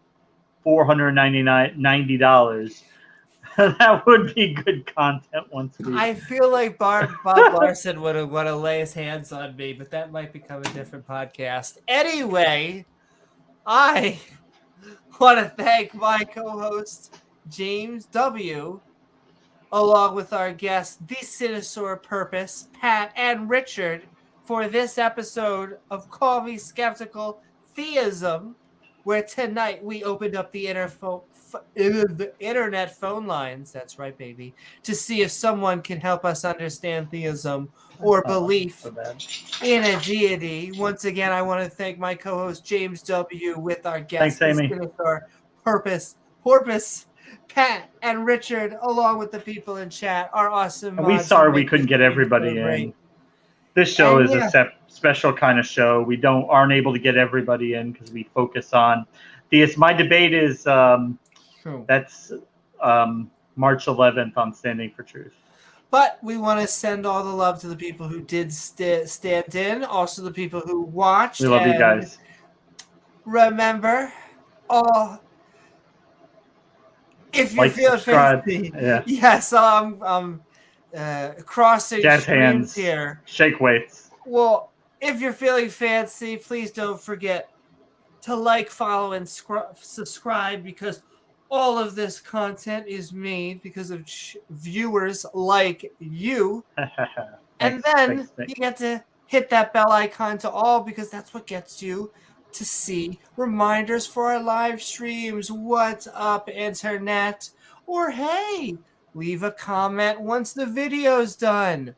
$490. That would be good content once a week. I feel like Bob Larson would have want to lay his hands on me, but that might become a different podcast. Anyway, I want to thank my co-host James W. along with our guests, the Sinister Purpose, Pat and Richard, for this episode of Call Me Skeptical Theism, where tonight we opened up the internet phone lines, that's right, baby, to see if someone can help us understand theism or belief in a deity. Once again, I want to thank my co-host James W. with our guests, thanks, Amy. Purpose, Pat and Richard, along with the people in chat, our awesome. We're sorry we couldn't get everybody in. This show is a special kind of show. We aren't able to get everybody in because we focus on theism. My debate is that's March 11th on Standing for Truth. But we want to send all the love to the people who did stand in, also the people who watched. We love you and guys. Remember, if you're Like, feeling subscribe. fancy, Yeah. yes, crossing Jazz streams hands. here. Shake weights. Well, if you're feeling fancy, please don't forget to like, follow, and subscribe, because all of this content is made because of viewers like you. And then you get to hit that bell icon to all, because that's what gets you to see reminders for our live streams. What's up, internet? Or hey, leave a comment once the video's done.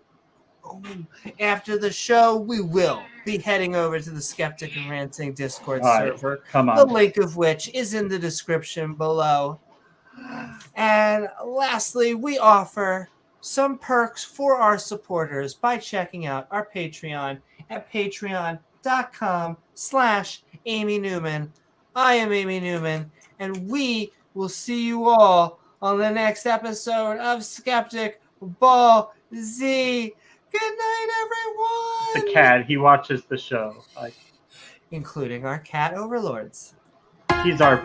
After the show, we will be heading over to the Skeptic and Ranting Discord server, Come on. the link of which is in the description below. And lastly, we offer some perks for our supporters by checking out our Patreon at patreon.com/Amy Newman. I am Amy Newman, and we will see you all on the next episode of Skeptic Ball Z. Good night, everyone. The cat, he watches the show. Including our cat overlords. He's our